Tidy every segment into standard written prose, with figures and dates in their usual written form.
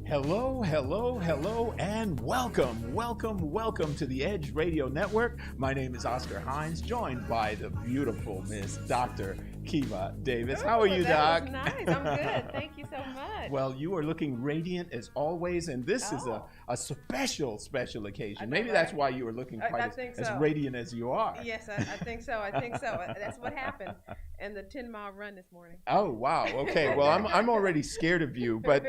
Hello, hello, hello, and welcome to the Edge Radio Network. My name is Oscar Hines, joined by the beautiful Miss Dr. Kiva Davis. How are you, that Doc? Was nice. I'm good. Thank you so much. Well, you are looking radiant as always, and this is a special occasion. Maybe that's why you are looking quite as radiant as you are. Yes, I think so. That's what happened in the 10-mile run this morning. Oh wow. Okay. Well, I'm already scared of you, but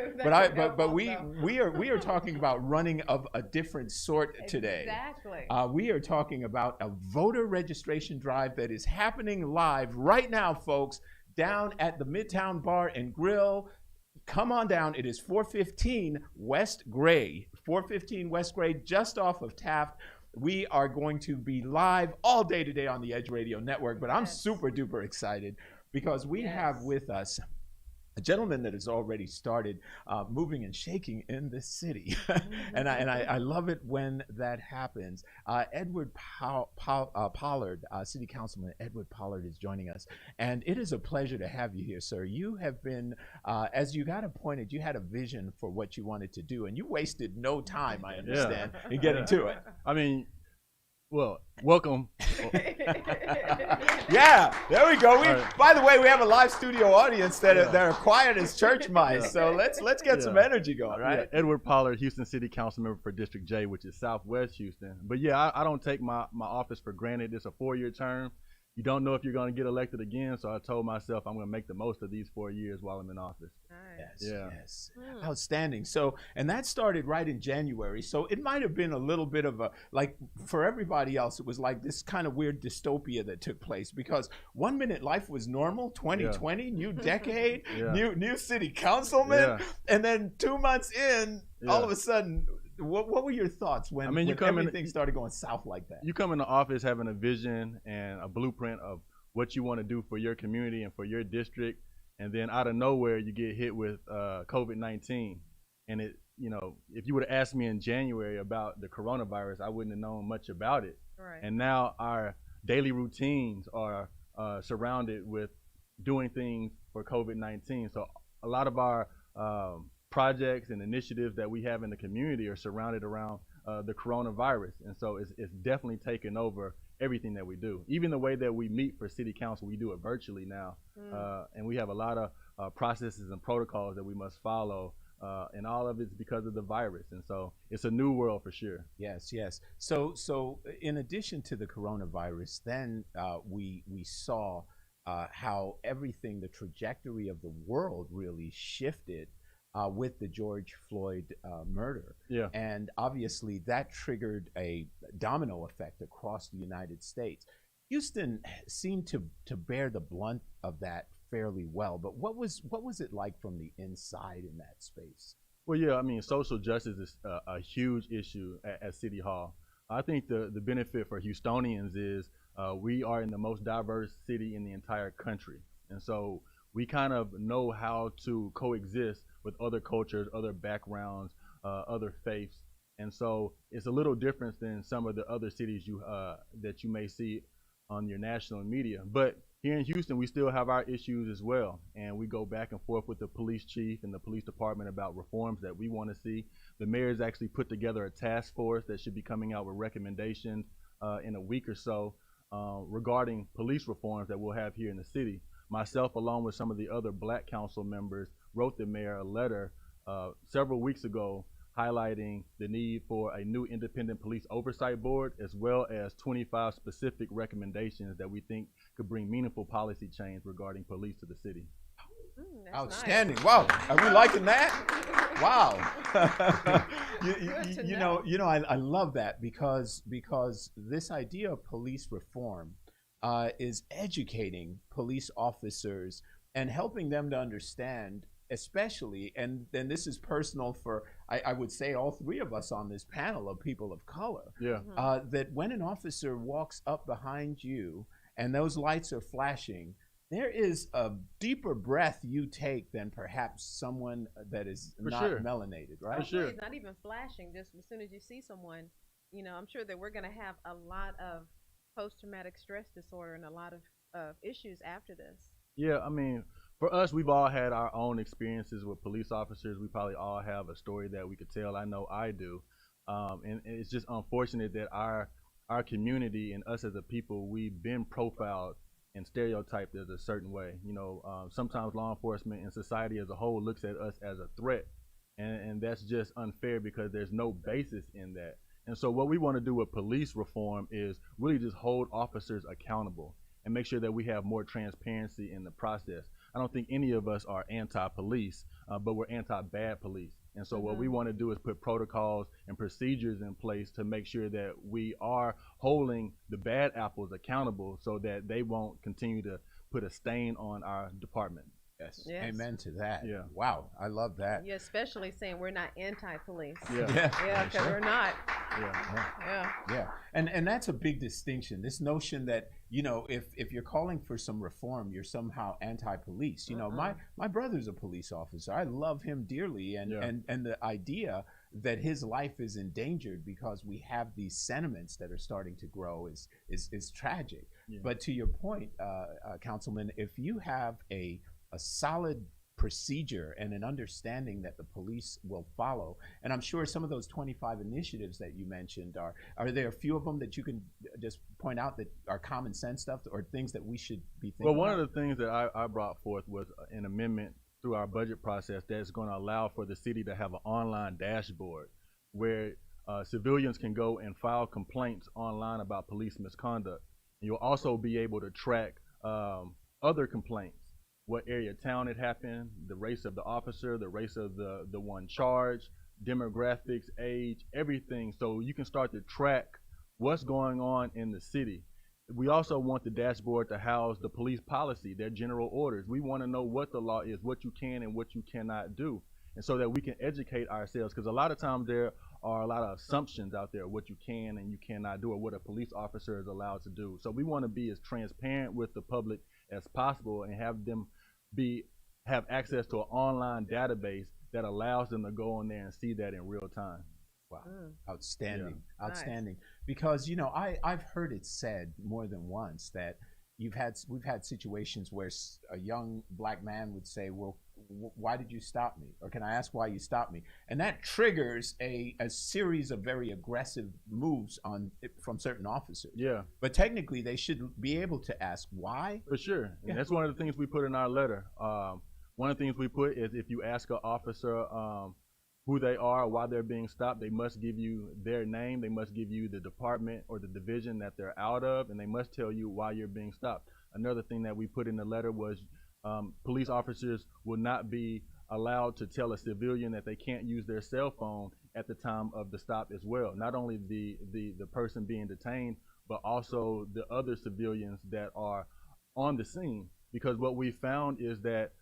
we are talking about running of a different sort today. Exactly. We are talking about a voter registration drive that is happening live right now, folks, down at the Midtown Bar and Grill. Come on down. It is 415 West Gray. 415 West Gray, just off of Taft. We are going to be live all day today on the Edge Radio Network, but I'm super duper excited because we have with us a gentleman that has already started moving and shaking in this city. and I love it when that happens. Edward Pollard, City Councilman Edward Pollard is joining us. And it is a pleasure to have you here, sir. You have been, as you got appointed, you had a vision for what you wanted to do. And you wasted no time, I understand, in getting to it. I mean, well, welcome. Yeah, there we go. By the way, we have a live studio audience that are quiet as church mice. So let's get some energy going, right? Yeah. Edward Pollard, Houston City Council member for District J, which is Southwest Houston. But yeah, I don't take my office for granted. It's a 4-year term. You don't know if you're going to get elected again, so I told myself I'm going to make the most of these 4 years while I'm in office. Nice. Yes. Outstanding. So, and that started right in January. So it might have been a little bit of a, like for everybody else, it was like this kind of weird dystopia that took place because 1 minute life was normal, 2020, new decade, new city councilman, and then 2 months in, all of a sudden, what were your thoughts when everything started going south like that? You come into office having a vision and a blueprint of what you want to do for your community and for your district, and then out of nowhere you get hit with COVID-19. And it, if you would have asked me in January about the coronavirus, I wouldn't have known much about it. Right. And now our daily routines are surrounded with doing things for COVID-19. So a lot of our projects and initiatives that we have in the community are surrounded around the coronavirus. And so it's definitely taken over everything that we do. Even the way that we meet for city council, we do it virtually now. And we have a lot of processes and protocols that we must follow. And all of it's because of the virus. And so it's a new world for sure. Yes. So in addition to the coronavirus, then we saw how everything, the trajectory of the world really shifted with the George Floyd murder. Yeah. And obviously that triggered a domino effect across the United States. Houston seemed to bear the blunt of that fairly well, but what was it like from the inside in that space? Well, yeah, I mean, social justice is a huge issue at City Hall. I think the benefit for Houstonians is we are in the most diverse city in the entire country. And so we kind of know how to coexist with other cultures, other backgrounds, other faiths. And so it's a little different than some of the other cities that you may see on your national media. But here in Houston, we still have our issues as well. And we go back and forth with the police chief and the police department about reforms that we want to see. The mayor's actually put together a task force that should be coming out with recommendations in a week or so regarding police reforms that we'll have here in the city. Myself, along with some of the other Black council members, wrote the mayor a letter several weeks ago highlighting the need for a new independent police oversight board, as well as 25 specific recommendations that we think could bring meaningful policy change regarding police to the city. Outstanding. Nice. Wow. Are we liking that? Wow. I love that because this idea of police reform is educating police officers and helping them to understand, especially, and then this is personal for, I would say, all three of us on this panel of people of color, that when an officer walks up behind you and those lights are flashing, there is a deeper breath you take than perhaps someone that is melanated, right? For sure. It's not even flashing. Just as soon as you see someone, I'm sure that we're going to have a lot of post-traumatic stress disorder and a lot of issues after this. Yeah, I mean, For us, we've all had our own experiences with police officers. We probably all have a story that we could tell. I know I do, and it's just unfortunate that our community and us as a people, we've been profiled and stereotyped as a certain way. Sometimes law enforcement and society as a whole looks at us as a threat, and that's just unfair because there's no basis in that. And so what we want to do with police reform is really just hold officers accountable and make sure that we have more transparency in the process. I don't think any of us are anti-police, but we're anti-bad police. And so what we want to do is put protocols and procedures in place to make sure that we are holding the bad apples accountable so that they won't continue to put a stain on our department. Yes. Yes. Amen to that. Yeah. Wow. I love that. Yeah, especially saying we're not anti-police. Yeah. Yeah, because Sure. we're not. Yeah. Yeah. Yeah, and that's a big distinction. This notion that if you're calling for some reform, you're somehow anti-police. My brother's a police officer. I love him dearly, and Yeah. and the idea that his life is endangered because we have these sentiments that are starting to grow is tragic. Yeah. But to your point, Councilman, if you have a solid procedure and an understanding that the police will follow, and I'm sure some of those 25 initiatives that you mentioned are there a few of them that you can just point out that are common sense stuff or things that we should be thinking Well, one about? of the things that I brought forth was an amendment through our budget process that's going to allow for the city to have an online dashboard where civilians can go and file complaints online about police misconduct. And you'll also be able to track other complaints, what area of town it happened, the race of the officer, the race of the one charged, demographics, age, everything. So you can start to track what's going on in the city. We also want the dashboard to house the police policy, their general orders. We want to know what the law is, what you can and what you cannot do, and so that we can educate ourselves. Because a lot of times there are a lot of assumptions out there, what you can and you cannot do, or what a police officer is allowed to do. So we want to be as transparent with the public as possible and have them have access to an online database that allows them to go in there and see that in real time. Wow. Outstanding. Nice. Outstanding. Because I've heard it said more than once that we've had situations where a young black man would say, well, why did you stop me? Or can I ask why you stopped me? And that triggers a series of very aggressive moves from certain officers. Yeah, But technically, they should be able to ask why. for sure. And Yeah. that's one of the things we put in our letter. One of the things we put is if you ask an officer who they are, why they're being stopped, they must give you their name, they must give you the department or the division that they're out of, and they must tell you why you're being stopped. Another thing that we put in the letter was police officers will not be allowed to tell a civilian that they can't use their cell phone at the time of the stop as well. Not only the person being detained, but also the other civilians that are on the scene. Because what we found is that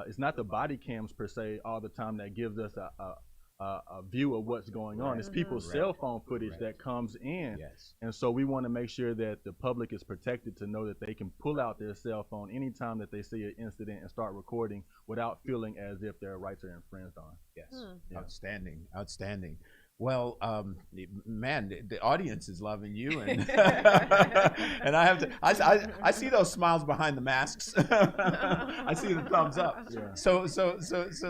it's not the body cams per se all the time that gives us a view of what's going on. It's people's cell phone footage that comes in. Yes. And so we want to make sure that the public is protected to know that they can pull out their cell phone anytime that they see an incident and start recording without feeling as if their rights are infringed on. Yes. Yeah. Outstanding. Outstanding. Well, man, the audience is loving you, and and I have to. I see those smiles behind the masks. I see the thumbs up. Yeah. So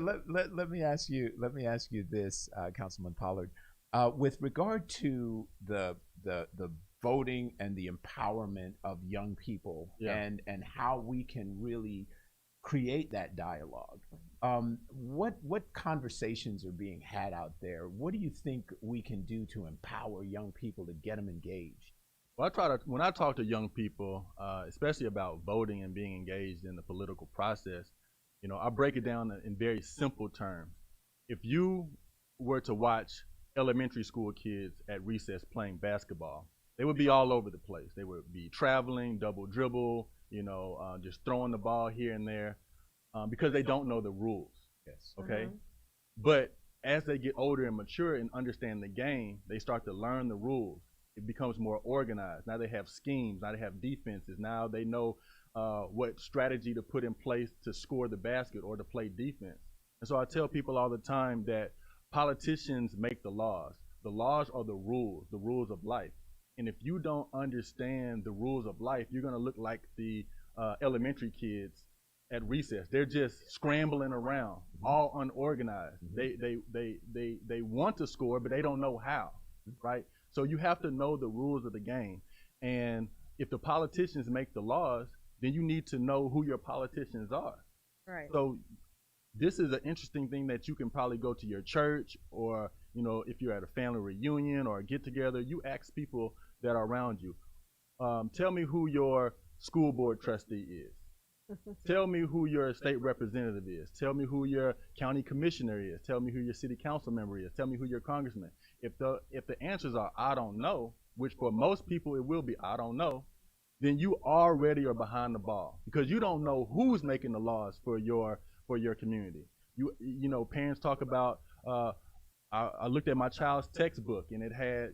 let me ask you. Let me ask you this, Councilman Pollard, with regard to the voting and the empowerment of young people, Yeah. and how we can really create that dialogue. What conversations are being had out there? What do you think we can do to empower young people to get them engaged? Well, when I talk to young people, especially about voting and being engaged in the political process, I break it down in very simple terms. If you were to watch elementary school kids at recess playing basketball, they would be all over the place. They would be traveling, double dribble, just throwing the ball here and there, because they don't know the rules. Yes. Okay. But as they get older and mature and understand the game, they start to learn the rules. It becomes more organized. Now they have schemes. Now they have defenses. Now they know what strategy to put in place to score the basket or to play defense. And so I tell people all the time that politicians make the laws. The laws are the rules of life. And if you don't understand the rules of life, you're going to look like the elementary kids at recess. They're just scrambling around, all unorganized. They want to score, but they don't know how, right? So you have to know the rules of the game. And if the politicians make the laws, then you need to know who your politicians are. Right. So this is an interesting thing that you can probably go to your church, or if you're at a family reunion or a get together, you ask people that are around you. Tell me who your school board trustee is. Tell me who your state representative is. Tell me who your county commissioner is. Tell me who your city council member is. Tell me who your congressman. If the answers are I don't know, which for most people it will be I don't know, then you already are behind the ball, because you don't know who's making the laws for your community. Parents talk about I looked at my child's textbook and it had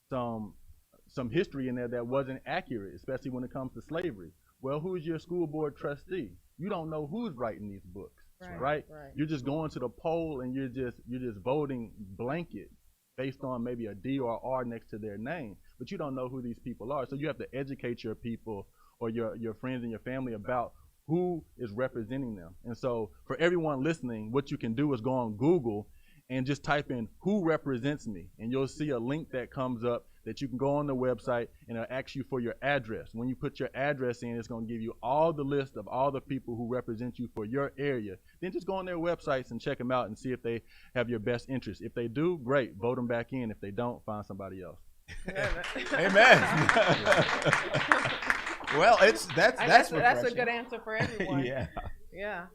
some history in there that wasn't accurate, especially when it comes to slavery. Well, who's your school board trustee? You don't know who's writing these books, right? You're just going to the poll and you're just voting blanket based on maybe a D or R next to their name, but you don't know who these people are. So you have to educate your people or your friends and your family about who is representing them. And so for everyone listening, what you can do is go on Google and just type in who represents me, and you'll see a link that comes up that you can go on the website, and it'll ask you for your address. When you put your address in, it's going to give you all the list of all the people who represent you for your area. Then just go on their websites and check them out and see if they have your best interest. If they do, great, vote them back in. If they don't, find somebody else. Amen. Well, that's a good answer for everyone. Yeah. Yeah.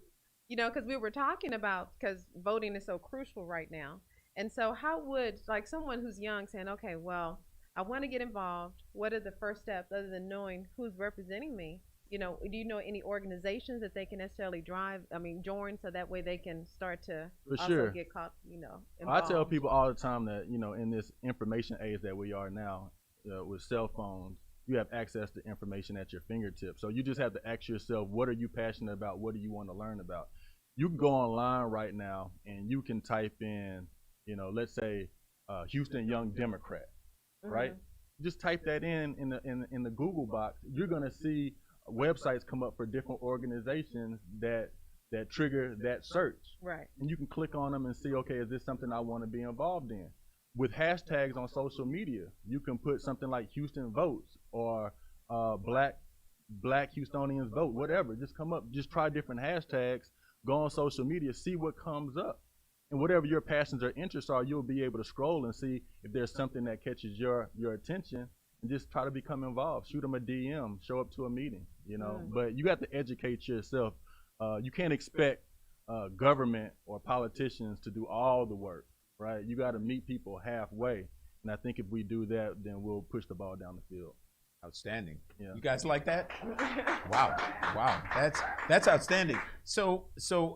Because we were talking about, because voting is so crucial right now. And so how would, like, someone who's young saying, okay, well, I want to get involved. What are the first steps other than knowing who's representing me? Do you know any organizations that they can necessarily join, so that way they can start to get caught, involved? I tell people all the time that, in this information age that we are now, with cell phones, you have access to information at your fingertips. So you just have to ask yourself, what are you passionate about? What do you want to learn about? You can go online right now and you can type in, let's say Houston Young Democrat, right? Just type that in the Google box. You're gonna see websites come up for different organizations that trigger that search. Right. And you can click on them and see, okay, is this something I want to be involved in? With hashtags on social media, you can put something like Houston Votes or Black Houstonians Vote, whatever. Just come up, just try different hashtags, go on social media, see what comes up. And whatever your passions or interests are, you'll be able to scroll and see if there's something that catches your attention, and just try to become involved. Shoot them a DM, show up to a meeting, But you have to educate yourself. You can't expect government or politicians to do all the work, right? You got to meet people halfway. And I think if we do that, then we'll push the ball down the field. Outstanding. Yeah. You guys like that? Wow. That's outstanding. So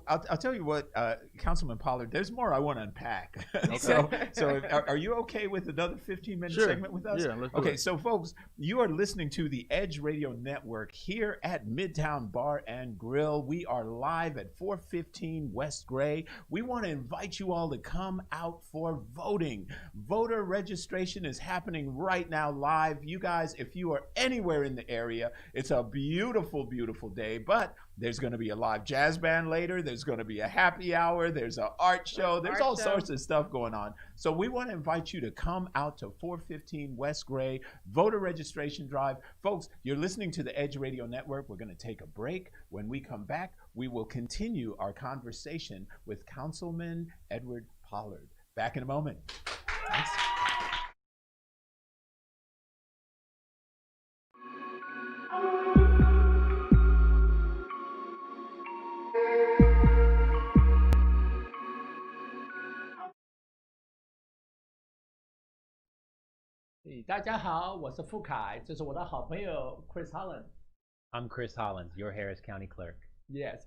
I'll tell you what, Councilman Pollard, there's more I want to unpack. Okay. So are you okay with another 15-minute Sure. segment with us? Yeah, let's do Okay, it. so folks, you are listening to the Edge Radio Network here at Midtown Bar and Grill. We are live at 415 West Gray. We want to invite you all to come out for voting. Voter registration is happening right now live. You guys, if you are anywhere in the area, it's a beautiful, beautiful day, but there's going to be a live jazz band later. There's going to be a happy hour. There's an art show. There's all sorts of stuff going on. So we want to invite you to come out to 415 West Gray, voter registration drive. Folks, you're listening to the Edge Radio Network. We're going to take a break. When we come back, we will continue our conversation with Councilman Edward Pollard. Back in a moment. Thanks.大家好，我是傅凯，这是我的好朋友 Chris Holland。 I'm Chris Hollins, your Harris County Clerk. Yes，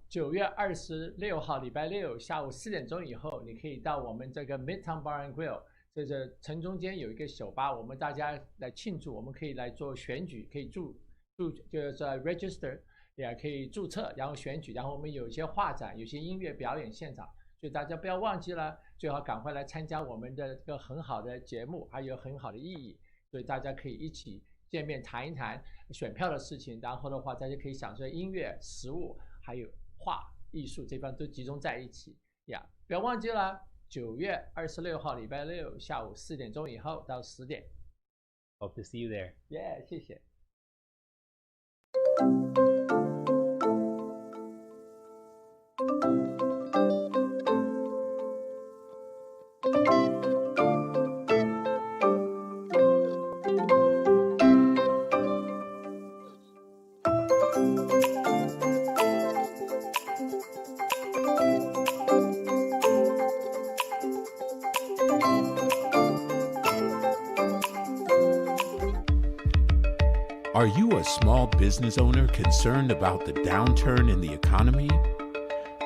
9月26号礼拜六下午4点钟以后，你可以到我们这个 Midtown Bar and Grill， 这是城中间有一个酒吧，我们大家来庆祝，我们可以来做选举，可以就是 register， 也可以注册，然后选举，然后我们有一些画展，有些音乐表演现场。 所以大家不要忘记了，最好赶快来参加我们的这个很好的节目，还有很好的意义。所以大家可以一起见面谈一谈选票的事情，然后的话大家可以享受音乐、食物还有画艺术这方都集中在一起呀。不要忘记了9月26号礼拜六下午4点钟以后到10点。Hope to see you there. 谢谢。Are you a small business owner concerned about the downturn in the economy?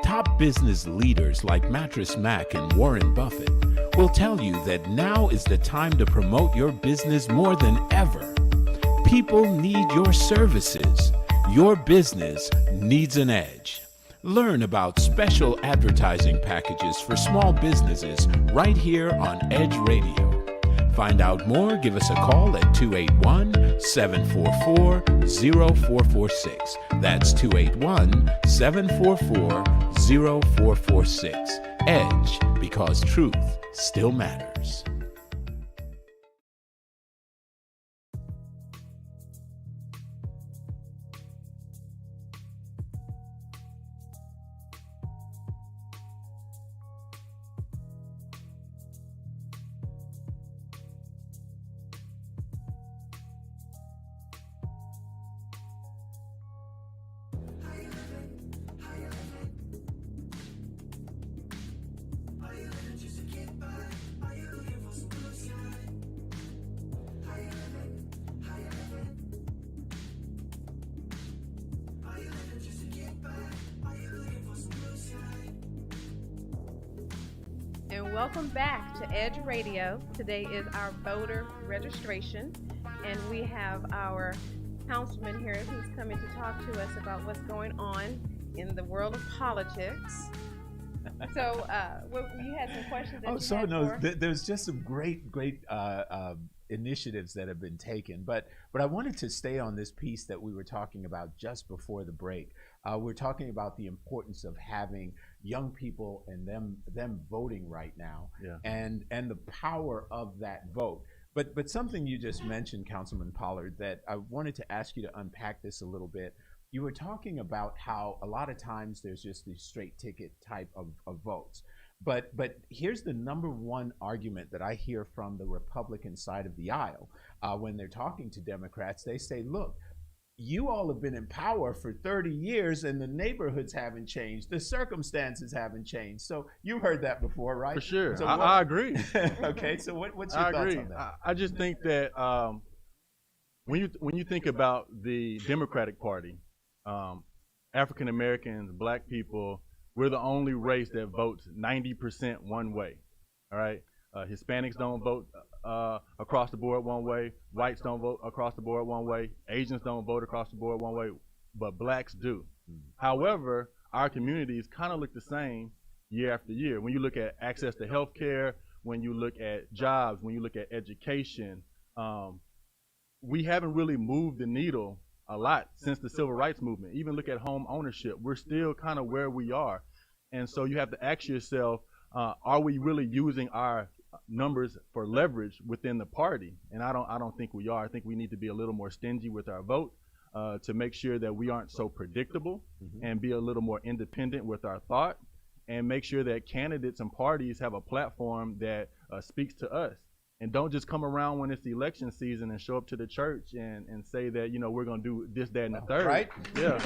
Top business leaders like Mattress Mac and Warren Buffett will tell you that now is the time to promote your business more than ever. People need your services. Your business needs an edge. Learn about special advertising packages for small businesses right here on Edge Radio. Find out more, give us a call at 281-744-0446. That's 281-744-0446. Edge, because truth still matters. And welcome back to Edge Radio. Today is our voter registration, and we have our councilman here who's coming to talk to us about what's going on in the world of politics. So, you had some questions that you had for? There's just some great initiatives that have been taken, but I wanted to stay on this piece that we were talking about just before the break. We're talking about the importance of having young people and them voting right now, and the power of that vote. But something you just mentioned, Councilman Pollard, that I wanted to ask you to unpack this a little bit. You were talking about how a lot of times there's just these straight ticket type of votes. But here's the number one argument that I hear from the Republican side of the aisle when they're talking to Democrats. They say, look, you all have been in power for 30 years and the neighborhoods haven't changed. The circumstances haven't changed. So you've heard that before, right? For sure. So I agree. Okay, so what's your thoughts on that? I just think that when you think about the Democratic Party, African Americans, Black people, we're the only race that votes 90% one way. All right, Hispanics don't vote across the board one way. Whites don't vote across the board one way. Asians don't vote across the board one way, but Blacks do. However, our communities kind of look the same year after year. When you look at access to health care, when you look at jobs, when you look at education, we haven't really moved the needle a lot since the civil rights movement. Even look at home ownership. We're still kind of where we are. And so you have to ask yourself, are we really using our numbers for leverage within the party? And I don't think we are. I think we need to be a little more stingy with our vote to make sure that we aren't so predictable, and be a little more independent with our thought, and make sure that candidates and parties have a platform that speaks to us. And don't just come around when it's election season and show up to the church and say that, you know, we're going to do this, that, and the third. Right? Yeah.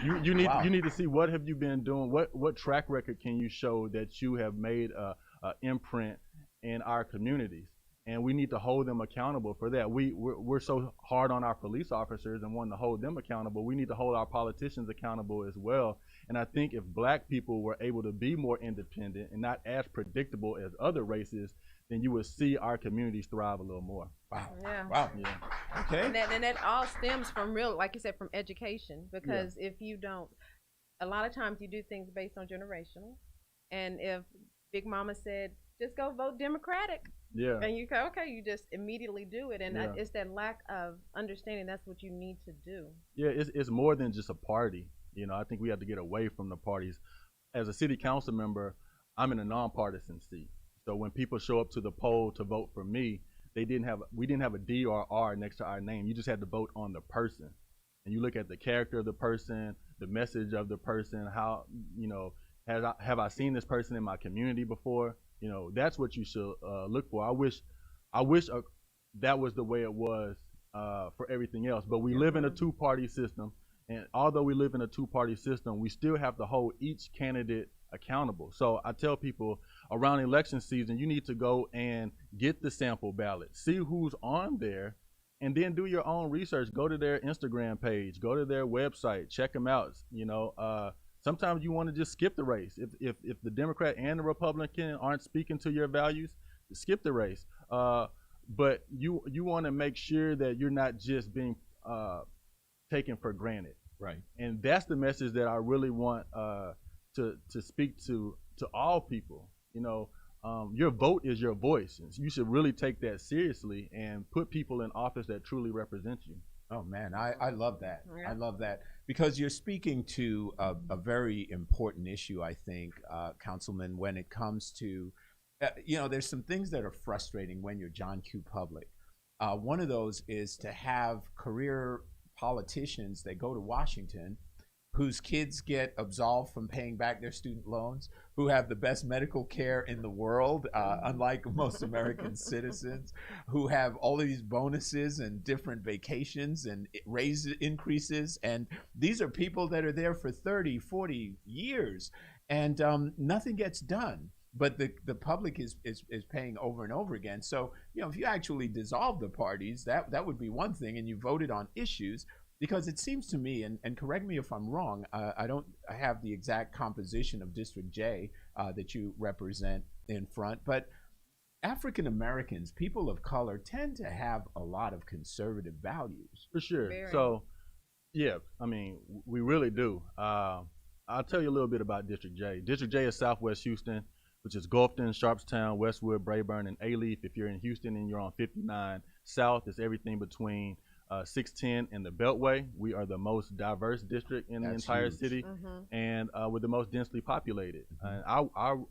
You need to see, what have you been doing? What track record can you show that you have made a imprint in our communities? And we need to hold them accountable for that. We're so hard on our police officers and wanting to hold them accountable. We need to hold our politicians accountable as well. And I think if Black people were able to be more independent and not as predictable as other races, then you would see our communities thrive a little more. Wow. Yeah. Wow. Yeah. Okay. And that all stems from like you said, from education. Because if you don't, a lot of times you do things based on generational. And if Big Mama said, just go vote Democratic, Yeah. And you go, okay, you just immediately do it, and Yeah. it's that lack of understanding. That's what you need to do. Yeah, it's more than just a party. I think we have to get away from the parties. As a city council member, I'm in a nonpartisan seat. So when people show up to the poll to vote for me, we didn't have a D or R next to our name. You just had to vote on the person. And you look at the character of the person, the message of the person, how, have I seen this person in my community before? That's what you should look for. I wish that was the way it was for everything else. But we live in a two-party system, and although we live in a two-party system, we still have to hold each candidate accountable. So I tell people around election season, you need to go and get the sample ballot, see who's on there, and then do your own research. Go to their Instagram page, go to their website, check them out. Sometimes you want to just skip the race. If the Democrat and the Republican aren't speaking to your values, skip the race. But you want to make sure that you're not just being taken for granted. Right. And that's the message that I really want to speak to all people. Your vote is your voice. And you should really take that seriously and put people in office that truly represent you. Oh man, I love that. Yeah. I love that because you're speaking to a very important issue, I think, Councilman, when it comes to, there's some things that are frustrating when you're John Q. Public. One of those is to have career politicians that go to Washington whose kids get absolved from paying back their student loans, who have the best medical care in the world, unlike most American citizens, who have all of these bonuses and different vacations and raise increases. And these are people that are there for 30, 40 years, and nothing gets done. But the public is paying over and over again. So, if you actually dissolve the parties, that would be one thing, and you voted on issues. Because it seems to me, and correct me if I'm wrong, I have the exact composition of District J that you represent in front, but African Americans, people of color, tend to have a lot of conservative values. For sure. Very. So, yeah, we really do. I'll tell you a little bit about District J. District J is Southwest Houston, which is Gulfton, Sharpstown, Westwood, Brayburn, and Alief. If you're in Houston and you're on 59 South, it's everything between 610 and the Beltway. We are the most diverse district in the entire huge. city, and we're the most densely populated. Mhm. And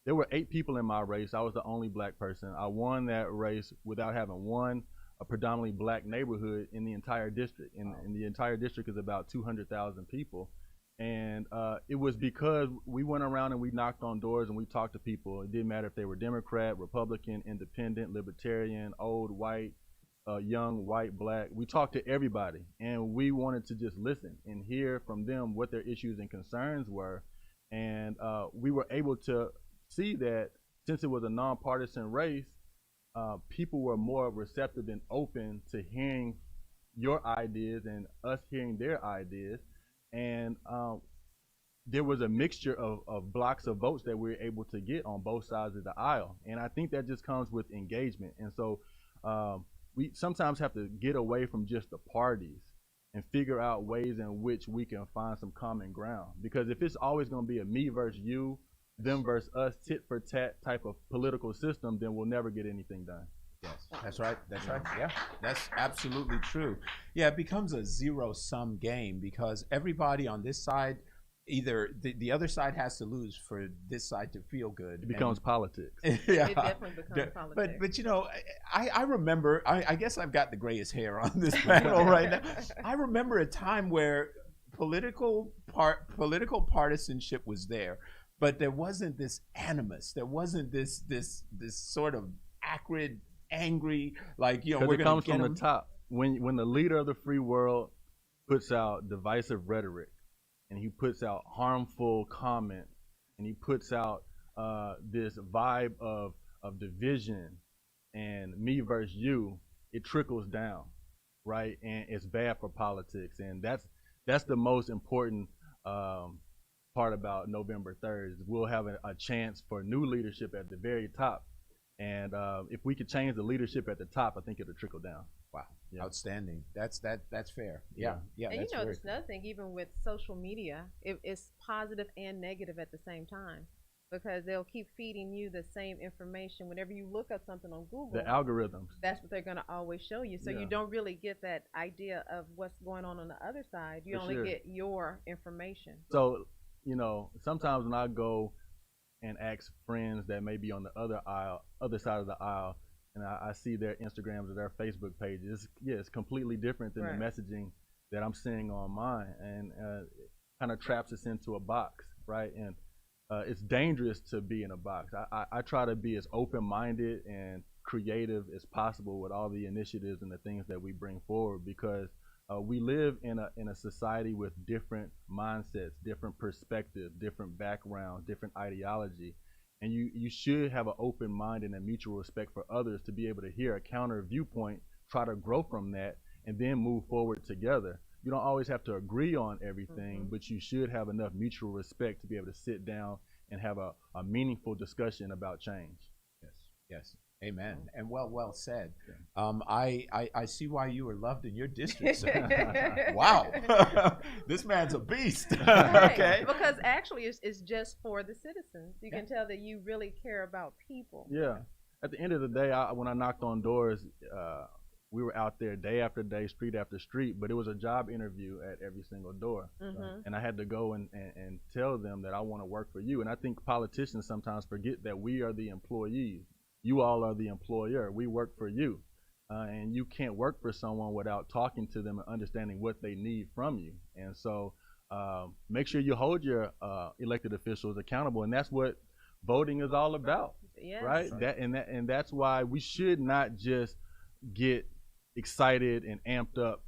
there were 8 people in my race. I was the only black person. I won that race without having won a predominantly black neighborhood in the entire district. And the entire district is about 200,000 people. And it was because we went around and we knocked on doors and we talked to people. It didn't matter if they were Democrat, Republican, Independent, Libertarian, old, white, young, white, black. We talked to everybody, and we wanted to just listen and hear from them what their issues and concerns were. And we were able to see that since it was a nonpartisan race, people were more receptive and open to hearing your ideas and us hearing their ideas. And there was a mixture of blocks of votes that we were able to get on both sides of the aisle. And I think that just comes with engagement. And so we sometimes have to get away from just the parties and figure out ways in which we can find some common ground. Because if it's always going to be a me versus you, them versus us, tit for tat type of political system, then we'll never get anything done. Yes, that's right. That's right. Yeah, that's absolutely true. Yeah, it becomes a zero-sum game because everybody on this side, either the other side has to lose for this side to feel good. It becomes politics. Yeah. It definitely becomes politics. But I remember, I guess I've got the grayest hair on this panel right now. I remember a time where political partisanship was there, but there wasn't this animus. There wasn't this sort of acrid, angry, like, we're going to it comes get from them. the top. When the leader of the free world puts out divisive rhetoric, and he puts out harmful comments, and he puts out this vibe of division and me versus you, it trickles down, right? And it's bad for politics. And that's the most important part about November 3rd. Is we'll have a chance for new leadership at the very top. And if we could change the leadership at the top, I think it'll trickle down. Wow, Yeah. outstanding. That's fair. Yeah. And That's there's another thing, even with social media, it's positive and negative at the same time. because they'll keep feeding you the same information. Whenever you look up something on Google, The algorithms. that's what they're going to always show you. So Yeah. you don't really get that idea of what's going on the other side. You For only sure. get your information. So, sometimes when I go and ask friends that may be on the other side of the aisle, and I see their Instagrams or their Facebook pages, it's completely different than Right. the messaging that I'm seeing on mine, and it kind of traps us into a box, right? And it's dangerous to be in a box. I try to be as open-minded and creative as possible with all the initiatives and the things that we bring forward, because we live in a society with different mindsets, different perspectives, different backgrounds, different ideology, and you should have an open mind and a mutual respect for others to be able to hear a counter viewpoint, try to grow from that, and then move forward together. You don't always have to agree on everything, but you should have enough mutual respect to be able to sit down and have a meaningful discussion about change. Yes. Amen. And well said. I see why you were loved in your district, sir. Wow. This man's a beast. Right. Okay. Because actually, it's just for the citizens. You can tell that you really care about people. Yeah. At the end of the day, when I knocked on doors, we were out there day after day, street after street, but it was a job interview at every single door. Mhm. And I had to go and tell them that I want to work for you. And I think politicians sometimes forget that we are the employees. You all are the employer. We work for you. And you can't work for someone without talking to them and understanding what they need from you. And so make sure you hold your elected officials accountable. And that's what voting is all about, Yes. right? And that's why we should not just get excited and amped up,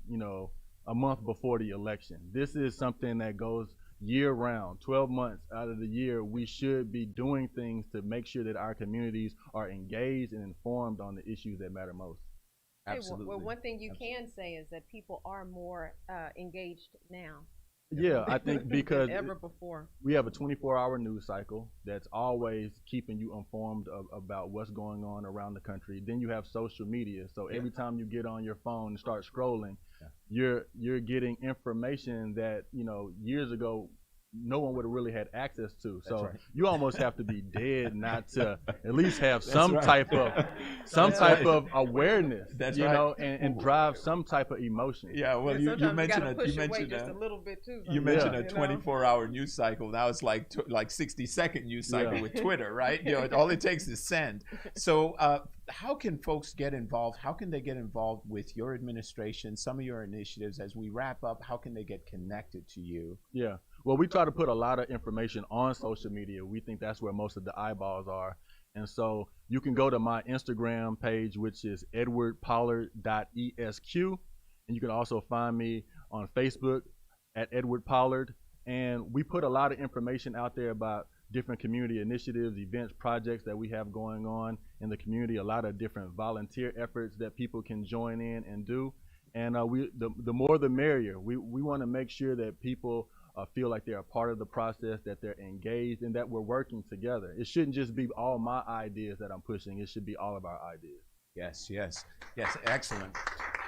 a month before the election. This is something that goes year round, 12 months out of the year. We should be doing things to make sure that our communities are engaged and informed on the issues that matter most. Hey, Absolutely. well, one thing you can say is that people are more engaged now Yeah, I think because than ever before. we have a 24-hour news cycle that's always keeping you informed about what's going on around the country. Then you have social media. So every time you get on your phone and start scrolling, you're getting information that, years ago no one would have really had access to. So right. you almost have to be dead not to at least have some right. type of awareness, That's you right. know, and drive some type of emotion. Yeah, well, Yeah, you sometimes mentioned gotta you push your weight mentioned just a little bit too. you mentioned a sometimes, 24-hour news cycle. Now it's like 60-second news cycle Yeah. with Twitter, right? All it takes is send. So how can folks get involved? How can they get involved with your administration, some of your initiatives? As we wrap up, how can they get connected to you? Yeah. Well, we try to put a lot of information on social media. We think that's where most of the eyeballs are. And so you can go to my Instagram page, which is edwardpollard.esq. And you can also find me on Facebook at Edward Pollard. And we put a lot of information out there about different community initiatives, events, projects that we have going on in the community, a lot of different volunteer efforts that people can join in and do. And the more the merrier. We want to make sure that people feel like they're a part of the process, that they're engaged, and that we're working together. It shouldn't just be all my ideas that I'm pushing. It should be all of our ideas. Yes, excellent.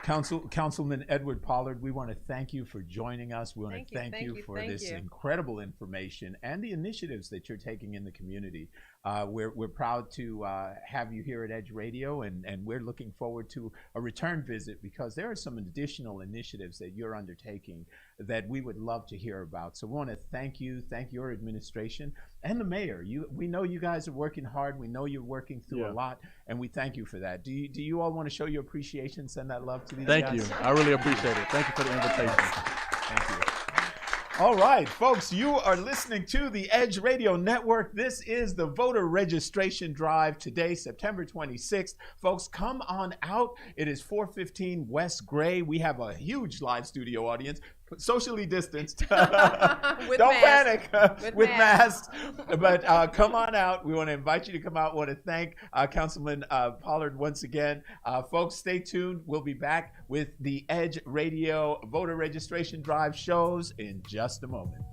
Councilman Edward Pollard, we want to thank you for joining us. We want to thank you for this incredible information and the initiatives that you're taking in the community. We're proud to have you here at Edge Radio, and we're looking forward to a return visit, because there are some additional initiatives that you're undertaking that we would love to hear about. So we want to thank you, thank your administration and the mayor. We know you guys are working hard. We know you're working through a lot, and we thank you for that. Do you all want to show your appreciation, send that love to these guys? Thank you. I really appreciate it. Thank you for the invitation. Thank you. All right, folks, you are listening to the Edge Radio Network. This is the voter registration drive today, September 26th. Folks, come on out. It is 415 West Gray. We have a huge live studio audience, socially distanced. With Don't masks. panic with masks. But come on out. We want to invite you to come out. We want to thank Councilman Pollard once again. Folks, stay tuned. We'll be back with the Edge Radio voter registration drive shows in just a moment.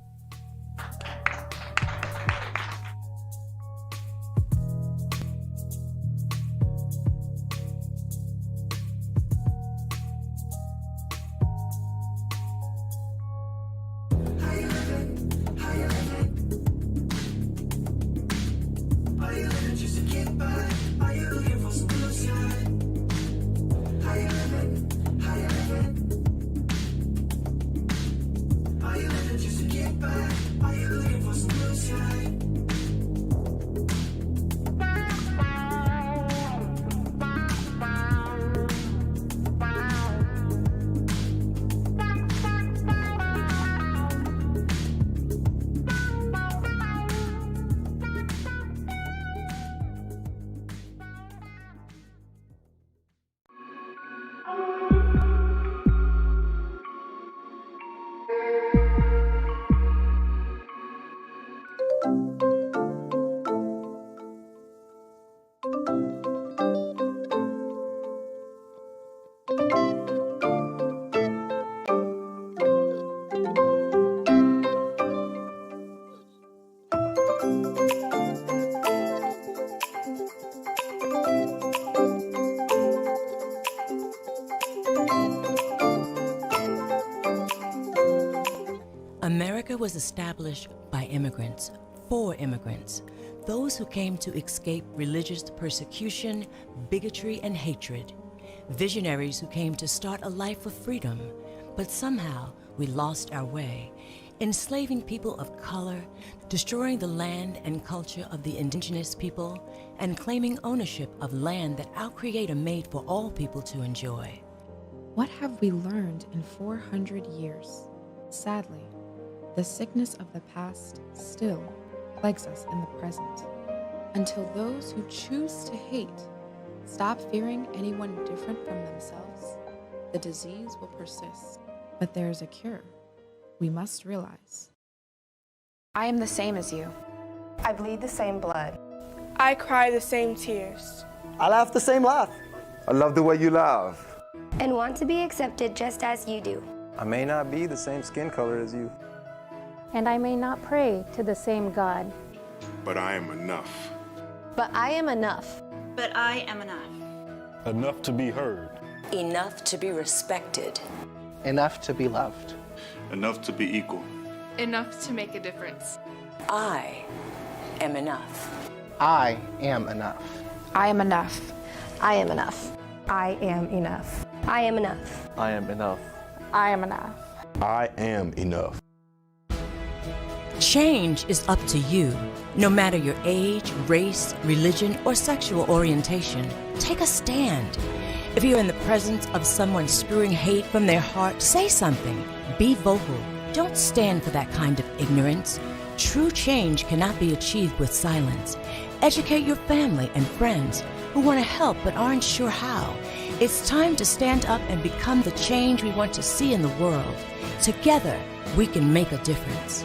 America was established by immigrants, for immigrants, those who came to escape religious persecution, bigotry, and hatred. Visionaries who came to start a life of freedom, but somehow we lost our way, enslaving people of color, destroying the land and culture of the indigenous people, and claiming ownership of land that our Creator made for all people to enjoy. What have we learned in 400 years? Sadly, the sickness of the past still plagues us in the present. Until those who choose to hate stop fearing anyone different from themselves, the disease will persist. But there is a cure. We must realize. I am the same as you. I bleed the same blood. I cry the same tears. I laugh the same laugh. I love the way you laugh. And want to be accepted just as you do. I may not be the same skin color as you. And I may not pray to the same God. But I am enough. But I am enough. But I am enough. Enough to be heard. Enough to be respected. Enough to be loved. Enough to be equal. Enough to make a difference. I am enough. I am enough. I am enough. I am enough. I am enough. I am enough. I am enough. I am enough. I am enough. Change is up to you. No matter your age, race, religion, or sexual orientation, take a stand. If you're in the presence of someone spewing hate from their heart, say something. Be vocal. Don't stand for that kind of ignorance. True change cannot be achieved with silence. Educate your family and friends who want to help but aren't sure how. It's time to stand up and become the change we want to see in the world. Together, we can make a difference.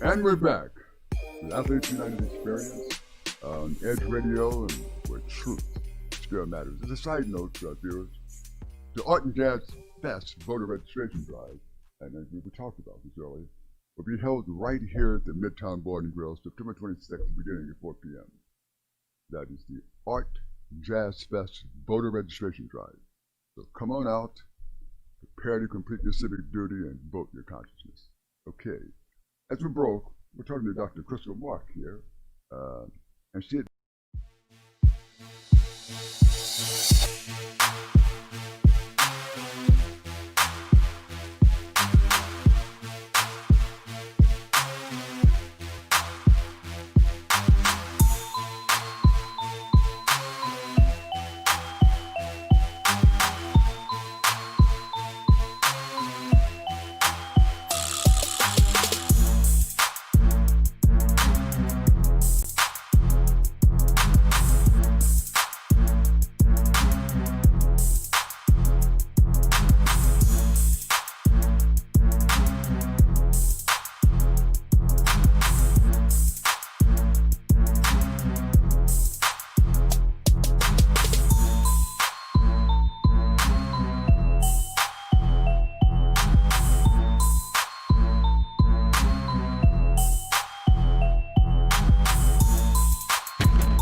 And we're back with Athletes United Experience on Edge Radio, and where truth still matters. As a side note, viewers, the Art and Jazz Fest voter registration drive, and as we talked about this earlier, will be held right here at the Midtown Bar and Grill, September 26th, beginning at 4 p.m. That is the Art Jazz Fest voter registration drive. So come on out, prepare to complete your civic duty, and vote your consciousness. Okay. As we broke, we're talking to Dr. Crystal Mark here, and she had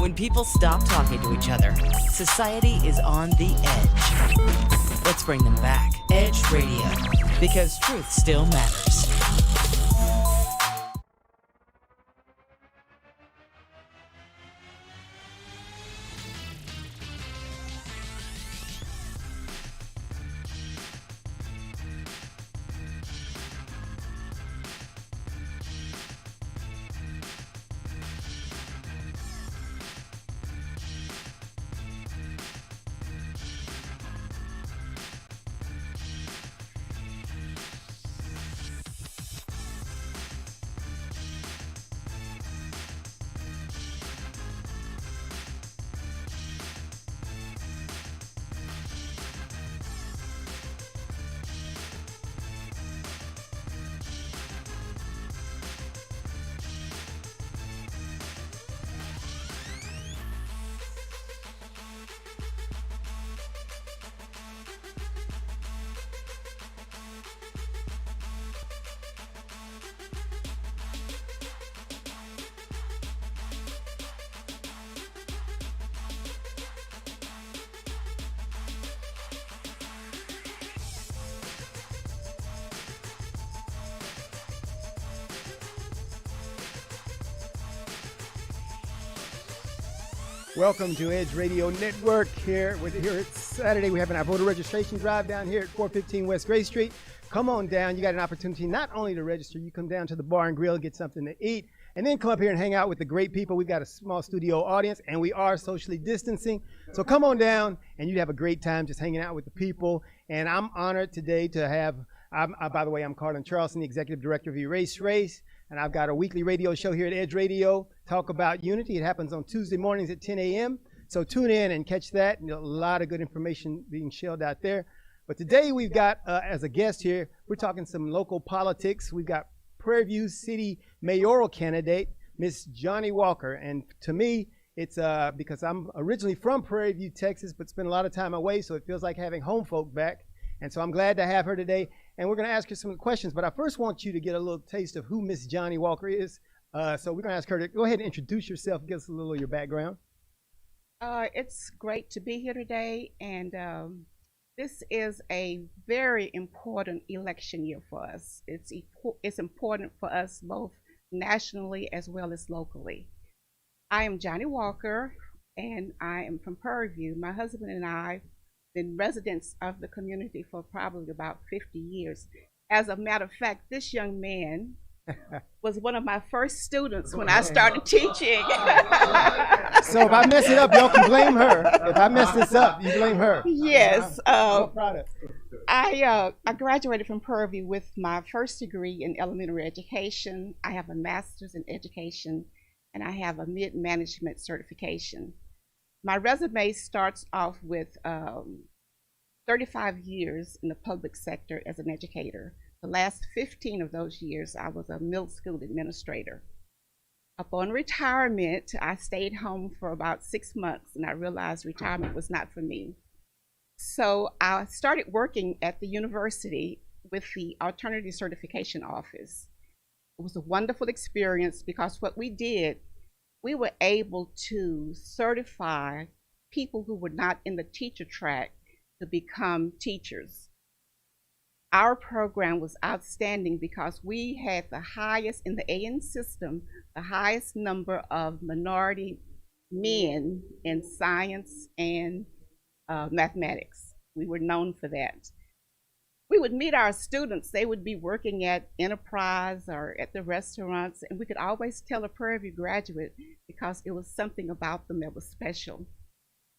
When people stop talking to each other, society is on the edge. Let's bring them back. Edge Radio, because truth still matters. Welcome to Edge Radio Network. Here it's Saturday. We're having our voter registration drive down here at 415 West Gray Street. Come on down. You got an opportunity not only to register, you come down to the bar and grill, get something to eat, and then come up here and hang out with the great people. We've got a small studio audience, and we are socially distancing. So come on down, and you'd have a great time just hanging out with the people. And I'm honored today to have, by the way, I'm Carlin Charleston, the Executive Director of Erase Race. And I've got a weekly radio show here at Edge Radio, Talk About Unity. It happens on Tuesday mornings at 10 a.m. So tune in and catch that. A lot of good information being shelled out there. But today we've got, as a guest here, we're talking some local politics. We've got Prairie View City mayoral candidate, Miss Johnnie Walker. And to me, it's because I'm originally from Prairie View, Texas, but spent a lot of time away, so it feels like having home folk back. And so I'm glad to have her today. And we're going to ask her some questions, but I first want you to get a little taste of who Miss Johnnie Walker is. So we're going to ask her to go ahead and introduce yourself, give us a little of your background. It's great to be here today, and this is a very important election year for us. It's important for us both nationally as well as locally. I am Johnnie Walker, and I am from Prairie View. My husband and I been residents of the community for probably about 50 years. As a matter of fact, this young man was one of my first students when I started teaching. So if I mess it up, y'all can blame her. If I mess this up, you blame her. Yes. I'm proud of it. I graduated from Prairie View with my first degree in elementary education. I have a master's in education, and I have a mid-management certification. My resume starts off with 35 years in the public sector as an educator. The last 15 of those years, I was a middle school administrator. Upon retirement, I stayed home for about 6 months, and I realized retirement was not for me. So I started working at the university with the Alternative Certification Office. It was a wonderful experience because what we did, we were able to certify people who were not in the teacher track to become teachers. Our program was outstanding because we had the highest, in the AN system, the highest number of minority men in science and mathematics. We were known for that. We would meet our students. They would be working at Enterprise or at the restaurants, and we could always tell a Prairie View graduate because it was something about them that was special.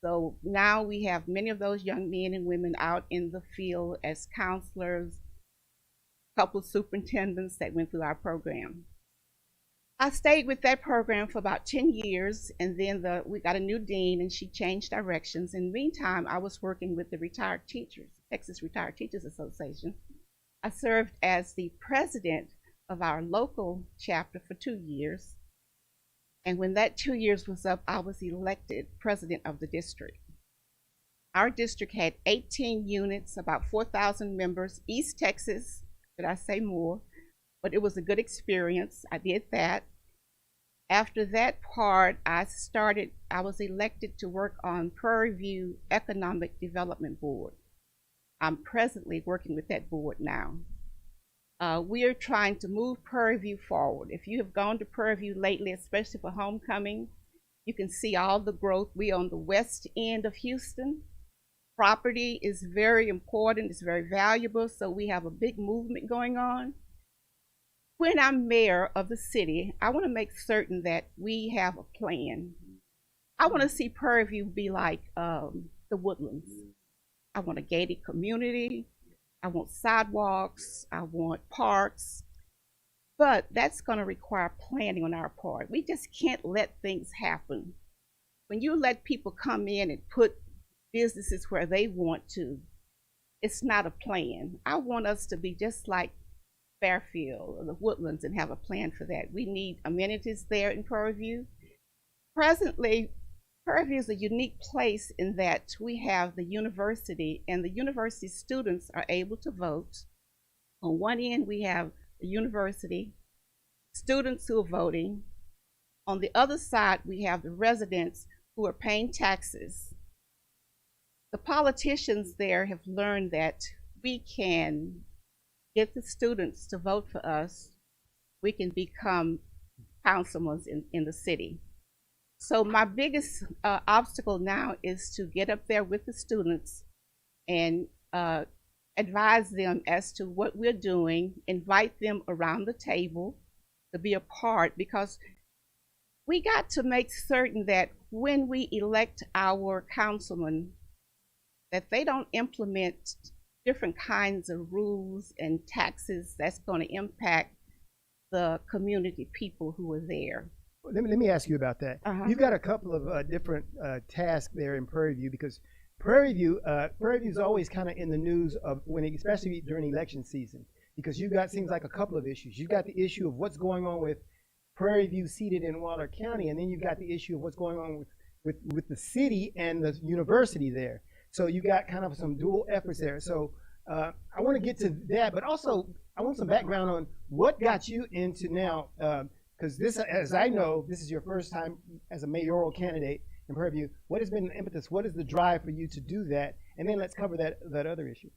So now we have many of those young men and women out in the field as counselors, a couple of superintendents that went through our program. I stayed with that program for about 10 years, and then we got a new dean, and she changed directions. In the meantime, I was working with the retired teachers, Texas Retired Teachers Association. I served as the president of our local chapter for 2 years. And when that 2 years was up, I was elected president of the district. Our district had 18 units, about 4,000 members. East Texas, should I say more? But it was a good experience. I did that. After that part, I was elected to work on Prairie View Economic Development Board. I'm presently working with that board now. We are trying to move Prairie View forward. If you have gone to Prairie View lately, especially for homecoming, you can see all the growth. We are on the west end of Houston. Property is very important, it's very valuable, so we have a big movement going on. When I'm mayor of the city, I want to make certain that we have a plan. I want to see Prairie View be like the Woodlands. I want a gated community. I want sidewalks. I want parks. But that's going to require planning on our part. We just can't let things happen. When you let people come in and put businesses where they want to, it's not a plan. I want us to be just like Fairfield or the Woodlands and have a plan for that. We need amenities there in Prairie View. Presently, Prairie View is a unique place in that we have the university, and the university students are able to vote. On one end, we have the university, students who are voting. On the other side, we have the residents who are paying taxes. The politicians there have learned that we can get the students to vote for us. We can become councilmen in the city. So my biggest obstacle now is to get up there with the students and advise them as to what we're doing, invite them around the table to be a part, because we got to make certain that when we elect our councilmen, that they don't implement different kinds of rules and taxes that's going to impact the community people who are there. Let me ask you about that. You've got a couple of different tasks there in Prairie View, because Prairie View is always kind of in the news of especially during election season, because you've got, seems like, a couple of issues. You've got the issue of what's going on with Prairie View seated in Waller County, and then you've got the issue of what's going on with the city and the university there. So you got kind of some dual efforts there. So I want to get to that, but also I want some background on what got you into now, because this, as I know, this is your first time as a mayoral candidate in Prairie View. What has been the impetus? What is the drive for you to do that? And then let's cover that other issue.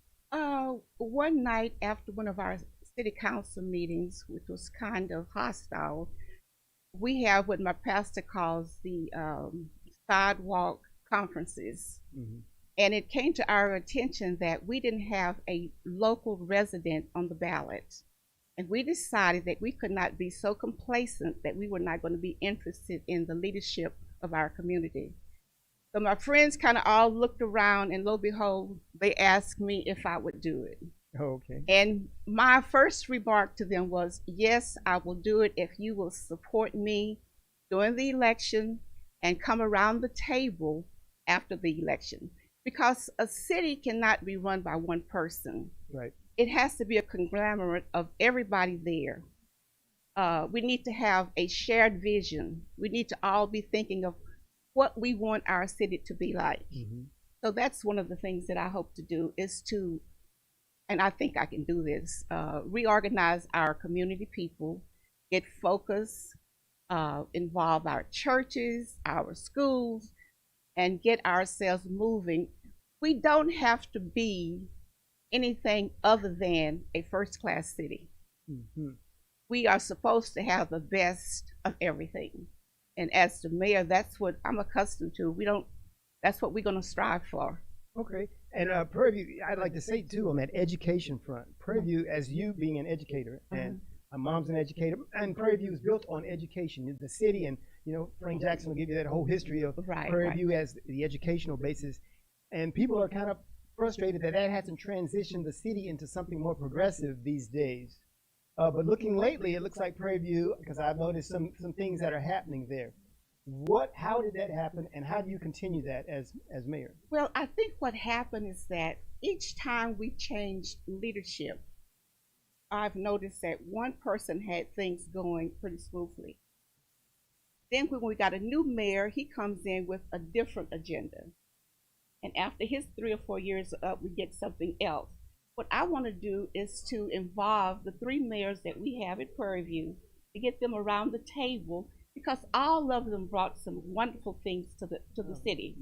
One night after one of our city council meetings, which was kind of hostile, we have what my pastor calls the sidewalk conferences. And it came to our attention that we didn't have a local resident on the ballot. And we decided that we could not be so complacent that we were not going to be interested in the leadership of our community. So my friends kind of all looked around, and lo and behold, they asked me if I would do it. Oh, okay. And my first remark to them was, yes, I will do it if you will support me during the election and come around the table after the election. Because a city cannot be run by one person. Right. It has to be a conglomerate of everybody there. We need to have a shared vision. We need to all be thinking of what we want our city to be like. So that's one of the things that I hope to do, is to, and I think I can do this, reorganize our community people, get focused, involve our churches, our schools, and get ourselves moving. We don't have to be anything other than a first-class city. We are supposed to have the best of everything. And as the mayor, that's what I'm accustomed to. That's what we're going to strive for. Okay. And Prairie View, I'd like to say too, on that education front, Prairie View, as you being an educator, and my mom's an educator, and Prairie View is built on education. The city, and Frank Jackson will give you that whole history of Prairie View as the educational basis. And people are kind of frustrated that hasn't transitioned the city into something more progressive these days. But looking lately, it looks like Prairie View, because I've noticed some things that are happening there. How did that happen, and how do you continue that as mayor? Well, I think what happened is that each time we changed leadership, I've noticed that one person had things going pretty smoothly. Then when we got a new mayor, he comes in with a different agenda. And after his 3 or 4 years up, we get something else. What I want to do is to involve the 3 mayors that we have at Prairie View, to get them around the table, because all of them brought some wonderful things to the city.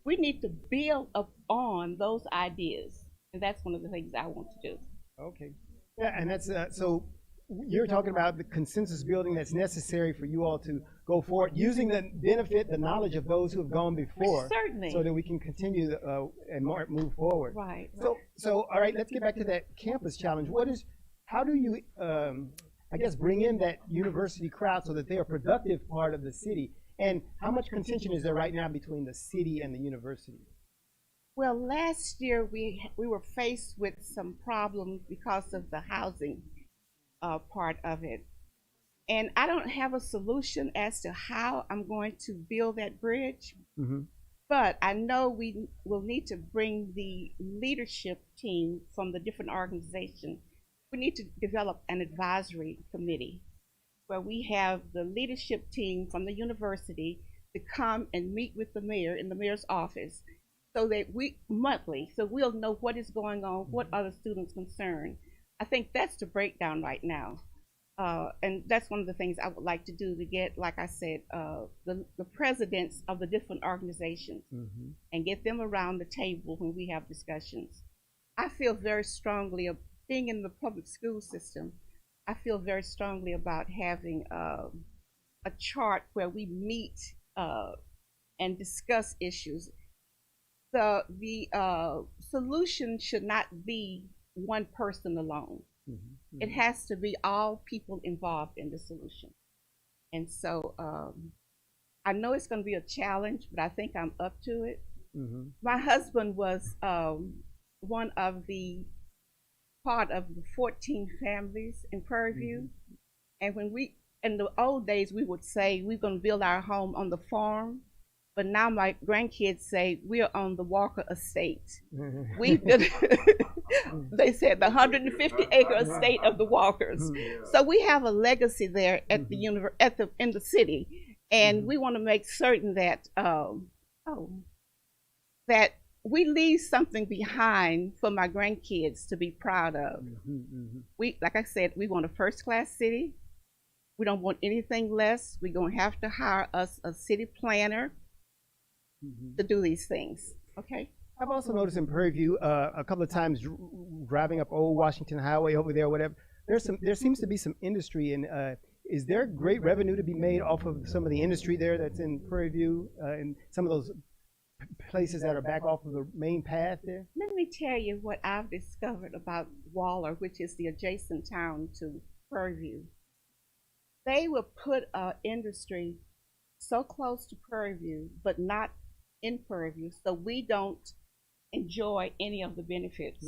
We need to build up on those ideas, and that's one of the things I want to do. Okay. Yeah, and that's so you're talking about the consensus building that's necessary for you all to go forward, using the benefit, the knowledge of those who have gone before, certainly, so that we can continue and move forward. Right. So all right, let's get back to that campus challenge. How do you, I guess, bring in that university crowd so that they're a productive part of the city? And how much contention is there right now between the city and the university? Well, last year we were faced with some problems because of the housing part of it. And I don't have a solution as to how I'm going to build that bridge. But I know we will need to bring the leadership team from the different organizations. We need to develop an advisory committee where we have the leadership team from the university to come and meet with the mayor in the mayor's office, so that monthly, so we'll know what is going on, what are the students' concerned. I think that's the breakdown right now. And that's one of the things I would like to do, to get, like I said, the presidents of the different organizations and get them around the table when we have discussions. I feel very strongly, being in the public school system, I feel very strongly about having a chart where we meet and discuss issues. The solution should not be one person alone. It has to be all people involved in the solution. And so I know it's going to be a challenge, but I think I'm up to it. My husband was one of the part of the 14 families in Prairie View. And when in the old days, we would say we're going to build our home on the farm. But now my grandkids say we're on the Walker Estate. We've been, they said the 150-acre estate of the Walkers. So we have a legacy there at in the city, and we want to make certain that that we leave something behind for my grandkids to be proud of. Like I said, we want a first-class city. We don't want anything less. We're going to have to hire us a city planner to do these things. Okay. I've also noticed in Prairie View a couple of times driving up Old Washington Highway over there, whatever. There seems to be some industry, and is there great revenue to be made off of some of the industry there that's in Prairie View and some of those places that are back off of the main path there? Let me tell you what I've discovered about Waller, which is the adjacent town to Prairie View. They will put industry so close to Prairie View, but not in Prairie View, so we don't enjoy any of the benefits.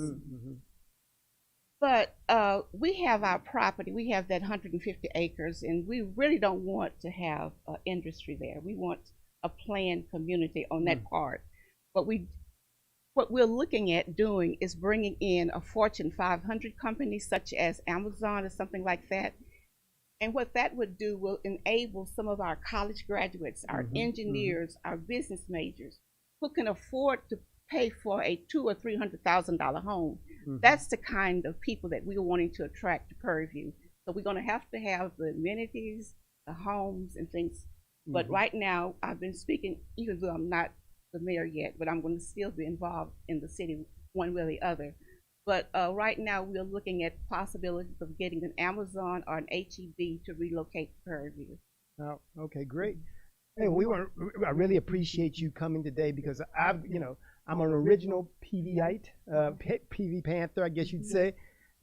But we have our property. We have that 150 acres, and we really don't want to have industry there. We want a planned community on that part. But what we're looking at doing is bringing in a Fortune 500 company such as Amazon or something like that. And what that would do will enable some of our college graduates, our engineers, our business majors, who can afford to pay for a $200,000 or $300,000 home. That's the kind of people that we're wanting to attract to Prairie View. So we're going to have the amenities, the homes, and things. But right now, I've been speaking, even though I'm not the mayor yet, but I'm going to still be involved in the city one way or the other. But right now, we're looking at possibilities of getting an Amazon or an HEB to relocate to Prairie View. Oh, okay, great. Hey, I really appreciate you coming today because I'm an original PVite, PV Panther, I guess you'd say.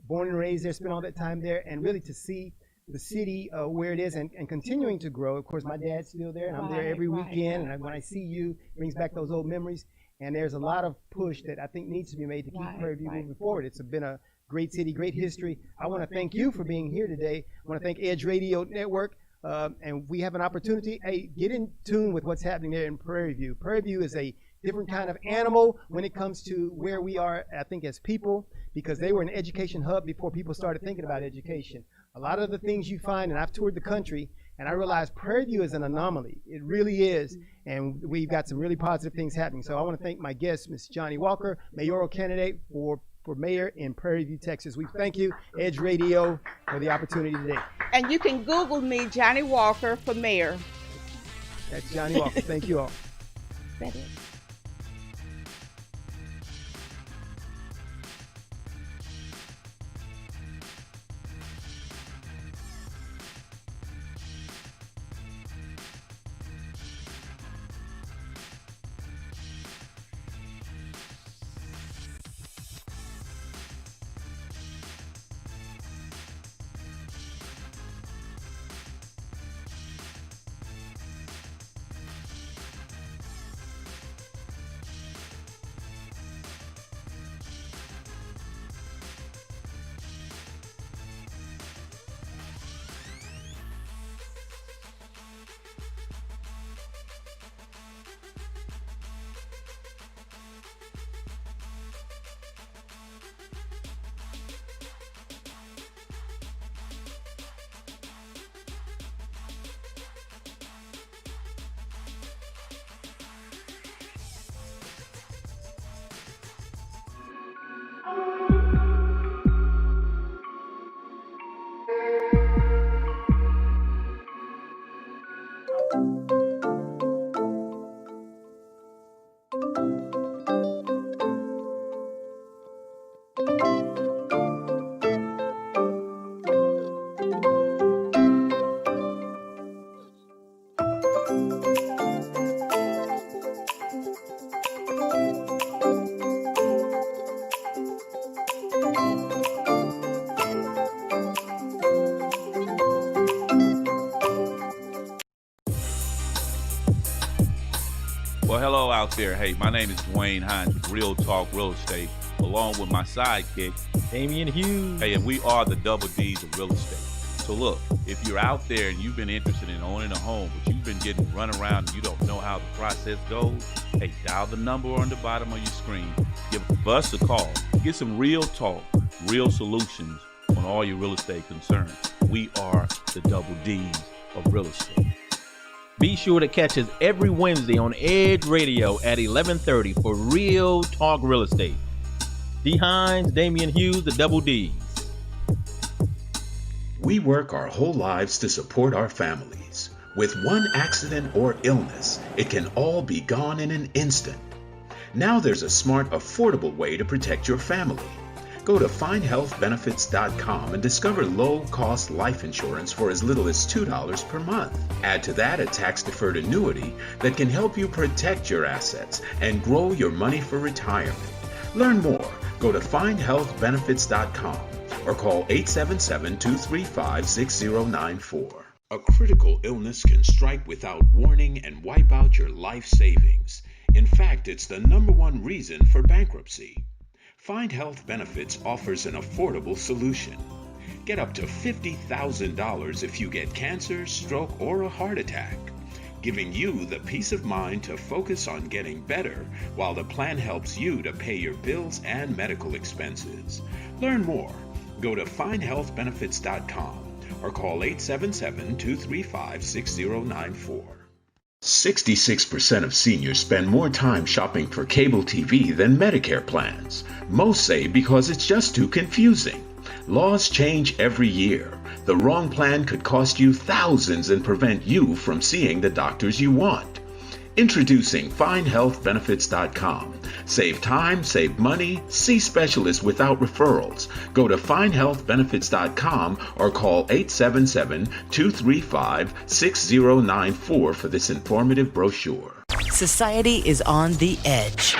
Born and raised there, spent all that time there, and really to see the city where it is and continuing to grow. Of course, my dad's still there, and I'm there every weekend. And when I see you, it brings back those old memories. And there's a lot of push that I think needs to be made to keep Prairie View moving forward. It's been a great city, great history. I want to thank you for being here today. I want to thank Edge Radio Network. And we have an opportunity. Hey, get in tune with what's happening there in Prairie View. Prairie View is a different kind of animal when it comes to where we are, I think, as people, because they were an education hub before people started thinking about education. A lot of the things you find, and I've toured the country, and I realized Prairie View is an anomaly. It really is, and we've got some really positive things happening. So I want to thank my guest, Ms. Johnnie Walker, mayoral candidate for mayor in Prairie View, Texas. We thank you, Edge Radio, for the opportunity today. And you can Google me, Johnnie Walker, for mayor. That's Johnnie Walker. Thank you all. That is. out there, hey, my name is Dwayne Hines with Real Talk Real Estate, along with my sidekick, Damian Hughes. Hey, and we are the double D's of real estate. So look, if you're out there and you've been interested in owning a home, but you've been getting run around and you don't know how the process goes, hey, dial the number on the bottom of your screen. Give us a call. Get some real talk, real solutions on all your real estate concerns. We are the double D's of real estate. Be sure to catch us every Wednesday on Edge Radio at 11:30 for Real Talk Real Estate. D. Hines, Damian Hughes, the double D's. We work our whole lives to support our families. With one accident or illness, it can all be gone in an instant. Now there's a smart, affordable way to protect your family. Go to findhealthbenefits.com and discover low-cost life insurance for as little as $2 per month. Add to that a tax-deferred annuity that can help you protect your assets and grow your money for retirement. Learn more. Go to findhealthbenefits.com or call 877-235-6094. A critical illness can strike without warning and wipe out your life savings. In fact, it's the #1 reason for bankruptcy. Find Health Benefits offers an affordable solution. Get up to $50,000 if you get cancer, stroke, or a heart attack, giving you the peace of mind to focus on getting better while the plan helps you to pay your bills and medical expenses. Learn more. Go to findhealthbenefits.com or call 877-235-6094. 66% of seniors spend more time shopping for cable TV than Medicare plans. Most say because it's just too confusing. Laws change every year. The wrong plan could cost you thousands and prevent you from seeing the doctors you want. Introducing FindHealthBenefits.com. Save time, save money, see specialists without referrals. Go to FindHealthBenefits.com or call 877-235-6094 for this informative brochure. Society is on the edge.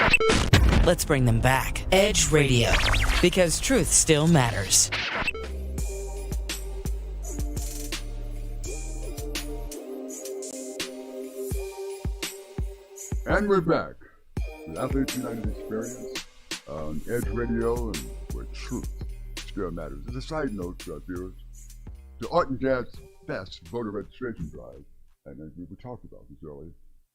Let's bring them back. Edge Radio, because truth still matters. And we're back with Athletes United Experience on Edge Radio, and where truth still matters. As a side note, viewers, the Art and Jazz Fest voter registration drive, and as we talked about this earlier,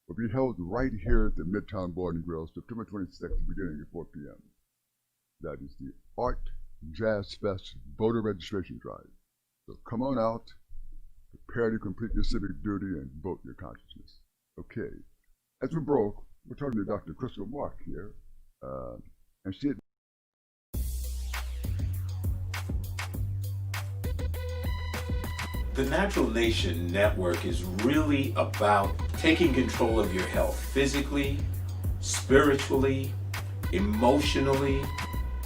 will be held right here at the Midtown Bar and Grill, September 26th, beginning at 4 p.m. That is the Art Jazz Fest voter registration drive. So come on out, prepare to complete your civic duty, and vote your consciousness. Okay. As we broke, we're talking to Dr. Crystal Mark here, and she had The Natural Nation Network is really about taking control of your health physically, spiritually, emotionally,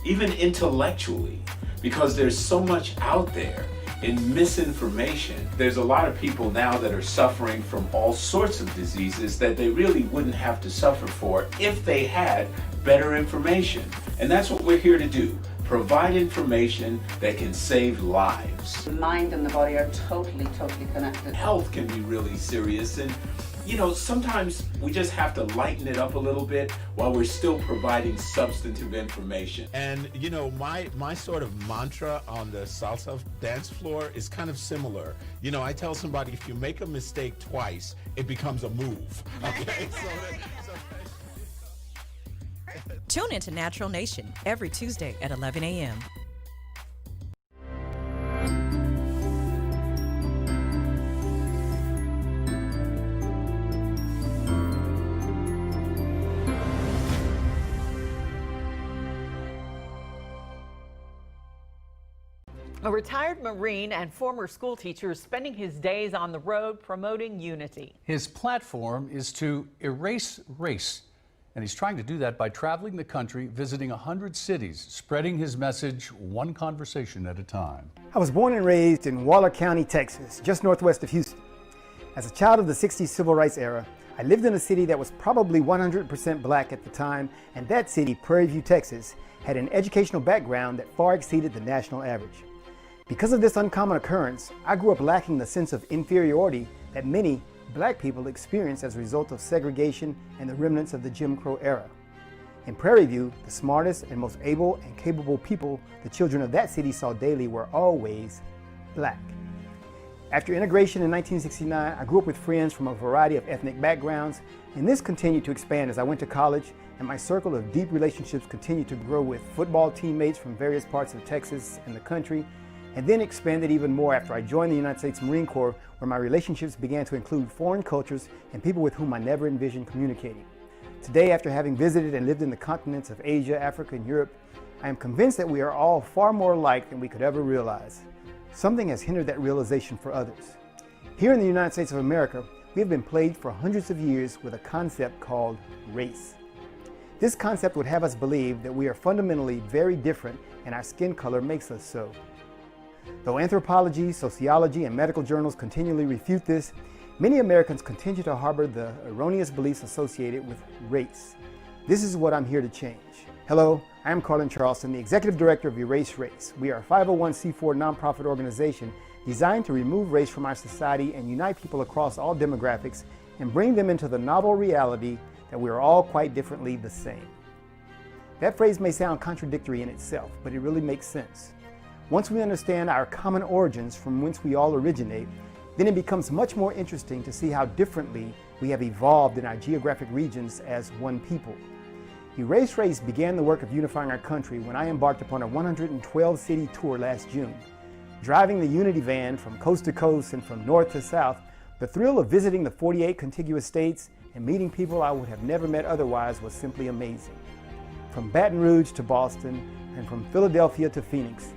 even intellectually, because there's so much out there in misinformation. There's a lot of people now that are suffering from all sorts of diseases that they really wouldn't have to suffer for if they had better information. And that's what we're here to do. Provide information that can save lives. The mind and the body are totally connected. Health can be really serious, and sometimes we just have to lighten it up a little bit while we're still providing substantive information. And my sort of mantra on the salsa dance floor is kind of similar. I tell somebody, if you make a mistake twice, it becomes a move. Okay? Tune into Natural Nation every Tuesday at 11 a.m. A retired Marine and former school teacher is spending his days on the road promoting unity. His platform is to erase race, and he's trying to do that by traveling the country, visiting 100 cities, spreading his message one conversation at a time. I was born and raised in Waller County, Texas, just northwest of Houston. As a child of the 60s civil rights era, I lived in a city that was probably 100% black at the time, and that city, Prairie View, Texas, had an educational background that far exceeded the national average. Because of this uncommon occurrence, I grew up lacking the sense of inferiority that many black people experienced as a result of segregation and the remnants of the Jim Crow era. In Prairie View, the smartest and most able and capable people the children of that city saw daily were always black. After integration in 1969, I grew up with friends from a variety of ethnic backgrounds, and this continued to expand as I went to college, and my circle of deep relationships continued to grow with football teammates from various parts of Texas and the country, and then expanded even more after I joined the United States Marine Corps, where my relationships began to include foreign cultures and people with whom I never envisioned communicating. Today, after having visited and lived in the continents of Asia, Africa, and Europe, I am convinced that we are all far more alike than we could ever realize. Something has hindered that realization for others. Here in the United States of America, we have been plagued for hundreds of years with a concept called race. This concept would have us believe that we are fundamentally very different and our skin color makes us so. Though anthropology, sociology, and medical journals continually refute this, many Americans continue to harbor the erroneous beliefs associated with race. This is what I'm here to change. Hello, I am Carlin Charleston, the Executive Director of Erase Race. We are a 501c4 nonprofit organization designed to remove race from our society and unite people across all demographics and bring them into the novel reality that we are all quite differently the same. That phrase may sound contradictory in itself, but it really makes sense. Once we understand our common origins from whence we all originate, then it becomes much more interesting to see how differently we have evolved in our geographic regions as one people. Erase Race began the work of unifying our country when I embarked upon a 112-city tour last June. Driving the Unity van from coast to coast and from north to south, the thrill of visiting the 48 contiguous states and meeting people I would have never met otherwise was simply amazing. From Baton Rouge to Boston and from Philadelphia to Phoenix,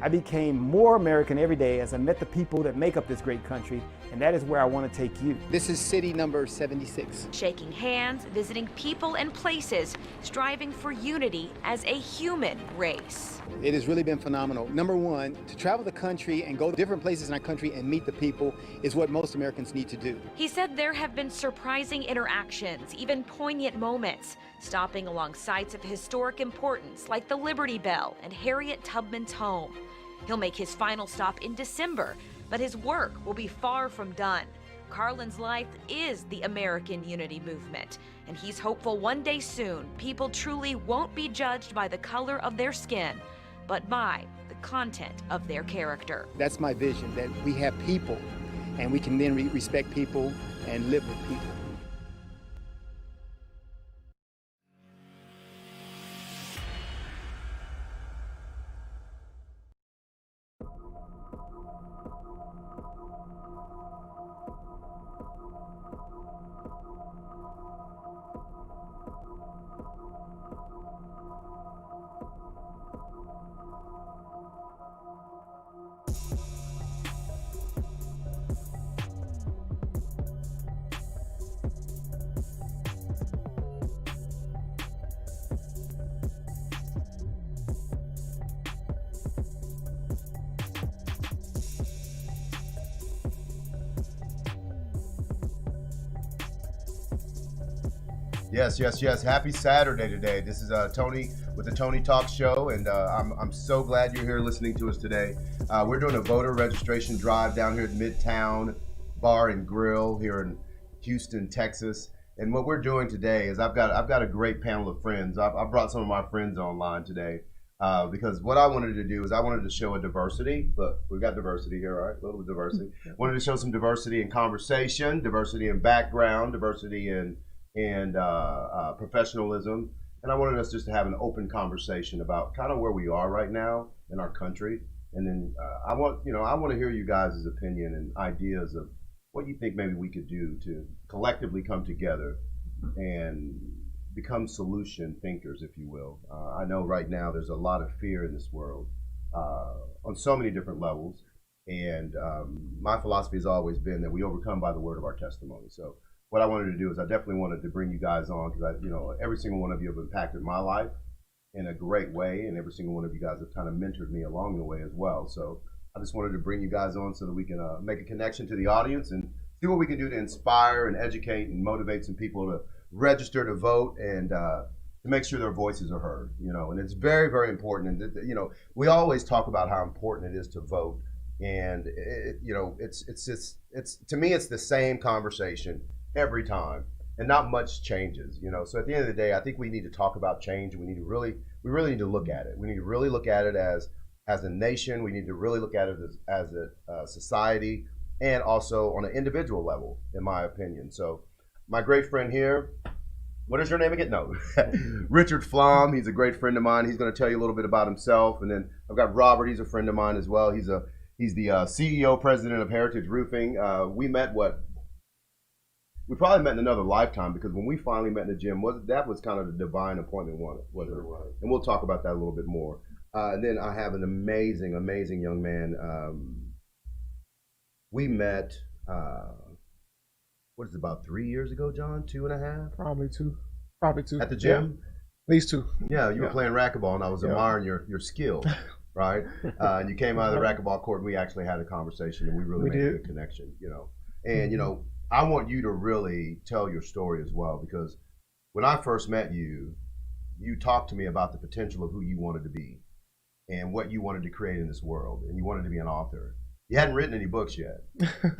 I became more American every day as I met the people that make up this great country, and that is where I want to take you. This is city number 76. Shaking hands, visiting people and places, striving for unity as a human race. It has really been phenomenal. Number one, to travel the country and go to different places in our country and meet the people is what most Americans need to do. He said there have been surprising interactions, even poignant moments, stopping along sites of historic importance like the Liberty Bell and Harriet Tubman's home. He'll make his final stop in December, but his work will be far from done. Carlin's life is the American Unity Movement, and he's hopeful one day soon people truly won't be judged by the color of their skin, but by the content of their character. That's my vision, that we have people, and we can then respect people and live with people. Yes. Happy Saturday today. This is Tony with the Tony Talk Show, and I'm so glad you're here listening to us today. We're doing a voter registration drive down here at Midtown Bar and Grill here in Houston, Texas. And what we're doing today is I've got a great panel of friends. I've brought some of my friends online today because what I wanted to do is I wanted to show a diversity. Look, we've got diversity here, all right? A little diversity. Wanted to show some diversity in conversation, diversity in background, diversity in professionalism, and I wanted us just to have an open conversation about kind of where we are right now in our country, and then I want to hear you guys' opinion and ideas of what you think maybe we could do to collectively come together and become solution thinkers, if you will. I know right now there's a lot of fear in this world on so many different levels, and my philosophy has always been that we overcome by the word of our testimony. So what I wanted to do is I definitely wanted to bring you guys on because every single one of you have impacted my life in a great way, and every single one of you guys have kind of mentored me along the way as well. So I just wanted to bring you guys on so that we can make a connection to the audience and see what we can do to inspire and educate and motivate some people to register to vote and to make sure their voices are heard. And it's very, very important. And we always talk about how important it is to vote And it's to me, it's the same conversation every time, and not much changes. So at the end of the day, I think we need to talk about change, and we really need to look at it. We need to really look at it as a nation. We need to really look at it as a society, and also on an individual level, in my opinion. So my great friend here, what is your name again? No, Richard Flom. He's a great friend of mine. He's going to tell you a little bit about himself. And then I've got Robert. He's a friend of mine as well. He's the CEO, president of Heritage Roofing. We probably met in another lifetime, because when we finally met in the gym, that was kind of the divine appointment, wasn't it? And we'll talk about that a little bit more. And then I have an amazing, amazing young man. We met, what is it, about 3 years ago, John? 2.5? Probably two. At the gym? At least two. Yeah, you were playing racquetball, and I was admiring your skill, right? And you came out of the racquetball court, and we actually had a conversation, and we really made a good connection, And, I want you to really tell your story as well, because when I first met you, you talked to me about the potential of who you wanted to be and what you wanted to create in this world, and you wanted to be an author. You hadn't written any books yet,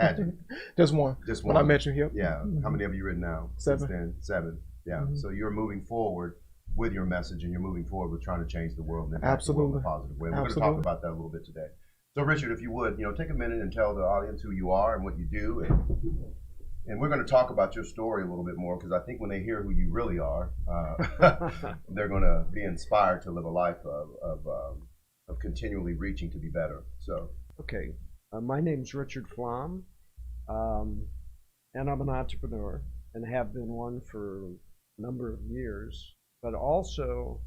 had you? Just one. When I met you, yep. Yeah. How many have you written now? 7. Since then? 7. Yeah. So you're moving forward with your message, and you're moving forward with trying to change the world and impact the world in a positive way. We're going to talk about that a little bit today. So Richard, if you would, take a minute and tell the audience who you are and what you do, and we're going to talk about your story a little bit more, because I think when they hear who you really are, they're going to be inspired to live a life of continually reaching to be better. So. Okay. My name's Richard Flom, and I'm an entrepreneur, and have been one for a number of years, but also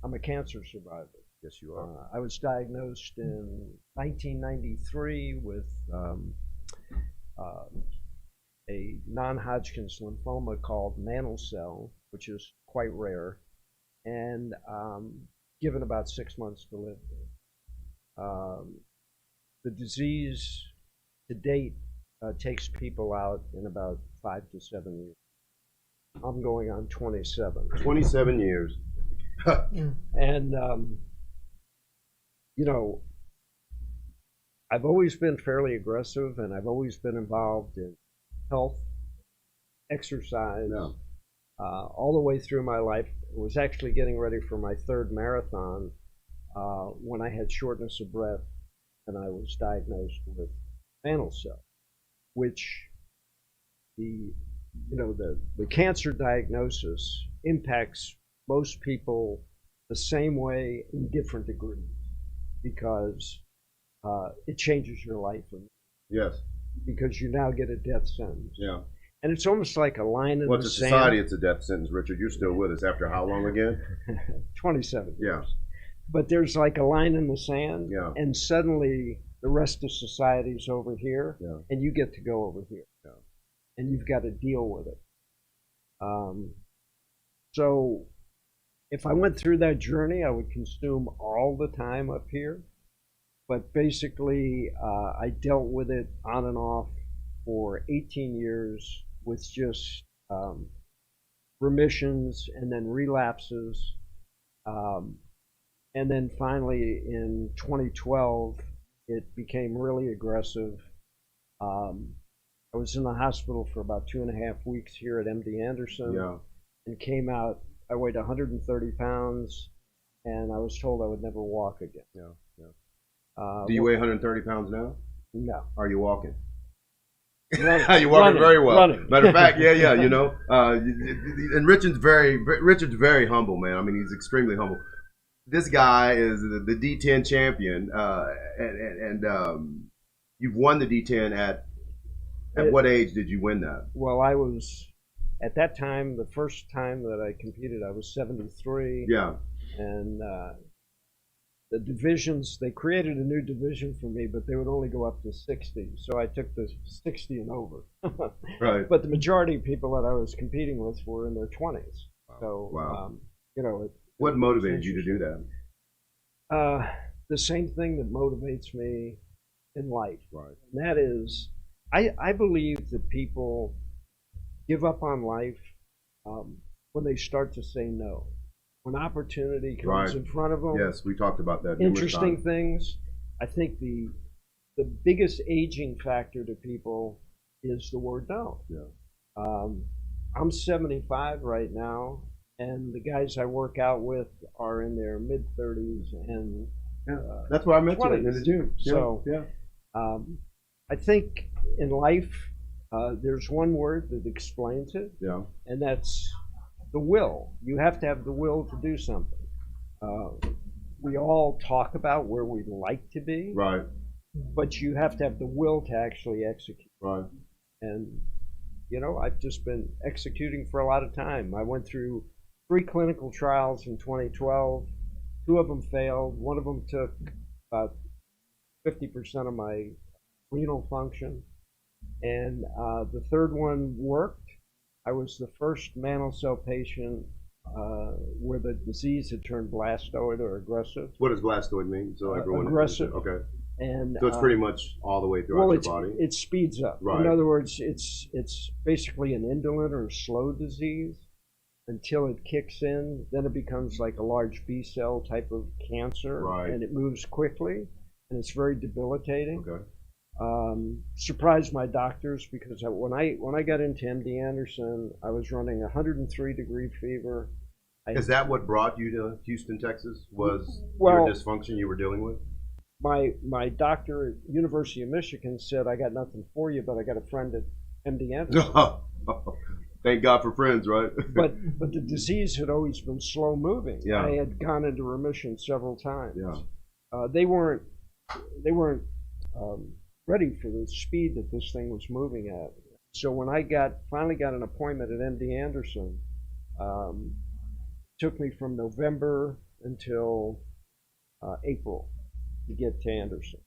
I'm a cancer survivor. Yes, you are. I was diagnosed in 1993 with a non-Hodgkin's lymphoma called mantle cell, which is quite rare, and given about 6 months to live. The disease to date takes people out in about 5 to 7 years. I'm going on 27. 27 years. And, I've always been fairly aggressive, and I've always been involved in health, exercise, all the way through my life. I was actually getting ready for my 3rd marathon when I had shortness of breath, and I was diagnosed with mantle cell, which the cancer diagnosis impacts most people the same way in different degrees, because it changes your life. Yes. Because you now get a death sentence. Yeah. And it's almost like a line in the sand. Well, to society, it's a death sentence, Richard. You're still with us after how long again? 27 years. Yeah. But there's like a line in the sand, yeah. And suddenly the rest of society's over here, yeah. And you get to go over here. Yeah. And you've got to deal with it. So if I went through that journey, I would consume all the time up here. But basically, I dealt with it on and off for 18 years with just remissions and then relapses. And then finally in 2012, it became really aggressive. I was in the hospital for about 2.5 weeks here at MD Anderson, yeah. And came out. I weighed 130 pounds, and I was told I would never walk again. Yeah, yeah. Do you weigh 130 pounds now? No. Are you walking? Running. You're walking very well. Running. Matter of fact, yeah. And Richard's very humble, man. I mean, he's extremely humble. This guy is the D10 champion, and you've won the D10 at what age did you win that? Well, I was, at that time, the first time that I competed, I was 73. Yeah. And the divisions, they created a new division for me, but they would only go up to 60. So I took the 60 and over. Right. But the majority of people that I was competing with were in their 20s. So, wow. What motivated you to do that? The same thing that motivates me in life. Right. And that is, I believe that people give up on life when they start to say no. When opportunity comes in front of them. Yes, we talked about that. Interesting things. I think the the biggest aging factor to people is the word no. I'm 75 right now, and the guys I work out with are in their mid-30s and that's where I met you 20s. in the gym. So I think in life there's one word that explains it, and that's the will. You have to have the will to do something. We all talk about where we'd like to be, right? But you have to have the will to actually execute, right? And you know, I've just been executing for a lot of time. I went through 3 clinical trials in 2012. 2 of them failed. One of them took about 50% of my renal function, and the third one worked. I was the first mantle cell patient where the disease had turned blastoid or aggressive. What does blastoid mean? So everyone aggressive. Okay. And so it's pretty much all the way throughout your body. It speeds up. Right. In other words, it's basically an indolent or slow disease until it kicks in. Then it becomes like a large B cell type of cancer, right? And it moves quickly, and it's very debilitating. Okay. Surprised my doctors because when I got into MD Anderson, I was running 103-degree fever. Is that what brought you to Houston, Texas? Was your dysfunction you were dealing with? My doctor at University of Michigan said, I got nothing for you, but I got a friend at MD Anderson. Thank God for friends, right? but the disease had always been slow moving. Yeah. I had gone into remission several times. Yeah. They weren't ready for the speed that this thing was moving at. So when I finally got an appointment at MD Anderson, it took me from November until April to get to Anderson.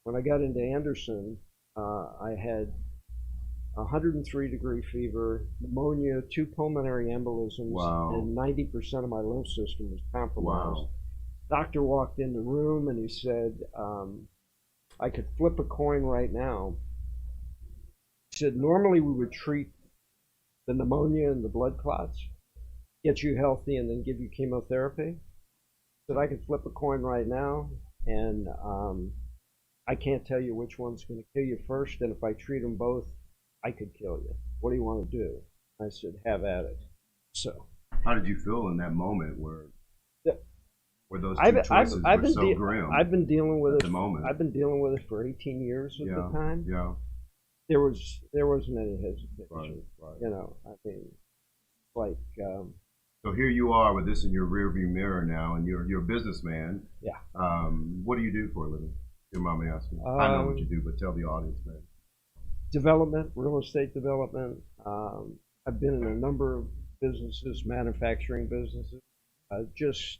When I got into Anderson, I had 103-degree fever, pneumonia, 2 pulmonary embolisms, and 90% of my lymph system was compromised. Doctor walked in the room and he said, I could flip a coin right now. He said, normally we would treat the pneumonia and the blood clots, get you healthy, and then give you chemotherapy. He said, I could flip a coin right now, and I can't tell you which one's going to kill you first, and if I treat them both, I could kill you. What do you want to do? I said, have at it. So, how did you feel in that moment where those two choices were so grim? I've been dealing with it. At the moment. I've been dealing with it for 18 years at the time. Yeah. There wasn't any hesitation. Right. You know, I mean, like. So here you are with this in your rearview mirror now, and you're a businessman. Yeah. What do you do for a living? Your mom asking. I know what you do, but tell the audience, man. Development, real estate development. I've been in a number of businesses, manufacturing businesses. I just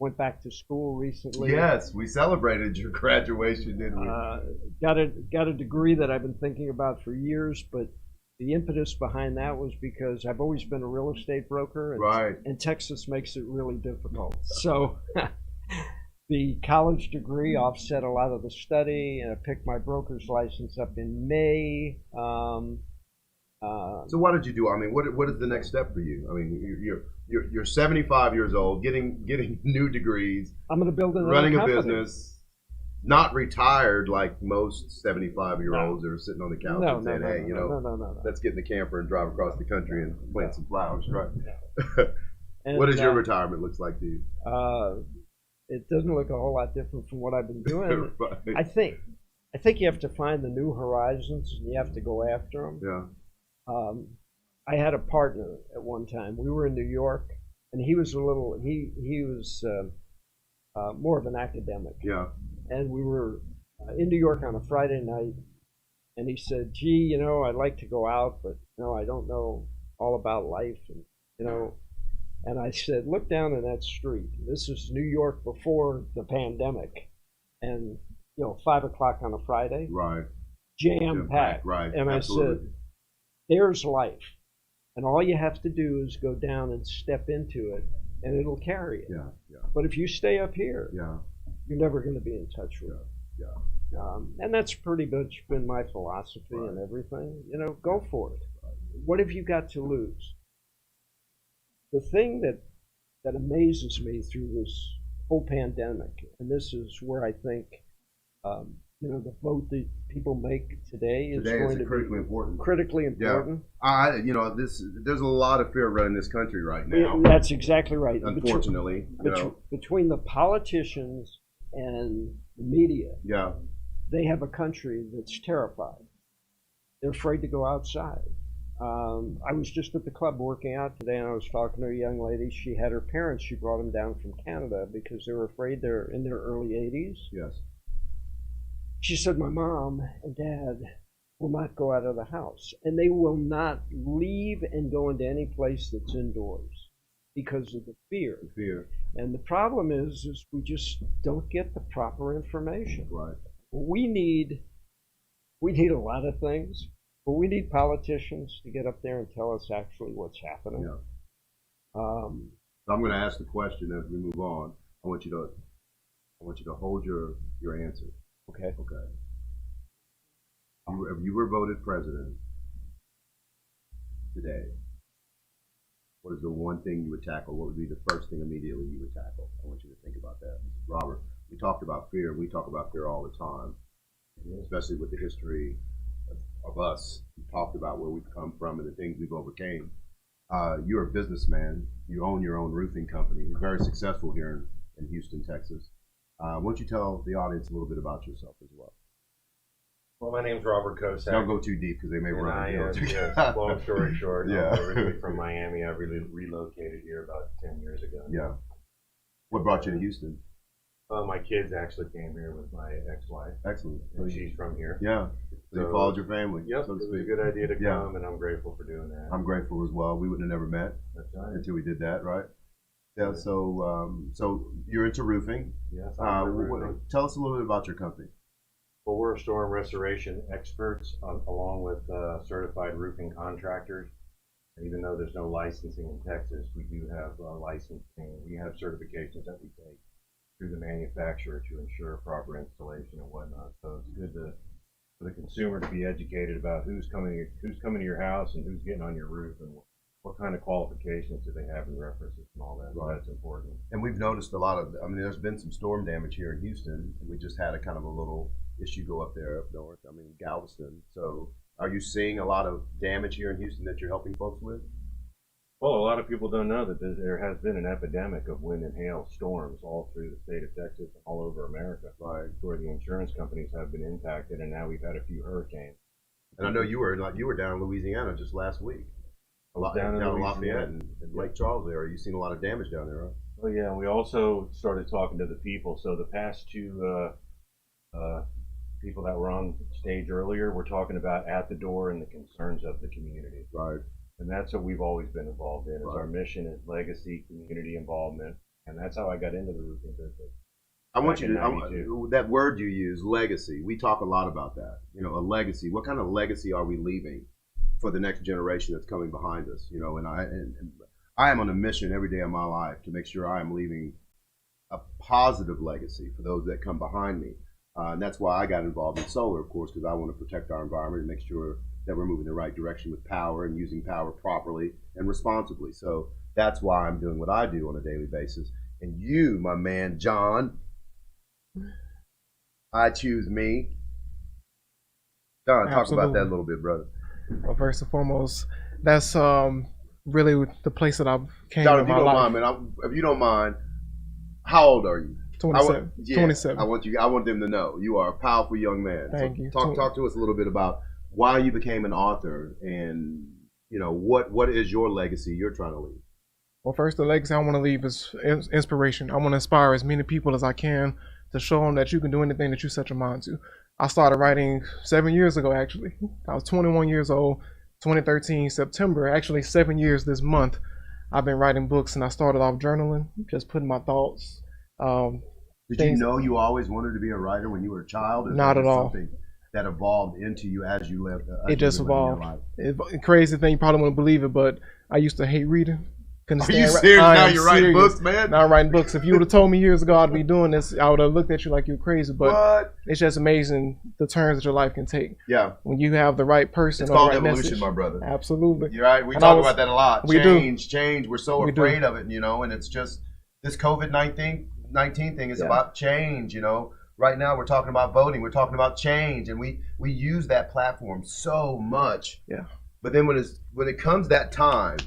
went back to school recently. Yes, we celebrated your graduation, didn't we? Got a degree that I've been thinking about for years, but the impetus behind that was because I've always been a real estate broker, and Texas makes it really difficult. So the college degree offset a lot of the study, and I picked my broker's license up in May. So what did you do? I mean, what is the next step for you? I mean, you're 75 years old, getting new degrees. I'm going to build running company. A business. Not retired like most 75-year-olds that are sitting on the couch and saying, "Hey, let's get in the camper and drive across the country and plant some flowers." Right. What does your retirement looks like to you? It doesn't look a whole lot different from what I've been doing. Right. I think you have to find the new horizons and you have to go after them. Yeah. I had a partner at one time. We were in New York, and he was more of an academic. Yeah. And we were in New York on a Friday night, and he said, "Gee, I'd like to go out, but I don't know all about life, and And I said, "Look down in that street. This is New York before the pandemic, and 5 o'clock on a Friday, right? Jam packed, right? And absolutely. I said, "There's life, and all you have to do is go down and step into it, and it'll carry you. Yeah. But if you stay up here, you're never going to be in touch with it. And that's pretty much been my philosophy and everything. Go for it. What have you got to lose? The thing that amazes me through this whole pandemic, and this is where I think the vote that people make today is Today going is to critically be important. critically important. Yeah. There's a lot of fear running this country right now. That's exactly right. Unfortunately, between the politicians and the media, yeah, they have a country that's terrified. They're afraid to go outside. I was just at the club working out today, and I was talking to a young lady. She had her parents. She brought them down from Canada because they were afraid. They're in their early 80s. Yes. She said, my mom and dad will not go out of the house, and they will not leave and go into any place that's indoors because of the fear. The fear. And the problem is we just don't get the proper information. Right. We need a lot of things. But we need politicians to get up there and tell us actually what's happening. Yeah. So I'm going to ask the question as we move on. I want you to hold your answer. Okay. Okay. If you were voted president today, what is the one thing you would tackle? What would be the first thing immediately you would tackle? I want you to think about that. Robert, we talked about fear. We talk about fear all the time, especially with the history of us. We talked about where we've come from and the things we've overcame. You're a businessman. You own your own roofing company. You're very successful here in Houston, Texas. Why don't you tell the audience a little bit about yourself as well? Well, my name's Robert Kosak. Don't go too deep because they may run. Long story short, yeah. I'm originally from Miami. I relocated here about 10 years ago. Yeah. What brought you to Houston? My kids actually came here with my ex-wife. Excellent. And she's from here. Yeah. So you followed your family. Yep. So to it was a speak. good idea to come, and I'm grateful for doing that. I'm grateful as well. We would have never met until we did that, right? Yeah. So you're into roofing. Yes. Tell us a little bit about your company. Well, we're storm restoration experts, along with certified roofing contractors. And even though there's no licensing in Texas, we do have licensing. We have certifications that we take through the manufacturer to ensure proper installation and whatnot. So it's good for the consumer to be educated about who's coming to your house and who's getting on your roof and what kind of qualifications do they have in references and all that. Right. So that's important. And we've noticed a lot of, there's been some storm damage here in Houston. And we just had a kind of a little issue go up there up north, Galveston. So are you seeing a lot of damage here in Houston that you're helping folks with? Well, a lot of people don't know that there has been an epidemic of wind and hail storms all through the state of Texas and all over America. Right. Where the insurance companies have been impacted, and now we've had a few hurricanes. And I know you were down in Louisiana just last week. Down in Lafayette and Lake Charles area. You've seen a lot of damage down there, right? Oh yeah, and we also started talking to the people. So the past two people that were on stage earlier, we're talking about at the door and the concerns of the community. Right. And that's what we've always been involved in. Is our mission is legacy, community involvement, and that's how I got into the roofing business. I want you to, that word you use, legacy, we talk a lot about that. A legacy. What kind of legacy are we leaving for the next generation that's coming behind us? And I am on a mission every day of my life to make sure I am leaving a positive legacy for those that come behind me. And that's why I got involved in solar, of course, because I want to protect our environment and make sure that we're moving in the right direction with power and using power properly and responsibly. So that's why I'm doing what I do on a daily basis. And you, my man, John, I choose me. John, talk about that a little bit, brother. Well, first and foremost, that's really the place that I came John, in my life. if you don't mind, how old are you? 27. 27. I want them to know you are a powerful young man. Thank you. Talk to us a little bit about why you became an author and what is your legacy you're trying to leave. Well, first, the legacy I want to leave is inspiration. I want to inspire as many people as I can to show them that you can do anything that you set your mind to. I started writing 7 years ago, actually. I was 21 years old, 2013, September, actually 7 years this month. I've been writing books, and I started off journaling, just putting my thoughts. Did you know you always wanted to be a writer when you were a child? Or not at all. Something that evolved into you as you lived? It just evolved. Crazy thing, you probably wouldn't believe it, but I used to hate reading. Are you serious? Now you're writing books, man? Now I'm writing books. If you would have told me years ago I'd be doing this, I would have looked at you like you're crazy. But it's just amazing the turns that your life can take. Yeah. When you have the right person. It's called right evolution, message. my brother. Absolutely. You're right. We talk about that a lot. We change. We're so afraid do. of it, and it's just this COVID-19 thing is about change, right now we're talking about voting, we're talking about change, and we use that platform so much. Yeah. But then when it comes that time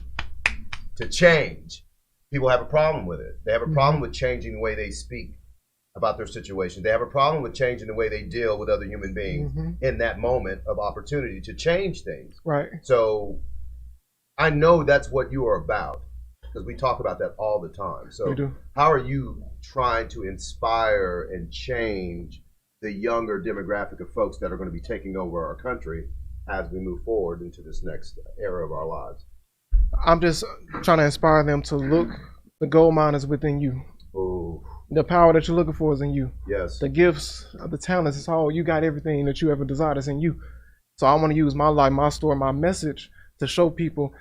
to change, people have a problem with it. They have a problem with changing the way they speak about their situation. They have a problem with changing the way they deal with other human beings in that moment of opportunity to change things. Right. So I know that's what you are about, because we talk about that all the time. So We do. how are you trying to inspire and change the younger demographic of folks that are going to be taking over our country as we move forward into this next era of our lives? I'm just trying to inspire them to look. The gold mine is within you. Ooh. The power that you're looking for is in you. Yes. The gifts, the talents, it's all, you got everything that you ever desired is in you. So I want to use my life, my story, my message to show people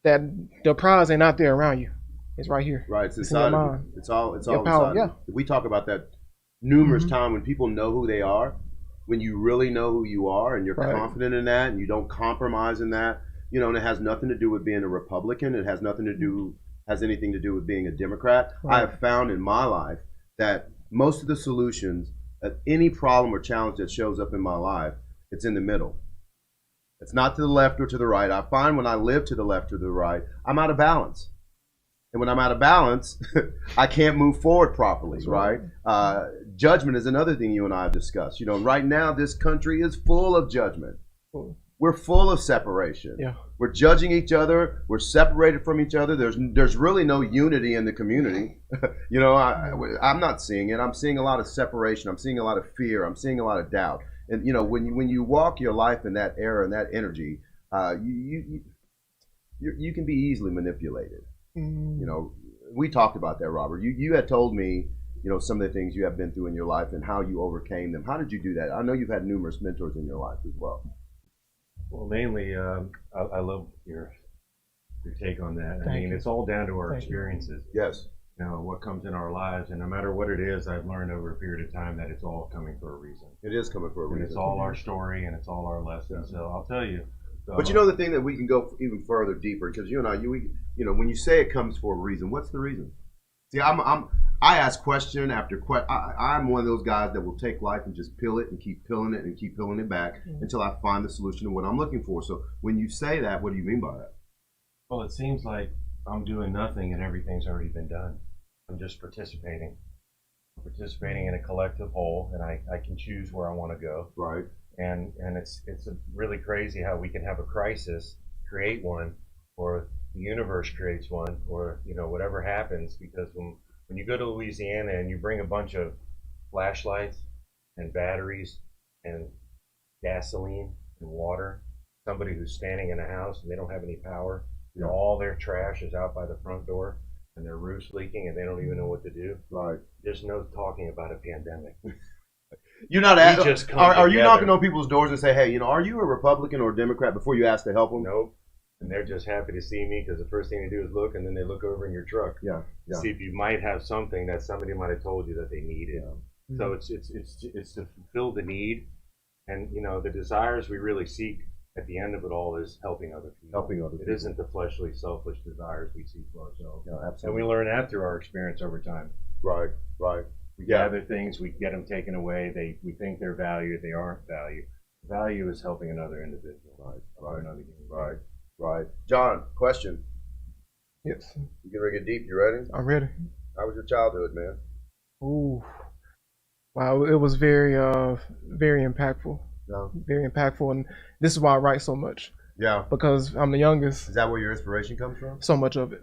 that the prize ain't out there around you. It's right here. Right. It's in your inside of you. mind. It's all Your power, inside of you. We talk about that numerous times when people know who they are, when you really know who you are and you're Right. confident in that and you don't compromise in that, you know, and it has nothing to do with being a Republican. It has nothing to do, has anything to do with being a Democrat. Right. I have found in my life that most of the solutions of any problem or challenge that shows up in my life, it's in the middle. It's not to the left or to the right. I find when I live to the left or the right, I'm out of balance. And when I'm out of balance, I can't move forward properly, right? Judgment is another thing you and I have discussed. You know, right now, this country is full of judgment. We're full of separation. Yeah. We're judging each other. We're separated from each other. There's really no unity in the community. You know, I'm not seeing it. I'm seeing a lot of separation. I'm seeing a lot of fear. I'm seeing a lot of doubt. And, you know, when you walk your life in that era and that energy, you can be easily manipulated. You know, we talked about that, Robert. You had told me, you know, some of the things you have been through in your life and how you overcame them. How did you do that? I know you've had numerous mentors in your life as well. Well, mainly, I love your take on that. I mean, it's all down to our experiences. Yes. You know, what comes in our lives, and no matter what it is, I've learned over a period of time that it's all coming for a reason. It is coming for a reason. And it's all our story, and it's all our lessons. So I'll tell you. But you know the thing that we can go even further deeper, because you and I, you know, when you say it comes for a reason, what's the reason? See, I ask question after question. I'm one of those guys that will take life and just peel it and keep peeling it and keep peeling it back until I find the solution to what I'm looking for. So when you say that, what do you mean by that? Well, it seems like I'm doing nothing and everything's already been done. I'm just participating. I'm participating in a collective whole, and I can choose where I want to go. Right. And it's really crazy how we can have a crisis, create one, or the universe creates one, or you know whatever happens. Because when you go to Louisiana and you bring a bunch of flashlights and batteries and gasoline and water, somebody who's standing in a house and they don't have any power, you know, all their trash is out by the front door and their roof's leaking and they don't even know what to do. Right. There's no talking about a pandemic. You're not asking. Are you knocking on people's doors and say, hey, you know, are you a Republican or a Democrat before you ask to help them? Nope. And they're just happy to see me because the first thing they do is look, and then they look over in your truck. Yeah. See if you might have something that somebody might have told you that they needed. So it's to fulfill the need, and you know the desires we really seek at the end of it all is helping other people. Helping other people. It isn't the fleshly, selfish desires we seek for ourselves. Yeah, absolutely. And we learn that through our experience over time. Right. Right. We gather things, we get them taken away. We think they're valued, they aren't valued. Value is helping another individual. Right. Another human being. Right. Right. John, question. Yes. You can ring it deep. You ready? I'm ready. How was your childhood, man? Ooh. Wow, it was very impactful. Yeah. Very impactful, and this is why I write so much. Yeah. Because I'm the youngest. Is that where your inspiration comes from? So much of it.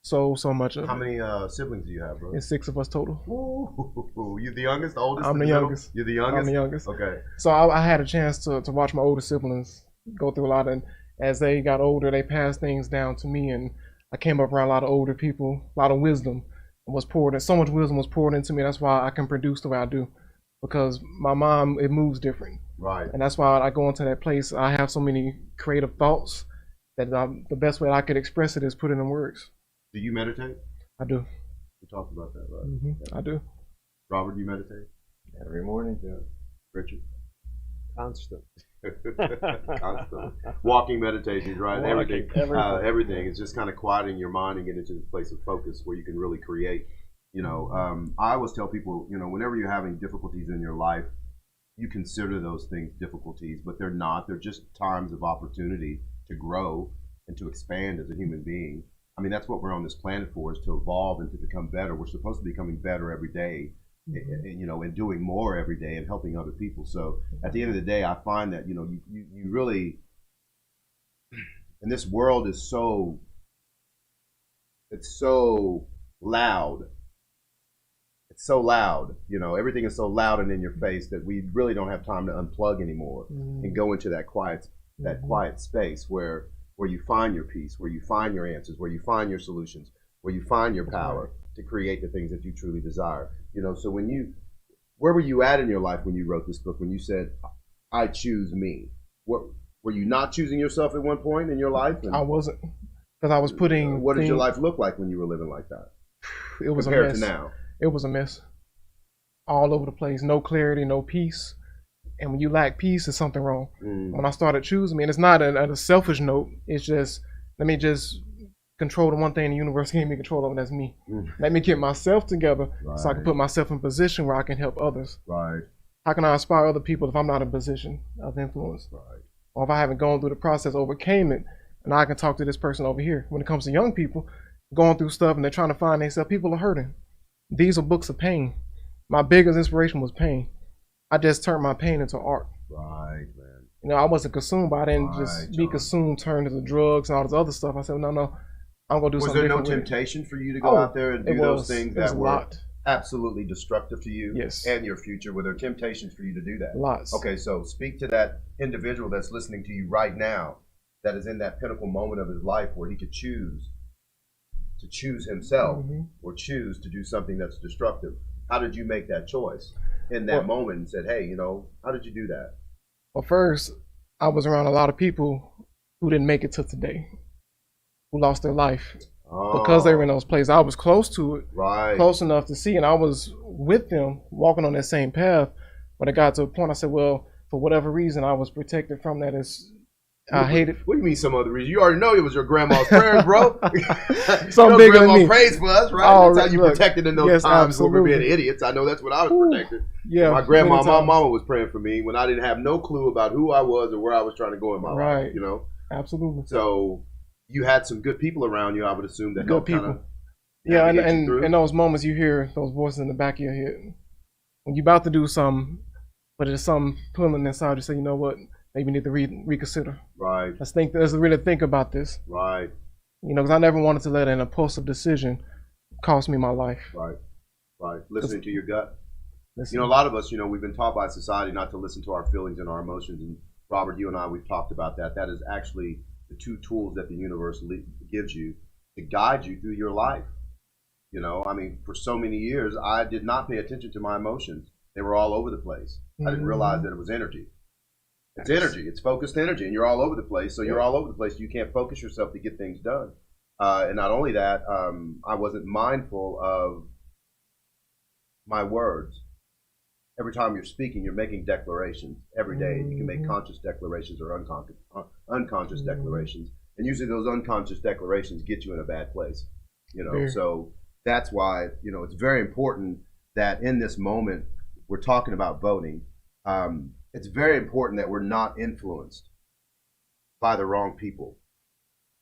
So much of it. How many siblings do you have, bro? It's 6 of us total. Ooh, you the youngest, the oldest? I'm the middle? youngest. You're the youngest? I'm the youngest. Okay. So I had a chance to watch my older siblings go through a lot, and as they got older, they passed things down to me, and I came up around a lot of older people, a lot of wisdom was poured, and so much wisdom was poured into me. That's why I can produce the way I do, because my mom, it moves different. Right. And that's why I go into that place. I have so many creative thoughts that the best way I could express it is put it in words. Do you meditate? I do. We talked about that, right? I do. Robert, you meditate? Every morning, yeah. Richard? Constant. Constant. Walking meditations, right? Walking, everything is just kind of quieting your mind and getting into the place of focus where you can really create. You know, I always tell people, you know, whenever you're having difficulties in your life, you consider those things difficulties, but they're not. They're just times of opportunity to grow and to expand as a human being. I mean, that's what we're on this planet for, is to evolve and to become better. We're supposed to be becoming better every day, and, you know, and doing more every day and helping other people. So at the end of the day, I find that, you know, you really, and this world is so, it's so loud. It's so loud, you know, everything is so loud and in your face that we really don't have time to unplug anymore and go into that quiet space where you find your peace, where you find your answers, where you find your solutions, where you find your power to create the things that you truly desire. You know, so where were you at in your life when you wrote this book, when you said, I choose me? Were you not choosing yourself at one point in your life? I wasn't, because I was putting What did your life look like when you were living like that? It was compared a mess. to now? It was a mess. All over the place. No clarity, no peace. And when you lack peace, there's something wrong. When I started choosing me, and it's not at a selfish note, it's just, let me just control the one thing the universe gave me control over, that's me. Let me get myself together so I can put myself in a position where I can help others. Right. How can I inspire other people if I'm not in a position of influence? Right. Or if I haven't gone through the process, overcame it, and I can talk to this person over here. When it comes to young people going through stuff and they're trying to find themselves, people are hurting. These are books of pain. My biggest inspiration was pain. I just turned my pain into art. Right, man. You know, I wasn't consumed, but I didn't just be consumed, turn into drugs and all this other stuff. I said, no, I'm going to do something different. Was there no temptation for you to go out there and do those things that were absolutely destructive to you and your future? Were there temptations for you to do that? Lots. Okay, so speak to that individual that's listening to you right now, that is in that pinnacle moment of his life where he could choose to choose himself or choose to do something that's destructive. How did you make that choice in that moment and said, hey, you know, how did you do that? Well, first, I was around a lot of people who didn't make it to today, who lost their life because they were in those places. I was close to it, close enough to see, and I was with them walking on that same path. But it got to a point I said, well, for whatever reason, I was protected from that. I hate it. What do you mean some other reason? You already know it was your grandma's prayers, bro. Something bigger than me. Grandma prays for us, right? That's how you protected in those times when we were being idiots. I know that's what I was protected. Yeah, my grandma, my mama was praying for me when I didn't have no clue about who I was or where I was trying to go in my life. You know, absolutely. So you had some good people around you, I would assume, that good people. Yeah, and in those moments you hear those voices in the back of your head when you're about to do something, but there's something pulling inside you. Say, you know what? Maybe you need to reconsider. Right. Let's really think about this. Right. You know, because I never wanted to let an impulsive decision cost me my life. Right. Right. Listening to your gut. You know, a lot of us, you know, we've been taught by society not to listen to our feelings and our emotions. And Robert, you and I, we've talked about that. That is actually the two tools that the universe gives you to guide you through your life. You know, I mean, for so many years, I did not pay attention to my emotions. They were all over the place. I didn't realize that it was energy. It's energy. It's focused energy, and you're all over the place. So you're all over the place. You can't focus yourself to get things done. And not only that, I wasn't mindful of my words. Every time you're speaking, you're making declarations every day. You can make conscious declarations or unconscious declarations. And usually those unconscious declarations get you in a bad place. You know, so that's why, you know, it's very important that in this moment, we're talking about voting. It's very important that we're not influenced by the wrong people.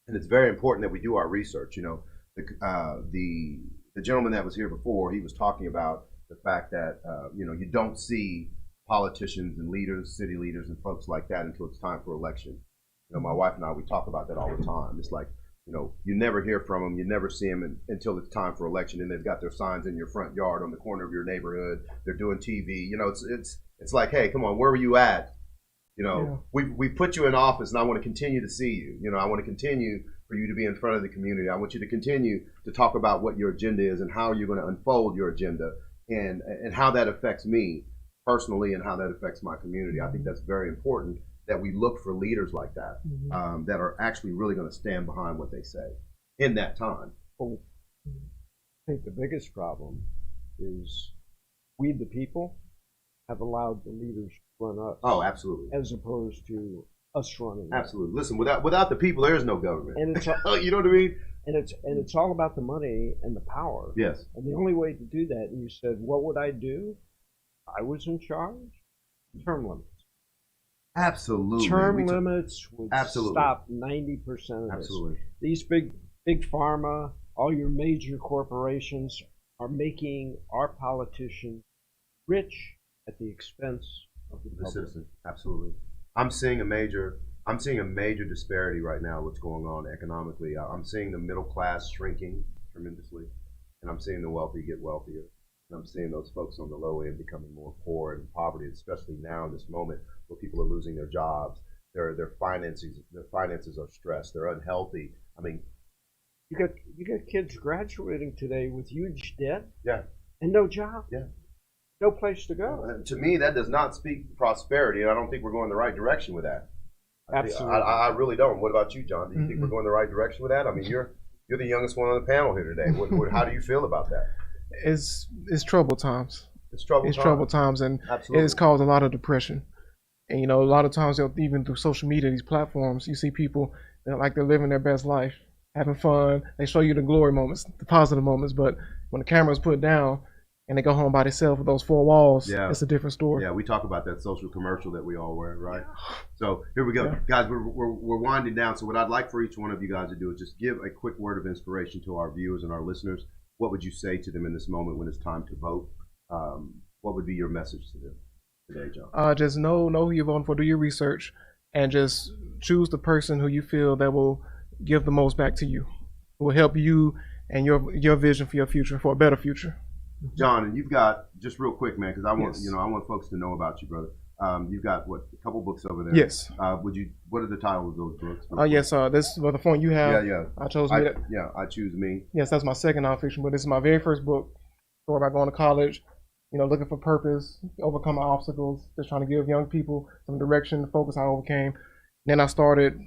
And it's very important that we do our research. You know, the gentleman that was here before, he was talking about the fact that, you know, you don't see politicians and leaders, city leaders and folks like that until it's time for election. You know, my wife and I, we talk about that all the time. It's like, you know, you never hear from them. You never see them until it's time for election. And they've got their signs in your front yard on the corner of your neighborhood. They're doing TV. You know, it's like, hey, come on, where were you at? You know, we put you in office, and I want to continue to see you. You know, I want to continue for you to be in front of the community. I want you to continue to talk about what your agenda is and how you're going to unfold your agenda and how that affects me personally and how that affects my community. I think that's very important that we look for leaders like that, that are actually really going to stand behind what they say in that time. Well, I think the biggest problem is we, the people, have allowed the leaders to run us. Oh, absolutely. As opposed to us running. Absolutely. Listen, without the people, there is no government. And it's you know what I mean? And it's all about the money and the power. Yes. And the only way to do that, and you said, what would I do? I was in charge. Term limits. Absolutely. Term limits would Absolutely. stop 90% of this. Absolutely. These big pharma, all your major corporations are making our politicians rich at the expense of the public. Citizen. Absolutely. I'm seeing a major disparity right now. What's going on economically? I'm seeing the middle class shrinking tremendously, and I'm seeing the wealthy get wealthier. And I'm seeing those folks on the low end becoming more poor and in poverty, especially now in this moment where people are losing their jobs. Their finances are stressed. They're unhealthy. I mean, you got kids graduating today with huge debt. Yeah. And no job. Yeah. No place to go. To me, that does not speak prosperity, and I don't think we're going the right direction with that. Absolutely. I really don't. What about you, John? Do you think we're going the right direction with that? I mean, you're the youngest one on the panel here today. How do you feel about that? It's troubled times. It's troubled times, and Absolutely. it has caused a lot of depression. And a lot of times, even through social media, these platforms, you see people that like they're living their best life, having fun. They show you the glory moments, the positive moments, but when the camera's put down and they go home by themselves with those four walls, it's a different story. Yeah, we talk about that social commercial that we all wear, right? So here we go. Guys, we're winding down. So what I'd like for each one of you guys to do is just give a quick word of inspiration to our viewers and our listeners. What would you say to them in this moment when it's time to vote? What would be your message to them today, John? Just know who you're voting for. Do your research, and just choose the person who you feel that will give the most back to you, who will help you and your vision for your future, for a better future. John, and you've got, just real quick, man, because I want Yes. I want folks to know about you, brother. You've got a couple books over there. Yes. What are the titles of those books? Yes, this was the phone you have. Yeah. I chose I me. Choose Me. Yes, that's my second nonfiction, but this is my very first book. Story about going to college, looking for purpose, overcoming obstacles, just trying to give young people some direction, focus I overcame. Then I started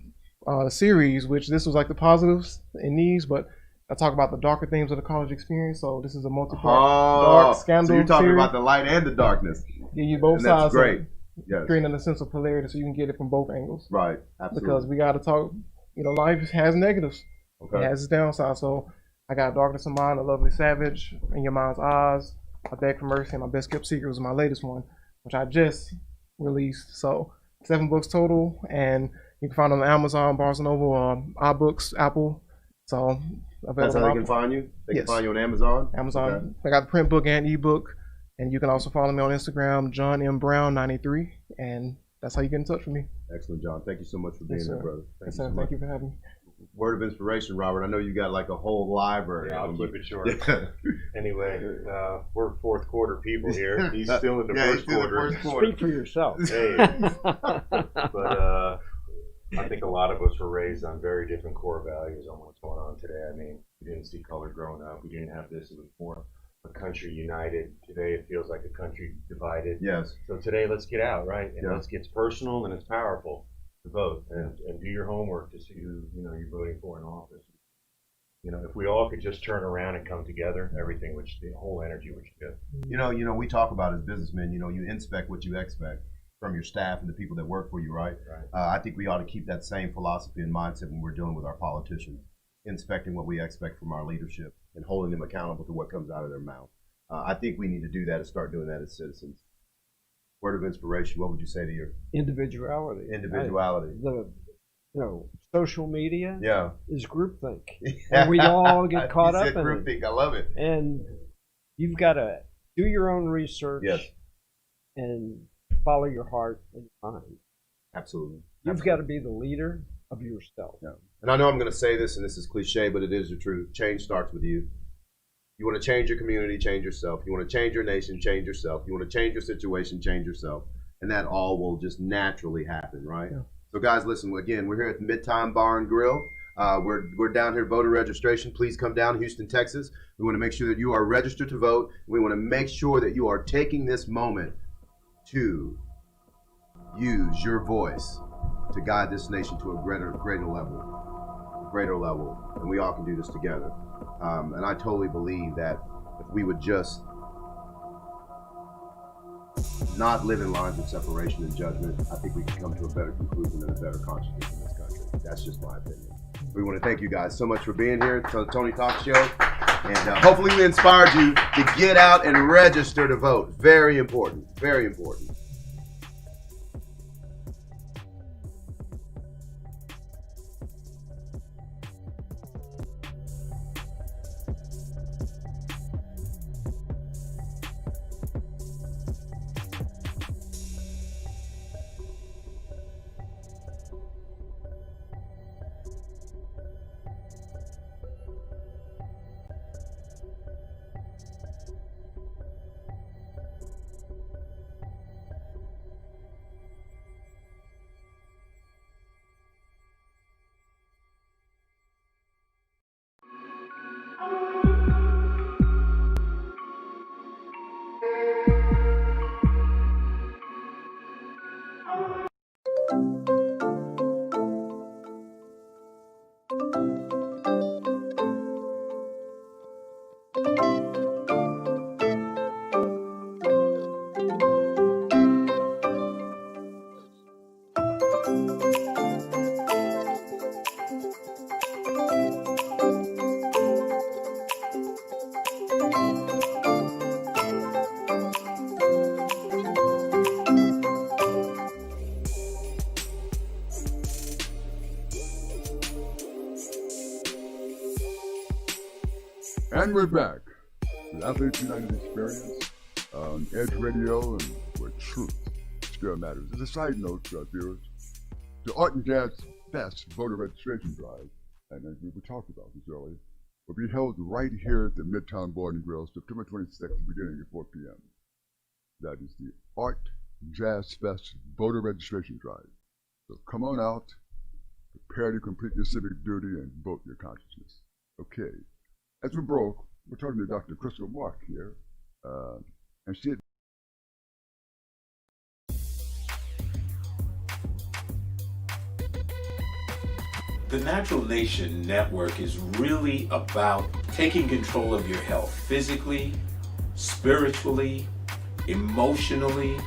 a series, which this was like the positives in these, but I talk about the darker themes of the college experience. So this is a multi-part dark scandal. So you're talking series. about the light and the darkness. Give you both And sides. that's great. Of it, Yes. creating a sense of polarity so you can get it from both angles. Right. Absolutely. Because we got to talk. Life has negatives. Okay. It has its downside. So I got Darkness of Mine, A Lovely Savage, In Your Mind's Eyes, I Beg for Mercy, and My Best Kept Secret was my latest one, which I just released. So 7 books total, and you can find them on Amazon, Barnes & Noble, iBooks, Apple. So available. That's how they can find you? They can find you on Amazon? Amazon. Okay. I got the print book and ebook. And you can also follow me on Instagram, John M. Brown 93, and that's how you get in touch with me. Excellent, John. Thank you so much for being Yes, here, sir. brother. Yes, so sir. much. Thank you for having me. Word of inspiration, Robert. I know you got like a whole library. Yeah, I'll of them, keep it but- short. Anyway, we're fourth quarter people here. He's still in the Yeah, he's first still in the quarter. first quarter. Speak for yourself. Hey, but I think a lot of us were raised on very different core values on what's going on today. I mean, we didn't see color growing up. We didn't have this. It was more a country united. Today it feels like a country divided. Yes. So today let's get out, right? And Yeah. let's get personal and it's powerful to vote and do your homework to see who you're voting for in office. If we all could just turn around and come together, the whole energy would shift. We talk about as businessmen, you inspect what you expect from your staff and the people that work for you, right? I think we ought to keep that same philosophy and mindset when we're dealing with our politicians, inspecting what we expect from our leadership and holding them accountable to what comes out of their mouth. I think we need to do that and start doing that as citizens. Word of inspiration, what would you say to your Individuality. Social media is groupthink. And we all get caught You up said in groupthink. it. I love it. And you've got to do your own research and follow your heart and your mind. Absolutely. You've got to be the leader of yourself. And I know I'm going to say this, and this is cliche, but it is the truth. Change starts with you. You want to change your community, change yourself. You want to change your nation, change yourself. You want to change your situation, change yourself. And that all will just naturally happen, right? Yeah. So guys, listen, again, we're here at the Midtime Bar and Grill. We're down here, voter registration. Please come down, Houston, Texas. We want to make sure that you are registered to vote. We want to make sure that you are taking this moment to use your voice to guide this nation to a greater level. And we all can do this together. And I totally believe that if we would just not live in lines of separation and judgment, I think we can come to a better conclusion and a better consciousness in this country. That's just my opinion. We want to thank you guys so much for being here to the Tony Talk Show. And hopefully we inspired you to get out and register to vote. Very important. Very important. And we're back with Athletes United Experience on Edge Radio, and where truth still matters. As a side note, viewers, the Art and Jazz Fest voter registration drive, and as we talked about this earlier, will be held right here at the Midtown Bar and Grill, September 26th, beginning at 4 p.m. That is the Art Jazz Fest voter registration drive. So come on out, prepare to complete your civic duty, and vote your consciousness. Okay. As we broke, we're talking to Dr. Crystal Mark here, and she had The Natural Nation Network is really about taking control of your health physically, spiritually, emotionally,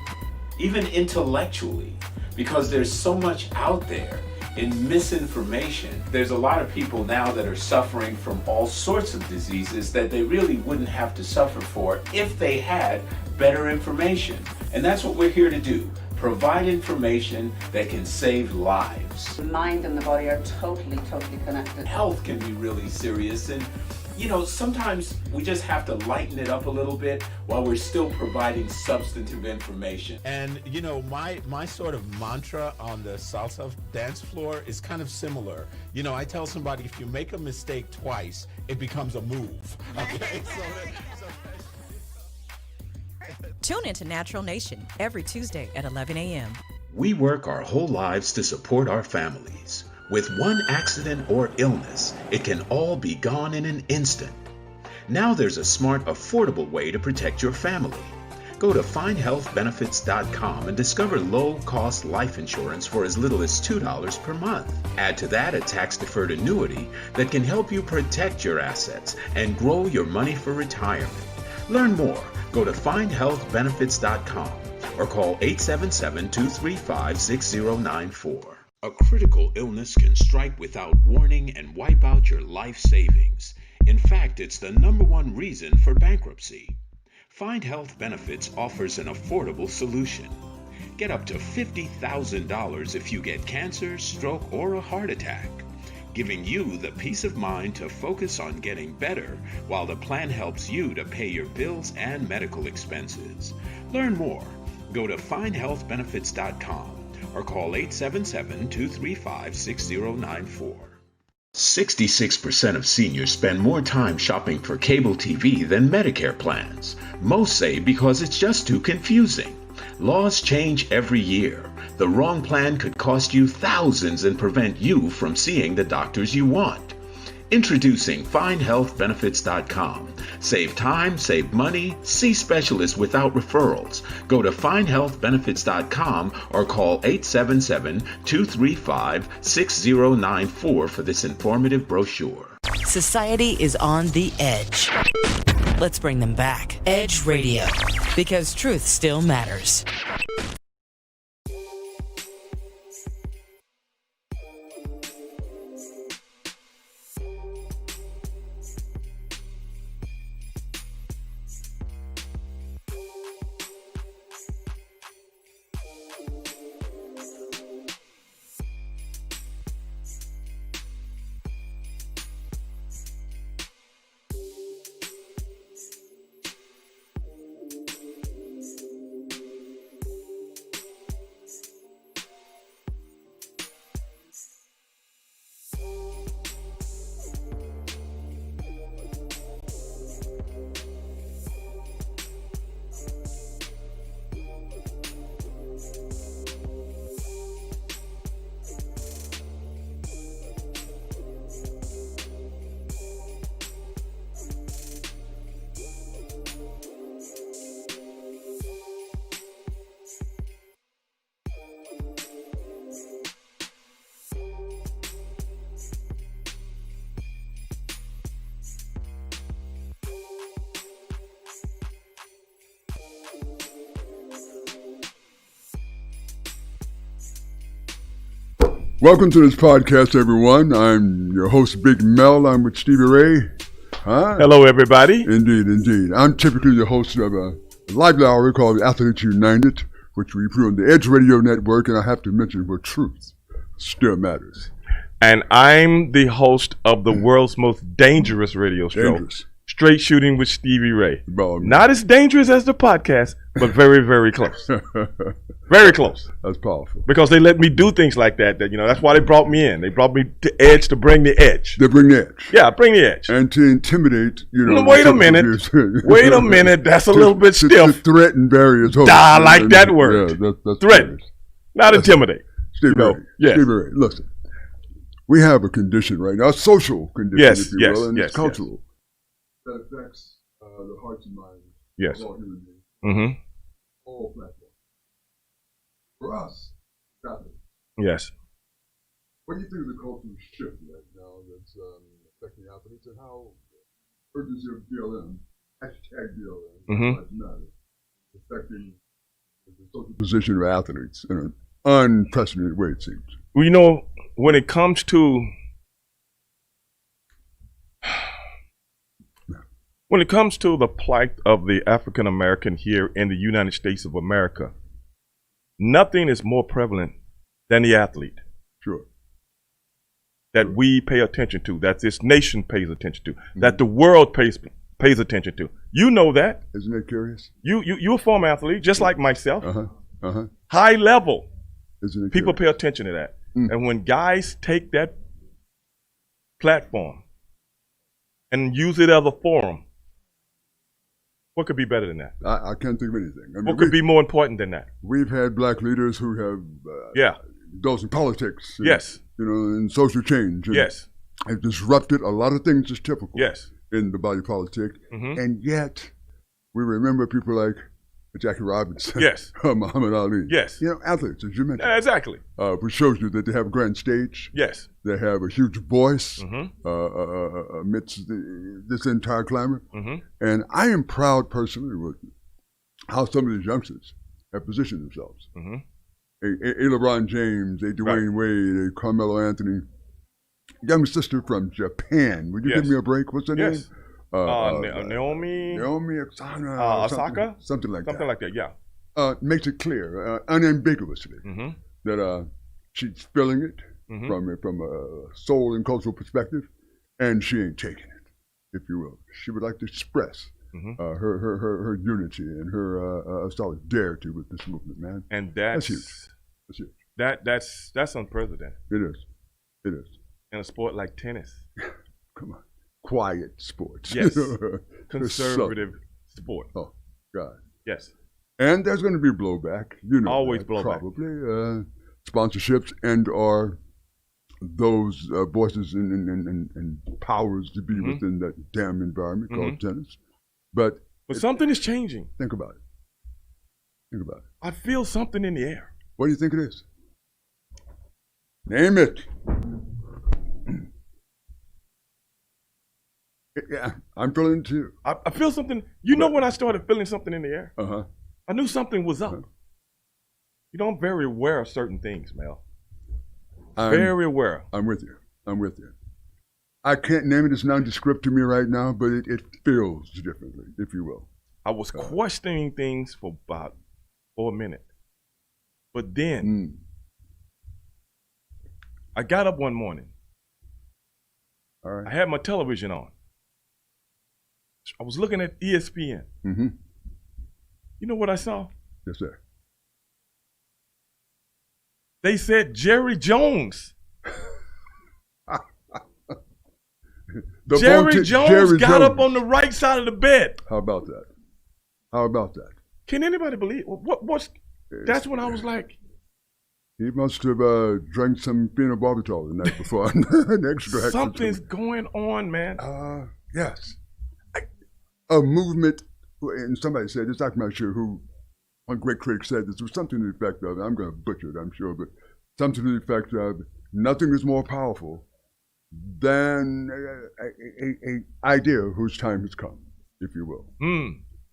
even intellectually, because there's so much out there in misinformation. There's a lot of people now that are suffering from all sorts of diseases that they really wouldn't have to suffer for if they had better information. And that's what we're here to do. Provide information that can save lives. The mind and the body are totally connected. Health can be really serious, and you know, sometimes we just have to lighten it up a little bit while we're still providing substantive information. And you know, my sort of mantra on the salsa dance floor is kind of similar. You know, I tell somebody, if you make a mistake twice, it becomes a move. Okay? Tune into Natural Nation every Tuesday at 11 a.m. We work our whole lives to support our families. With one accident or illness, it can all be gone in an instant. Now there's a smart, affordable way to protect your family. Go to findhealthbenefits.com and discover low-cost life insurance for as little as $2 per month. Add to that a tax-deferred annuity that can help you protect your assets and grow your money for retirement. Learn more. Go to findhealthbenefits.com or call 877-235-6094. A critical illness can strike without warning and wipe out your life savings. In fact, it's the #1 reason for bankruptcy. Find Health Benefits offers an affordable solution. Get up to $50,000 if you get cancer, stroke, or a heart attack, giving you the peace of mind to focus on getting better while the plan helps you to pay your bills and medical expenses. Learn more. Go to findhealthbenefits.com or call 877-235-6094. 66% of seniors spend more time shopping for cable TV than Medicare plans. Most say because it's just too confusing. Laws change every year. The wrong plan could cost you thousands and prevent you from seeing the doctors you want. Introducing FindHealthBenefits.com. Save time, save money, see specialists without referrals. Go to FindHealthBenefits.com or call 877-235-6094 for this informative brochure. Society is on the edge. Let's bring them back. Edge Radio, because truth still matters. Welcome to this podcast, everyone. I'm your host, Big Mel. I'm with Stevie Ray. Huh? Hello, everybody. Indeed, indeed. I'm typically the host of a lively hour called Athletes United, which we put on the Edge Radio Network, and I have to mention where truth still matters. And I'm the host of the world's most dangerous radio show, Straight Shooting with Stevie Ray. Not as dangerous as the podcast, but very, very close. Very close. That's powerful. Because they let me do things like that. That's why they brought me in. They brought me to Edge to bring the edge. They bring the edge. Yeah, bring the edge. And to intimidate, Wait a minute. Wait a minute. That's a little bit stiff. To threaten various hosts. I like that word. Yeah, that's threaten. Not intimidate. Stevie Ray. Yes. Stevie Ray, listen. We have a condition right now, a social condition, if you will, and it's cultural. That affects the hearts and minds of all human beings. Mm-hmm. All platforms. For us, Catholics. Yes. What do you think of the cultural shift right now that's affecting athletes, and how urgency of BLM, hashtag BLM, affecting the social position of athletes in an unprecedented way, it seems? Well, when it comes to the plight of the African American here in the United States of America, nothing is more prevalent than the athlete. Sure. That we pay attention to, that this nation pays attention to, that the world pays attention to. You know that. Isn't that curious? You're a former athlete, just like myself. High level. Isn't it people pay attention to that. And when guys take that platform and use it as a forum, what could be better than that? I can't think of anything. I mean, what could be more important than that? We've had black leaders who have those in politics, and, and social change. And have disrupted a lot of things that's typical in the body politic. And yet, we remember people like Jackie Robinson, Muhammad Ali. Athletes, as you mentioned. Exactly. Which shows you that they have a grand stage. They have a huge voice amidst this entire clamor. And I am proud personally with how some of these youngsters have positioned themselves. A LeBron James, a Dwayne Wade, a Carmelo Anthony, young sister from Japan. Would you give me a break? What's her name? Naomi Osaka? Something like that. Something like that, yeah. Makes it clear, unambiguously, that she's feeling it from a soul and cultural perspective, and she ain't taking it, if you will. She would like to express her unity and her solidarity with this movement, man. And that's huge. That's huge. That's unprecedented. It is. It is. In a sport like tennis. Come on. Quiet sports. Yes. Conservative sport. Oh, God. Yes. And there's going to be blowback. Always that, blowback. Probably. Sponsorships and or those voices and powers to be within that damn environment called tennis. But something is changing. Think about it. Think about it. I feel something in the air. What do you think it is? Name it. Yeah, I'm feeling it too. I feel something. When I started feeling something in the air, I knew something was up. I'm very aware of certain things, Mel. Very aware. I'm with you. I can't name it. It's nondescript to me right now, but it feels differently, if you will. I was questioning things for a minute. But then I got up one morning. All right. I had my television on. I was looking at ESPN. You know what I saw? Yes, sir. They said Jerry Jones. Jerry Jones got up on the right side of the bed. How about that? Can anybody believe? That's when I was like. He must have drank some phenobarbital the night before. Something's going on, man. Yes. A movement, and somebody said this, I'm not sure who, one great critic said this, was something to the effect of, I'm going to butcher it, I'm sure, but something to the effect of, nothing is more powerful than a idea whose time has come, if you will.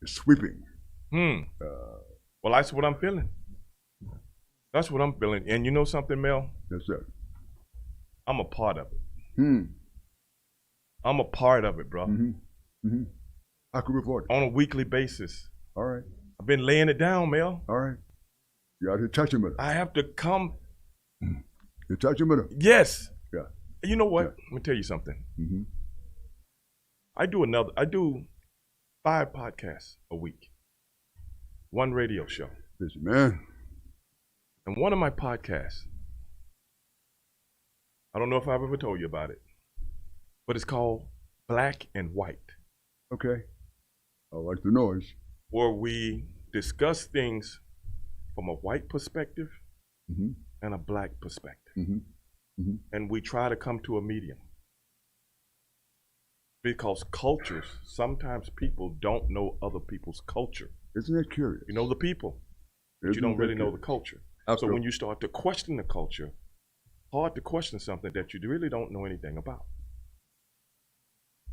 It's sweeping. Well, that's what I'm feeling. That's what I'm feeling. And you know something, Mel? Yes, sir. I'm a part of it. Hmm. I'm a part of it, bro. Mm-hmm. I could report it. On a weekly basis. All right. I've been laying it down, Mel. All right. You out here touching with it. I have to come. You're touching with it? Yes. Yeah. You know what? Let me tell you something. Mm-hmm. I do 5 podcasts a week. 1 radio show. Busy man. And one of my podcasts, I don't know if I've ever told you about it, but it's called Black and White. Okay. I like the noise. Where we discuss things from a white perspective and a black perspective. And we try to come to a medium. Because cultures, sometimes people don't know other people's culture. Isn't that curious? You know the people, but you don't really know the culture. So when you start to question the culture, hard to question something that you really don't know anything about.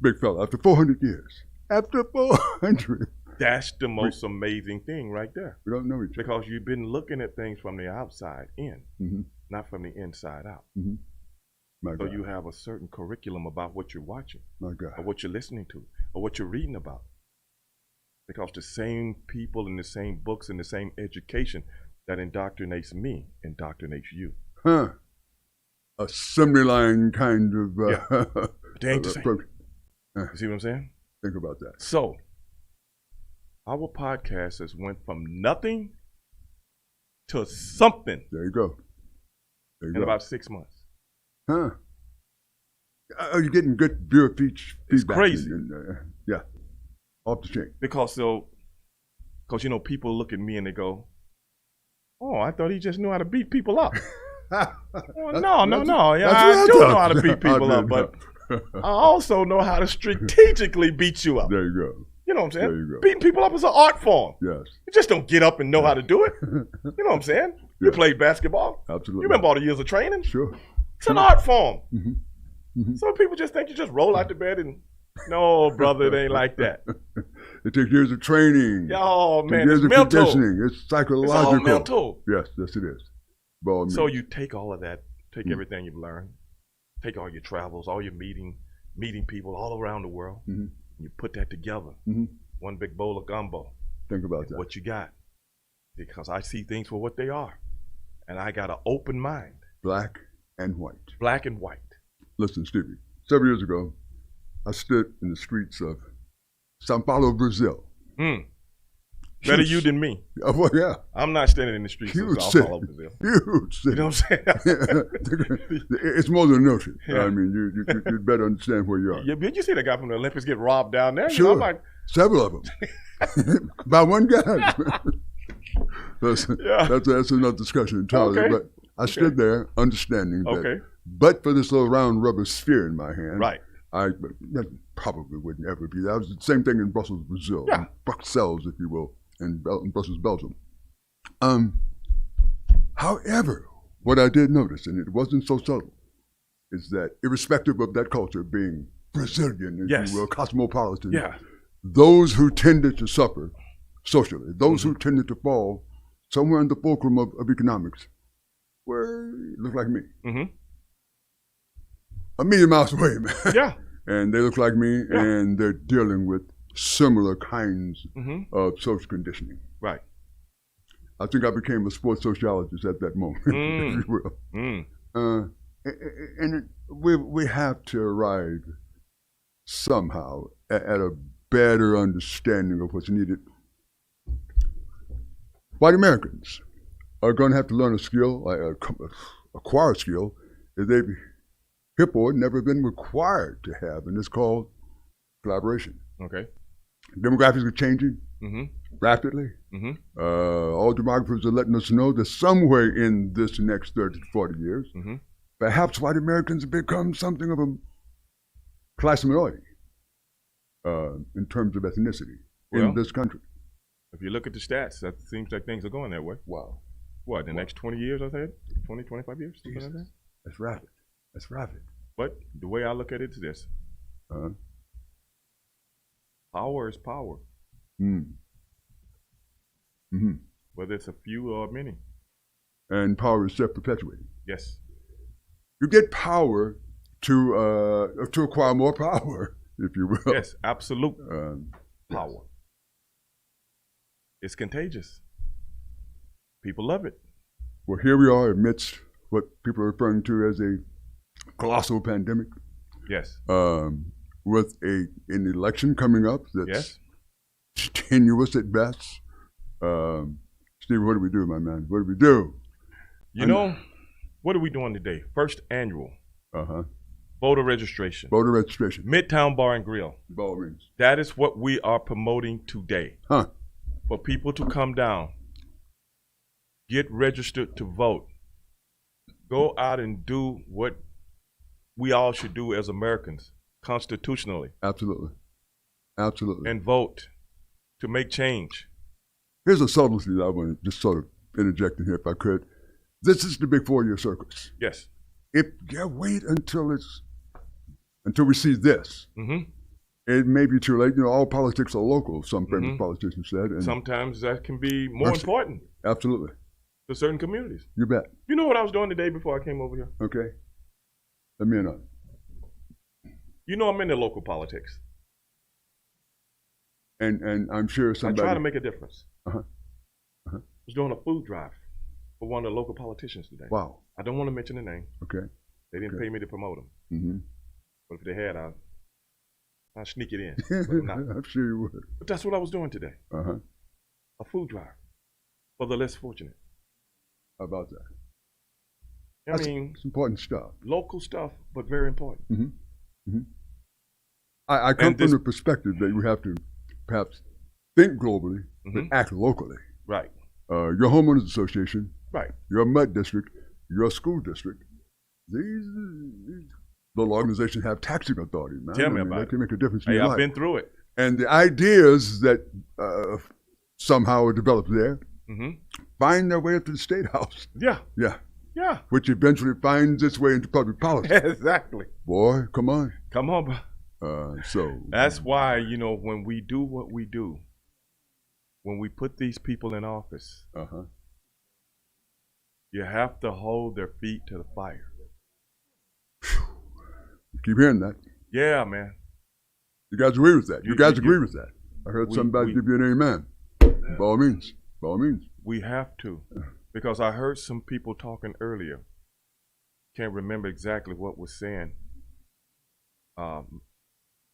Big fella, after 400 years. After 400. That's the most amazing thing right there. We don't know each other. Because you've been looking at things from the outside in, not from the inside out. My So God. you have a certain curriculum about what you're watching, My God. or what you're listening to, or what you're reading about. Because the same people and the same books and the same education that indoctrinates me indoctrinates you. Huh. Assembly line kind of They ain't the same. approach. You see what I'm saying? Think about that. So, our podcast has went from nothing to something. There you go. There you in go. about 6 months. Huh. Are you getting good viewer feedback? It's crazy. Yeah. Off the chain. Because you know, people look at me and they go, "Oh, I thought he just knew how to beat people up." Well, no. Yeah, I do know how to beat people up, but I also know how to strategically beat you up. There you go. You know what I'm saying? There you go. Beating people up is an art form. Yes. You just don't get up and know how to do it. You know what I'm saying? You played basketball. Absolutely. You remember all the years of training? Sure. It's an art form. Some people just think you just roll out the bed and, no, brother, it ain't like that. It takes years of training. Oh, It takes man, years it's of mental. conditioning. It's psychological. It's all mental. Yes, it is. By all So means. you take all of that, take everything you've learned, take all your travels, all your meeting people all around the world, and you put that together. One big bowl of gumbo. Think about that. What you got. Because I see things for what they are. And I got an open mind. Black and white. Black and white. Listen, Stevie, several years ago, I stood in the streets of Sao Paulo, Brazil. Better you than me. Oh, well, yeah. I'm not standing in the streets Huge of Sao city. Paulo, Brazil. Huge city. You know what I'm saying? It's more than a notion. Yeah. I mean, you better understand where you are. Yeah, but you see that guy from the Olympics get robbed down there? Sure. You know, I'm like, several of them. By one guy. Listen, that's another discussion entirely. Okay. But I stood there understanding that, Okay. but for this little round rubber sphere in my hand, Right. that probably wouldn't ever be. That was the same thing in Brussels, Brazil. Yeah. Bruxelles, if you will, and Brussels, Belgium. However, what I did notice, and it wasn't so subtle, is that irrespective of that culture being Brazilian, if Yes. you will, cosmopolitan, Yeah. those who tended to suffer socially, those who tended to fall somewhere in the fulcrum of economics, look like me. A million miles away, man. Yeah. And they look like me, and they're dealing with similar kinds of social conditioning. Right. I think I became a sports sociologist at that moment, if you will. And we have to arrive somehow at a better understanding of what's needed. White Americans are going to have to learn a skill, acquire a skill that they've heretofore never been required to have, and it's called collaboration. Okay. Demographics are changing rapidly. All demographers are letting us know that somewhere in this next 30 to 40 years, perhaps white Americans have become something of a class minority in terms of ethnicity in this country. If you look at the stats, that seems like things are going that way. Wow. What, the next 20 years, I said? 20, 25 years? Something like that? That's rapid. That's rapid. But the way I look at it is this. Power is power. Whether it's a few or many. And power is self-perpetuating. Yes. you get power to acquire more power, if you will. Yes, absolute power. Yes. It's contagious. People love it. Well, here we are amidst what people are referring to as a colossal pandemic. Yes. With an election coming up that's yes. tenuous at best. Steve, what do we do, my man? What do we do? You know, what are we doing today? First annual voter registration. Voter registration. Midtown Bar and Grill. By all means. That is what we are promoting today. Huh. For people to come down, get registered to vote, go out and do what we all should do as Americans, constitutionally. Absolutely. Absolutely. And vote to make change. Here's a subtlety that I want to just sort of interject in here if I could. This is the big 4-year circus. Yes. If you wait until we see this, it may be too late. You know, all politics are local, some famous politicians said. And sometimes that can be more important. Absolutely. To certain communities. You bet. You know what I was doing today before I came over here? Okay. Let me in on it. You know I'm into local politics. And I'm sure somebody... I try to make a difference. I was doing a food drive for one of the local politicians today. Wow. I don't want to mention the name. Okay. They didn't pay me to promote them. But if they had, I'd sneak it in. I'm sure you would. But that's what I was doing today. A food drive for the less fortunate. How about that? I mean, it's important stuff. Local stuff, but very important. I come from the perspective that you have to perhaps think globally, but act locally. Right. Your homeowners association, right. Your mud district, your school district, these little organizations have taxing authority, man. Tell me about it. They can make a difference in your life. I've been through it. And the ideas that somehow are developed there find their way up to the State House. Yeah. Yeah. Yeah. Which eventually finds its way into public policy. Exactly. Boy, come on. Come on, so that's why, you know, when we do what we do, when we put these people in office, you have to hold their feet to the fire. You keep hearing that. Yeah, man. You guys agree with that? You guys agree with that? I heard somebody give you an amen. By all means. By all means. We have to. Because I heard some people talking earlier. Can't remember exactly what was saying.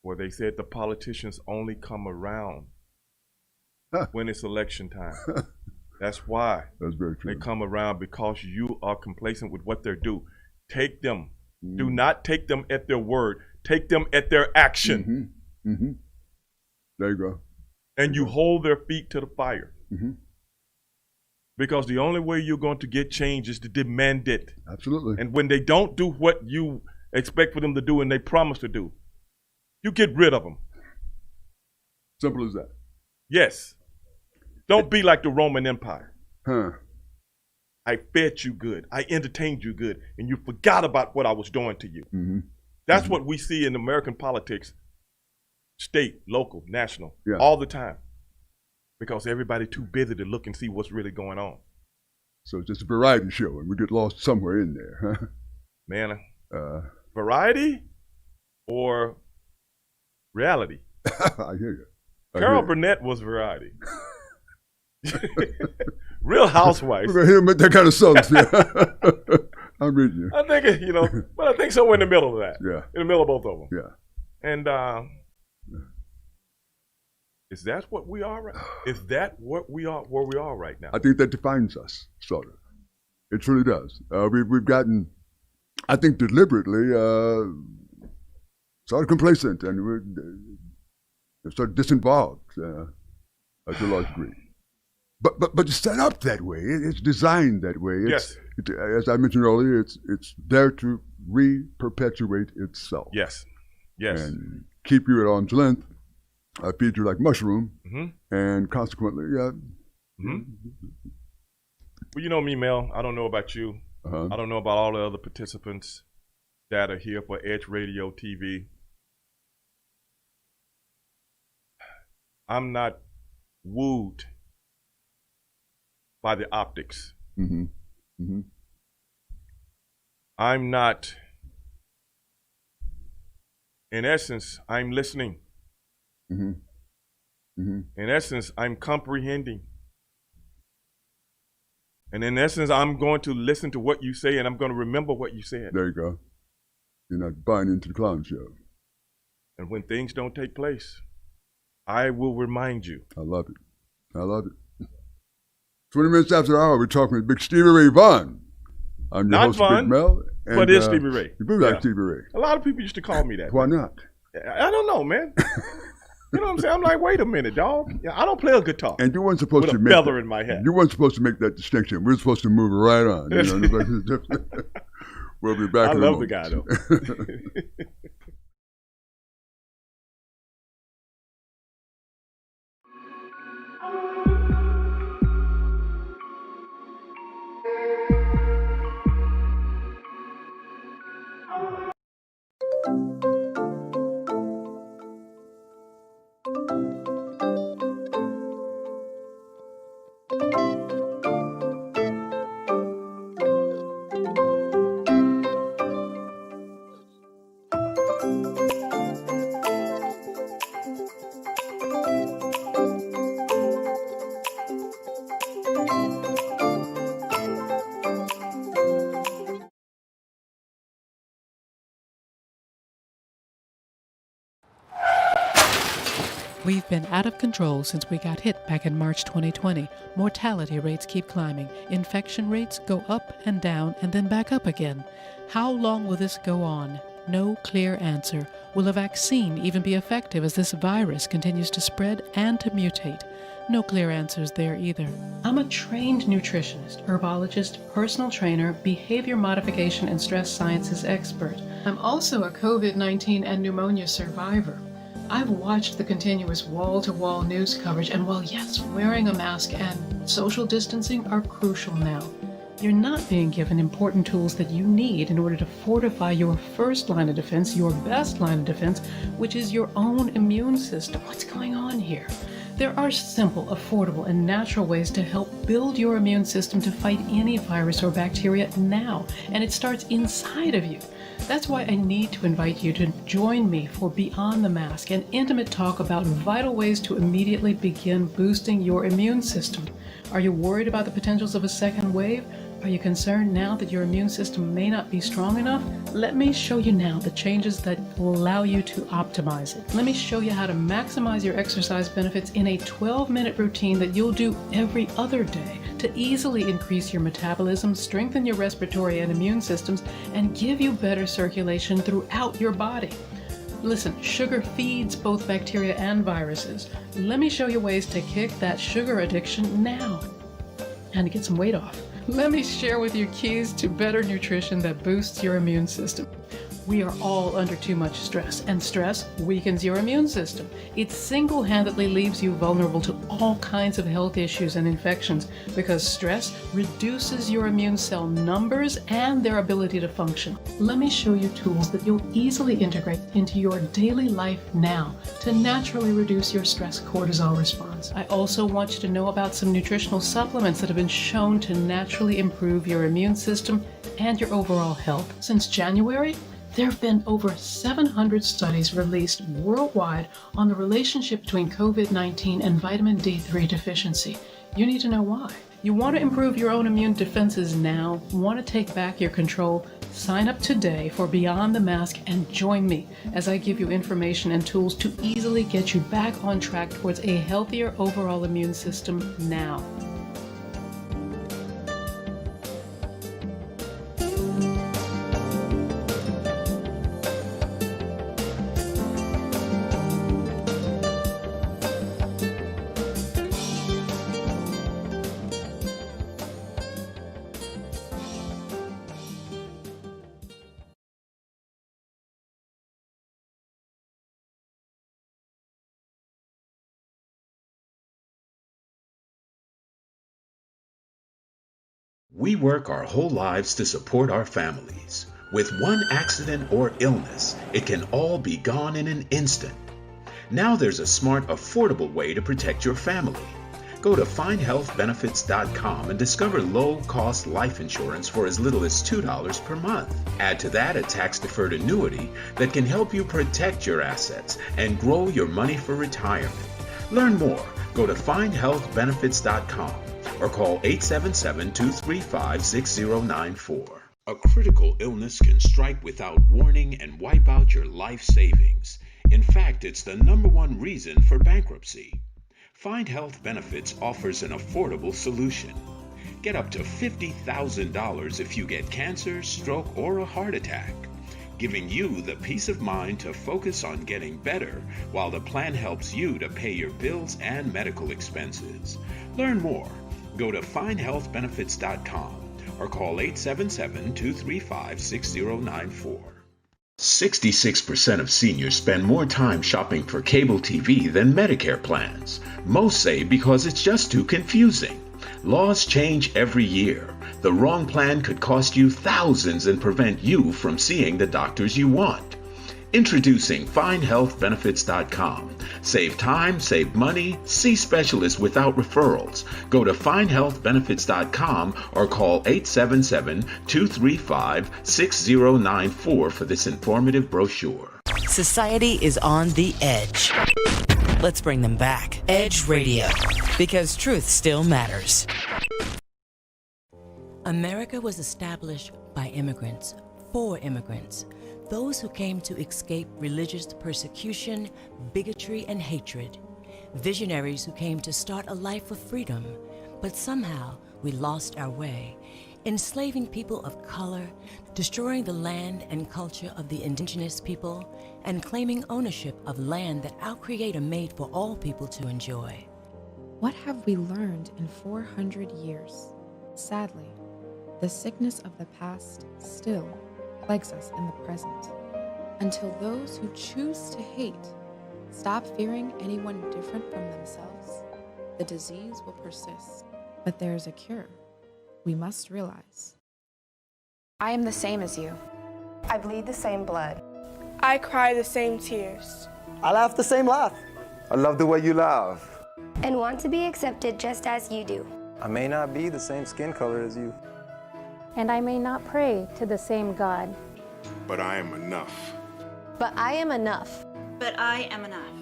Where they said the politicians only come around when it's election time. That's why. That's very true. They come around because you are complacent with what they do. Take them. Do not take them at their word. Take them at their action. There you go. And you hold their feet to the fire. Because the only way you're going to get change is to demand it. Absolutely. And when they don't do what you expect for them to do and they promise to do, you get rid of them. Simple as that. Yes. Don't be like the Roman Empire. Huh. I fed you good. I entertained you good. And you forgot about what I was doing to you. That's what we see in American politics, state, local, national, all the time. Because everybody too busy to look and see what's really going on. So it's just a variety show, and we get lost somewhere in there, huh? Man, variety or reality? I hear you. Carol Burnett was variety. Real Housewives. We're going to hear that kind of songs. I'm reading you. I think, you know, but I think somewhere in the middle of that. Yeah. In the middle of both of them. Yeah. And is that what we are? Is that what we are? Where we are right now? I think that defines us, sort of. It truly does. We've gotten, I think, deliberately sort of complacent, and we're sort of disinvolved to a large degree. But it's set up that way. It's designed that way. Yes. As I mentioned earlier, it's there to re-perpetuate itself. Yes. Yes. And keep you at arm's length. Feed you like mushroom, and consequently, Well, you know me, Mel. I don't know about you. I don't know about all the other participants that are here for Edge Radio TV. I'm not wooed by the optics. I'm not, in essence, I'm listening. Mm-hmm. Mm-hmm. In essence, I'm comprehending. And in essence, I'm going to listen to what you say, and I'm going to remember what you said. There you go. You're not buying into the clown show. And when things don't take place, I will remind you. I love it. I love it. 20 minutes after the hour, we're talking with Big Stevie Ray Vaughan. I'm your Not host, Vaughan, Big Mel. And, but it's Stevie Ray. You really like Yeah. Stevie Ray. A lot of people used to call me that. Why not? I don't know, man. You know what I'm saying? I'm like, wait a minute, dog. Yeah, I don't play a guitar. And you weren't supposed with to a make feather that. in my hat. You weren't supposed to make that distinction. We're supposed to move right on. You know, we'll be back I in a love the moment. guy, though. We've been out of control since we got hit back in March 2020. Mortality rates keep climbing. Infection rates go up and down and then back up again. How long will this go on? No clear answer. Will a vaccine even be effective as this virus continues to spread and to mutate? No clear answers there either. I'm a trained nutritionist, herbologist, personal trainer, behavior modification, and stress sciences expert. I'm also a COVID-19 and pneumonia survivor. I've watched the continuous wall-to-wall news coverage, and while yes, wearing a mask and social distancing are crucial now, you're not being given important tools that you need in order to fortify your first line of defense, your best line of defense, which is your own immune system. What's going on here? There are simple, affordable, and natural ways to help build your immune system to fight any virus or bacteria now, and it starts inside of you. That's why I need to invite you to join me for Beyond the Mask, an intimate talk about vital ways to immediately begin boosting your immune system. Are you worried about the potentials of a second wave? Are you concerned now that your immune system may not be strong enough? Let me show you now the changes that will allow you to optimize it. Let me show you how to maximize your exercise benefits in a 12-minute routine that you'll do every other day to easily increase your metabolism, strengthen your respiratory and immune systems, and give you better circulation throughout your body. Listen, sugar feeds both bacteria and viruses. Let me show you ways to kick that sugar addiction now and to get some weight off. Let me share with you keys to better nutrition that boosts your immune system. We are all under too much stress, and stress weakens your immune system. It single-handedly leaves you vulnerable to all kinds of health issues and infections because stress reduces your immune cell numbers and their ability to function. Let me show you tools that you'll easily integrate into your daily life now to naturally reduce your stress cortisol response. I also want you to know about some nutritional supplements that have been shown to naturally improve your immune system and your overall health. Since January, there have been over 700 studies released worldwide on the relationship between COVID-19 and vitamin D3 deficiency. You need to know why. You want to improve your own immune defenses now, want to take back your control? Sign up today for Beyond the Mask and join me as I give you information and tools to easily get you back on track towards a healthier overall immune system now. We work our whole lives to support our families. With one accident or illness, it can all be gone in an instant. Now there's a smart, affordable way to protect your family. Go to findhealthbenefits.com and discover low-cost life insurance for as little as $2 per month. Add to that a tax-deferred annuity that can help you protect your assets and grow your money for retirement. Learn more. Go to findhealthbenefits.com or call 877-235-6094. A critical illness can strike without warning and wipe out your life savings. In fact, it's the #1 reason for bankruptcy. Find Health Benefits offers an affordable solution. Get up to $50,000 if you get cancer, stroke, or a heart attack, giving you the peace of mind to focus on getting better while the plan helps you to pay your bills and medical expenses. Learn more. Go to findhealthbenefits.com or call 877-235-6094. 66% of seniors spend more time shopping for cable TV than Medicare plans. Most say because it's just too confusing. Laws change every year. The wrong plan could cost you thousands and prevent you from seeing the doctors you want. Introducing FindHealthBenefits.com. Save time, save money, see specialists without referrals. Go to FindHealthBenefits.com or call 877-235-6094 for this informative brochure. Society is on the edge. Let's bring them back. Edge Radio, because truth still matters. America was established by immigrants, for immigrants. Those who came to escape religious persecution, bigotry, and hatred. Visionaries who came to start a life of freedom, but somehow we lost our way, enslaving people of color, destroying the land and culture of the indigenous people, and claiming ownership of land that our Creator made for all people to enjoy. What have we learned in 400 years? Sadly, the sickness of the past still plagues us in the present. Until those who choose to hate stop fearing anyone different from themselves, the disease will persist. But there is a cure. We must realize. I am the same as you. I bleed the same blood. I cry the same tears. I laugh the same laugh. I love the way you laugh. And want to be accepted just as you do. I may not be the same skin color as you. And I may not pray to the same God. But I am enough. But I am enough. But I am enough.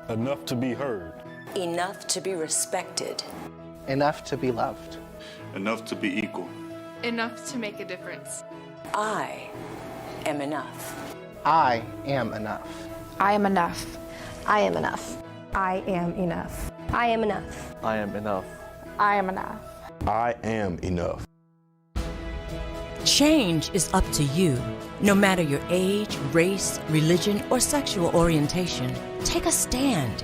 Enough to be heard. Enough to be respected. Enough to be loved. Enough to be equal. Enough to make a difference. I am enough. I am enough. I am enough. I am enough. I am enough. I am enough. I am enough. I am enough. I am enough. Change is up to you. No matter your age, race, religion, or sexual orientation, take a stand.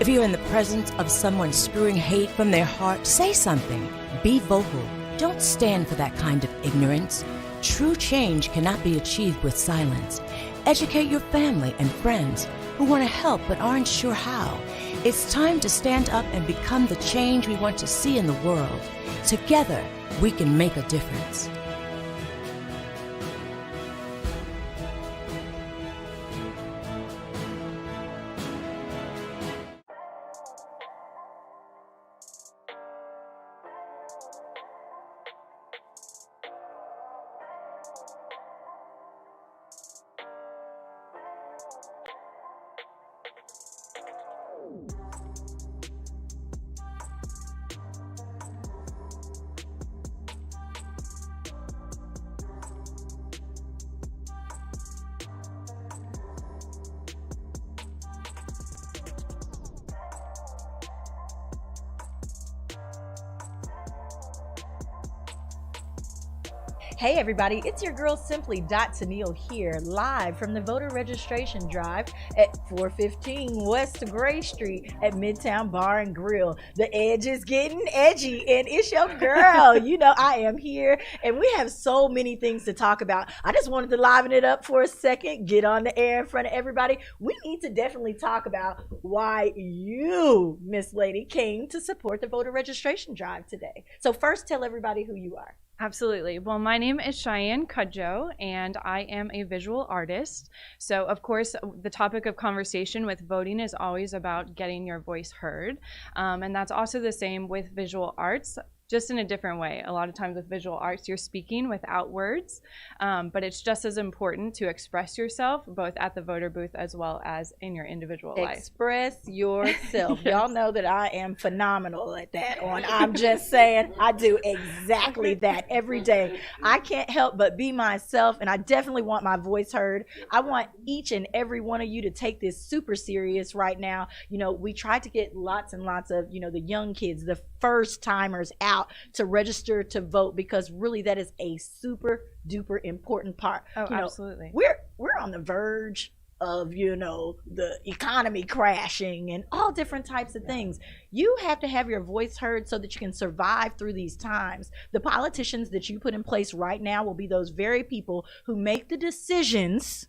If you're in the presence of someone spewing hate from their heart, say something. Be vocal. Don't stand for that kind of ignorance. True change cannot be achieved with silence. Educate your family and friends who want to help but aren't sure how. It's time to stand up and become the change we want to see in the world. Together, we can make a difference. Hey everybody, it's your girl Simply Tennille here, live from the voter registration drive at 415 West Gray Street at Midtown Bar and Grill. The edge is getting edgy and it's your girl. You know I am here and we have so many things to talk about. I just wanted to liven it up for a second, get on the air in front of everybody. We need to definitely talk about why you, Miss Lady, came to support the voter registration drive today. So first tell everybody who you are. Absolutely. Well, my name is Cheyenne Cudjoe, and I am a visual artist. So, of course, the topic of conversation with voting is always about getting your voice heard. And that's also the same with visual arts, just in a different way. A lot of times with visual arts, you're speaking without words, but it's just as important to express yourself, both at the voter booth as well as in your individual life. Express yourself. Yes. Y'all know that I am phenomenal at that. I'm just saying, I do exactly that every day. I can't help but be myself, and I definitely want my voice heard. I want each and every one of you to take this super serious right now. You know, we tried to get lots and lots of, you know, the young kids, the first timers out to register to vote, because really that is a super duper important part. Oh, you know, absolutely. We're on the verge of, you know, the economy crashing and all different types of things. You have to have your voice heard so that you can survive through these times. The politicians that you put in place right now will be those very people who make the decisions.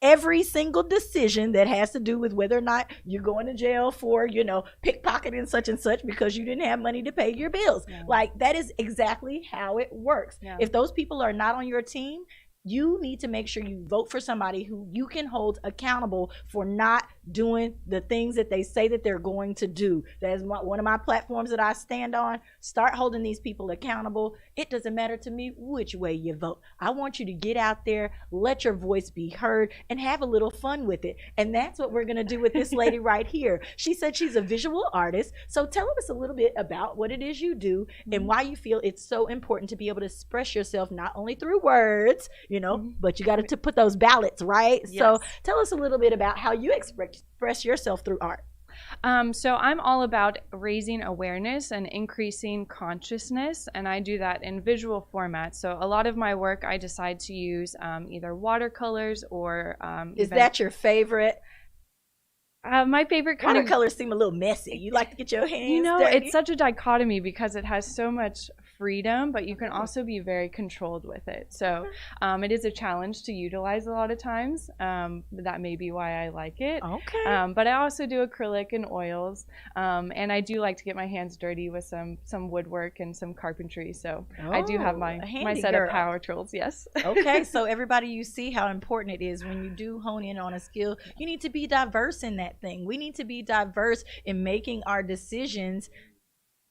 Every single decision that has to do with whether or not you're going to jail for, you know, pickpocketing such and such because you didn't have money to pay your bills. Yeah. Like, that is exactly how it works. Yeah. If those people are not on your team, you need to make sure you vote for somebody who you can hold accountable for not doing the things that they say that they're going to do. That is one of my platforms that I stand on. Start holding these people accountable. It doesn't matter to me which way you vote. I want you to get out there, let your voice be heard, and have a little fun with it. And that's what we're going to do with this lady right here. She said she's a visual artist. So tell us a little bit about what it is you do and why you feel it's so important to be able to express yourself not only through words, you know, but you got to put those ballots, right? Yes. So tell us a little bit about how you express yourself through art. So I'm all about raising awareness and increasing consciousness, and I do that in visual format. So a lot of my work, I decide to use either watercolors or Is that your favorite? My favorite kind watercolors seem a little messy. You like to get your hands You know, dirty? It's such a dichotomy because it has so much freedom, but you can also be very controlled with it. So it is a challenge to utilize a lot of times. That may be why I like it. Okay. But I also do acrylic and oils, and I do like to get my hands dirty with some woodwork and some carpentry. So I do have my set of power tools. Yes. Okay. So everybody, you see how important it is when you do hone in on a skill. You need to be diverse in that thing. We need to be diverse in making our decisions.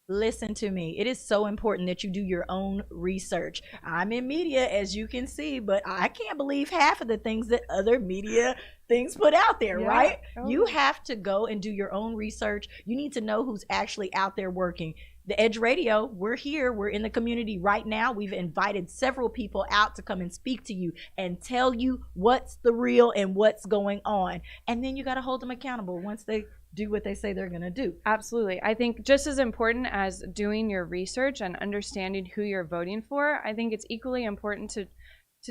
Listen to me. It is so important that you do your own research. I'm in media, as you can see, but I can't believe half of the things that other media things put out there, right? Oh. You have to go and do your own research. You need to know who's actually out there working. The Edge Radio, we're here. We're in the community right now. We've invited several people out to come and speak to you and tell you what's the real and what's going on. And then you got to hold them accountable once they do what they say they're going to do. Absolutely. I think just as important as doing your research and understanding who you're voting for, I think it's equally important to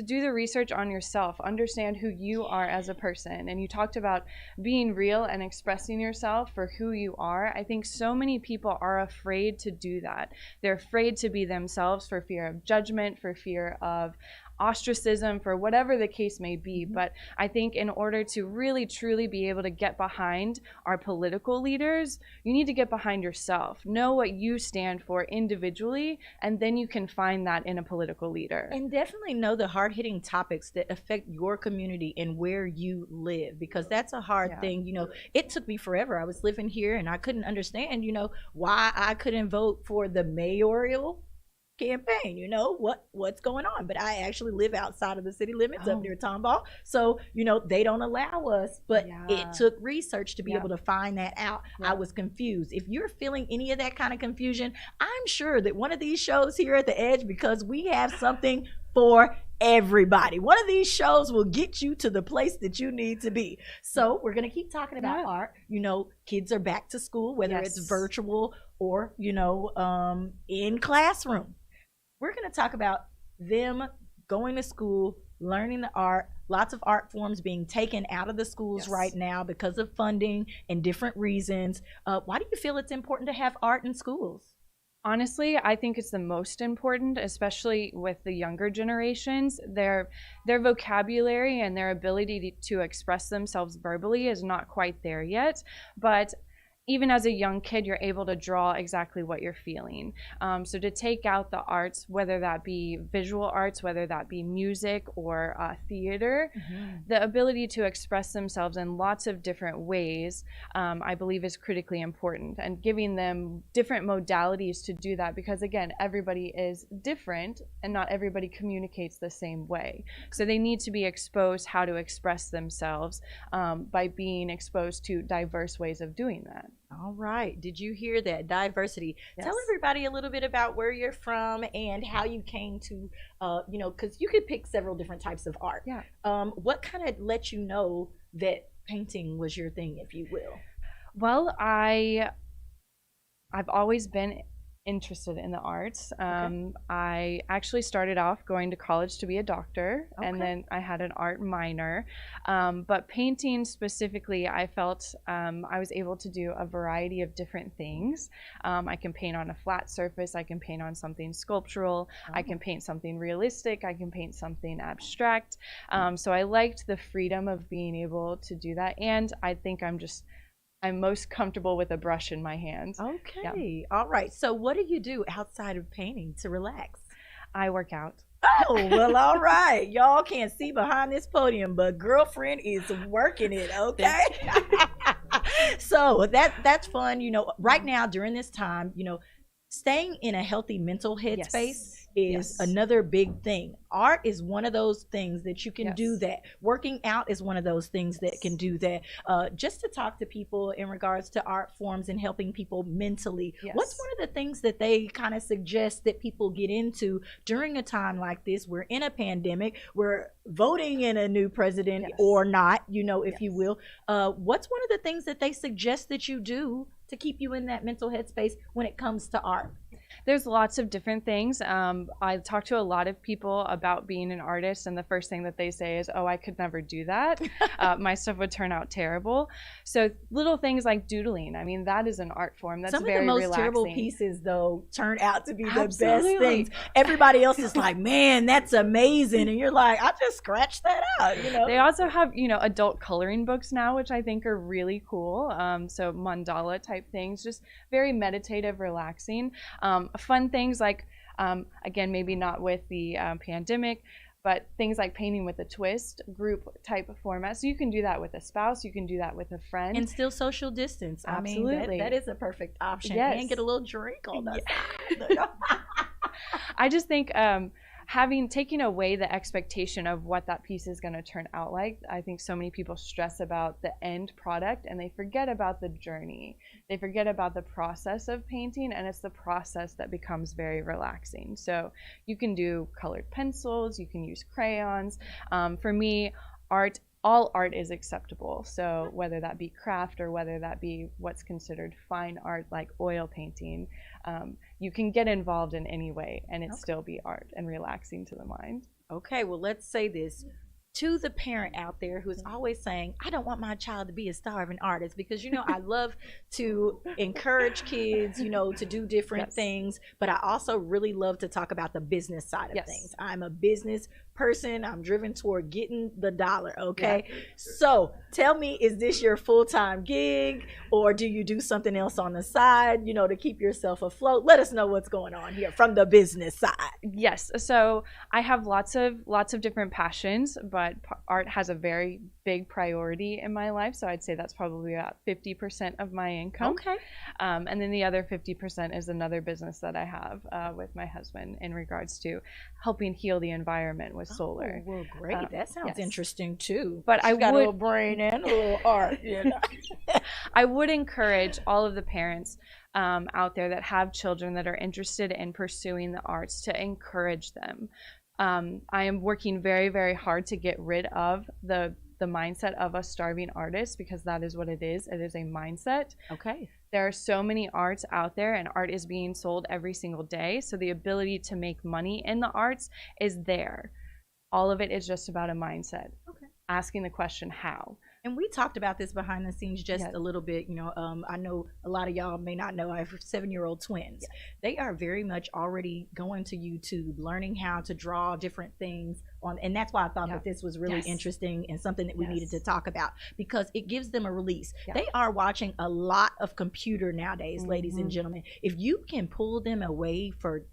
do the research on yourself, understand who you are as a person. And you talked about being real and expressing yourself for who you are. I think so many people are afraid to do that. They're afraid to be themselves for fear of judgment, for fear of ostracism, for whatever the case may be. But I think in order to really truly be able to get behind our political leaders, you need to get behind yourself, know what you stand for individually, and then you can find that in a political leader. And definitely know the hard-hitting topics that affect your community and where you live, because that's a hard thing. You know, it took me forever. I was living here and I couldn't understand, you know, why I couldn't vote for the mayoral campaign, you know, what's going on. But I actually live outside of the city limits up near Tomball, so you know they don't allow us, but it took research to be able to find that out. I was confused. If you're feeling any of that kind of confusion, I'm sure that one of these shows here at the Edge, because we have something for everybody, one of these shows will get you to the place that you need to be. So we're going to keep talking about art. You know, kids are back to school, whether it's virtual or, you know, in classroom. We're going to talk about them going to school, learning the art, lots of art forms being taken out of the schools right now because of funding and different reasons. Why do you feel it's important to have art in schools? Honestly, I think it's the most important, especially with the younger generations. Their vocabulary and their ability to express themselves verbally is not quite there yet, but even as a young kid, you're able to draw exactly what you're feeling. So to take out the arts, whether that be visual arts, whether that be music or theater, the ability to express themselves in lots of different ways, I believe is critically important. And giving them different modalities to do that, because again, everybody is different and not everybody communicates the same way. So they need to be exposed how to express themselves by being exposed to diverse ways of doing that. All right. Did you hear that? Diversity. Yes. Tell everybody a little bit about where you're from and how you came to, because you could pick several different types of art. Yeah. What kind of let you know that painting was your thing, if you will? Well, I've always been interested in the arts. I actually started off going to college to be a doctor, and then I had an art minor. But painting specifically, I felt I was able to do a variety of different things. I can paint on a flat surface, I can paint on something sculptural, I can paint something realistic, I can paint something abstract. So I liked the freedom of being able to do that, and I think I'm most comfortable with a brush in my hand. Okay. Yeah. All right. So what do you do outside of painting to relax? I work out. Oh, well, all right. Y'all can't see behind this podium, but girlfriend is working it, okay? So that's fun. Right now during this time, staying in a healthy mental headspace is another big thing. Art is one of those things that you can do that. Working out is one of those things that can do that. Just to talk to people in regards to art forms and helping people mentally, what's one of the things that they kind of suggest that people get into during a time like this? We're in a pandemic, we're voting in a new president or not, if you will. What's one of the things that they suggest that you do to keep you in that mental headspace when it comes to art? There's lots of different things. I talk to a lot of people about being an artist, and the first thing that they say is, oh, I could never do that. My stuff would turn out terrible. So little things like doodling, I mean, that is an art form. That's some very of the most relaxing. Terrible pieces, though, turn out to be the best things. Everybody else is like, man, that's amazing. And you're like, I just scratched that out, They also have, adult coloring books now, which I think are really cool. So mandala type things, just very meditative, relaxing. Fun things like, again, maybe not with the pandemic, but things like painting with a twist, group type of format. So you can do that with a spouse, you can do that with a friend. And still social distance. Absolutely. I mean, that is a perfect option. Yes. And get a little drink on the side. I just think taking away the expectation of what that piece is going to turn out like. I think so many people stress about the end product and they forget about the journey. They forget about the process of painting, and it's the process that becomes very relaxing. So you can do colored pencils, you can use crayons. For me, all art is acceptable. So whether that be craft or whether that be what's considered fine art like oil painting, you can get involved in any way and it still be art and relaxing to the mind. Okay, well, let's say this to the parent out there who's always saying, I don't want my child to be a starving artist, because I love to encourage kids to do different things, but I also really love to talk about the business side of things. I'm a business person. I'm driven toward getting the dollar. Okay. So tell me, is this your full-time gig, or do you do something else on the side, to keep yourself afloat? Let us know what's going on here from the business side. Yes. So I have lots of different passions, but art has a very big priority in my life. So I'd say that's probably about 50% of my income. Okay. And then the other 50% is another business that I have with my husband in regards to helping heal the environment with solar. Oh, well, great. That sounds interesting too. But I got a little brain and a little art. I would encourage all of the parents out there that have children that are interested in pursuing the arts to encourage them. I am working very, very hard to get rid of the mindset of a starving artist, because that is what it is. It is a mindset. Okay. There are so many arts out there, and art is being sold every single day. So the ability to make money in the arts is there. All of it is just about a mindset. Okay. Asking the question, how? And we talked about this behind the scenes just a little bit. You know, I know a lot of y'all may not know I have 7-year-old twins. Yes. They are very much already going to YouTube, learning how to draw different things on, and that's why I thought that this was really interesting and something that we needed to talk about, because it gives them a release. They are watching a lot of computer nowadays, ladies and gentlemen. If you can pull them away for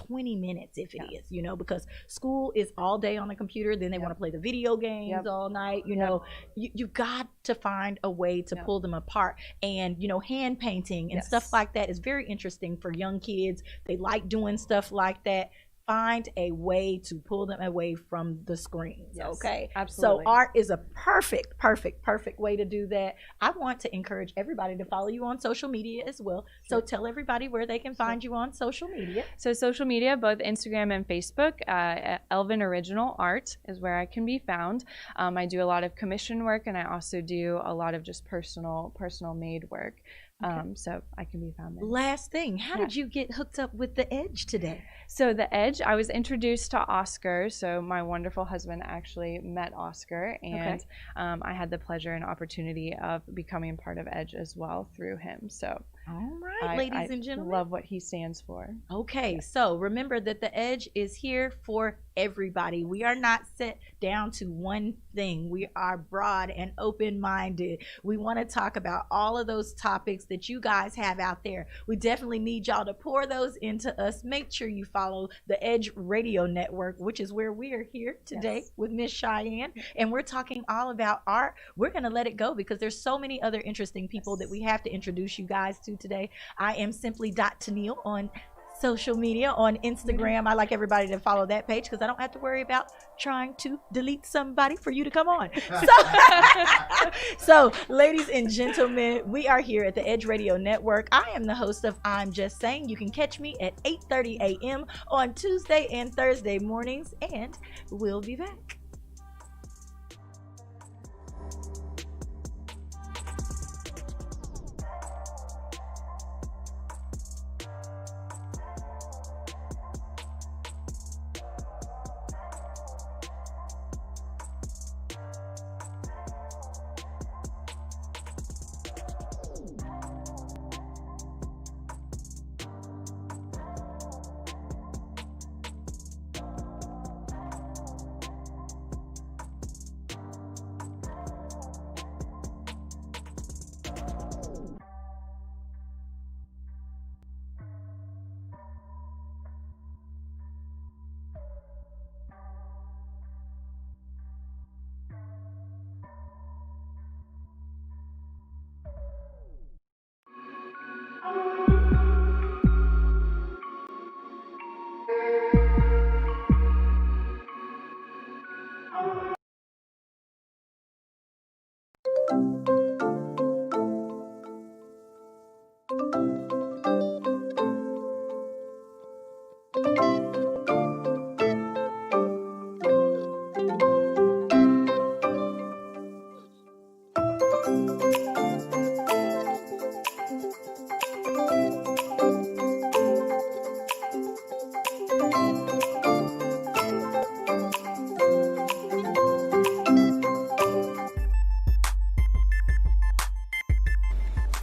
20 minutes, if it is, you know, because school is all day on the computer, then they want to play the video games all night, you know, you've got to find a way to pull them apart. And, you know, hand painting and stuff like that is very interesting for young kids. They like doing stuff like that. Find a way to pull them away from the screens. Okay, absolutely. So art is a perfect way to do that. I want to encourage everybody to follow you on social media as well. So tell everybody where they can find you on social media. So social media, both Instagram and Facebook, Elvin Original Art is where I can be found. I do a lot of commission work, and I also do a lot of just personal made work. So I can be found there. Last thing, how did you get hooked up with The Edge today? So The Edge, I was introduced to Oscar. So my wonderful husband actually met Oscar, and I had the pleasure and opportunity of becoming part of Edge as well through him. So all right, ladies and gentlemen, love what he stands for. Okay, so remember that The Edge is here for everybody. We are not set down to one thing. We are broad and open-minded. We want to talk about all of those topics that you guys have out there. We definitely need y'all to pour those into us. Make sure you follow the Edge Radio Network, which is where we are here today with Miss Cheyenne, and we're talking all about art. We're going to let it go because there's so many other interesting people that we have to introduce you guys to today. I am simply Tennille on social media, on Instagram. I like everybody to follow that page because I don't have to worry about trying to delete somebody for you to come on. So ladies and gentlemen, we are here at the Edge Radio Network. I am the host of I'm Just Saying. You can catch me at 8:30 a.m. on Tuesday and Thursday mornings, and we'll be back.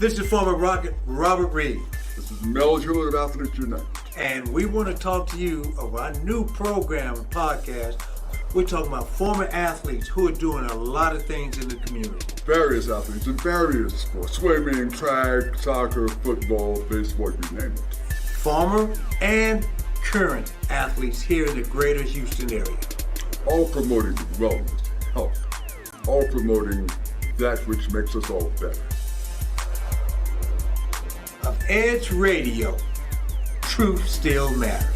This is former Rocket Robert Reed. This is Mel Jewell of Athletes United. And we want to talk to you about our new program and podcast. We're talking about former athletes who are doing a lot of things in the community. Various athletes in various sports. Swimming, track, soccer, football, baseball, you name it. Former and current athletes here in the greater Houston area. All promoting wellness, health. All promoting that which makes us all better. Of Edge Radio, truth still matters.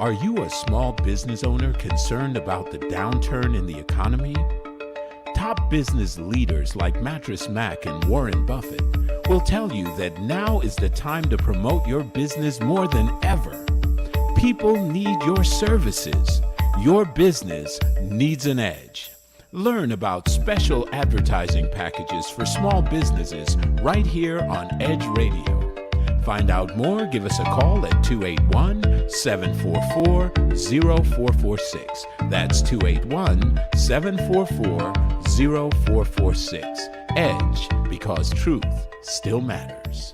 Are you a small business owner concerned about the downturn in the economy? Top business leaders like Mattress Mac and Warren Buffett will tell you that now is the time to promote your business more than ever. People need your services. Your business needs an edge. Learn about special advertising packages for small businesses right here on Edge Radio. find out more, give us a call at 281-744-0446. That's 281-744-0446. EDGE, because truth still matters.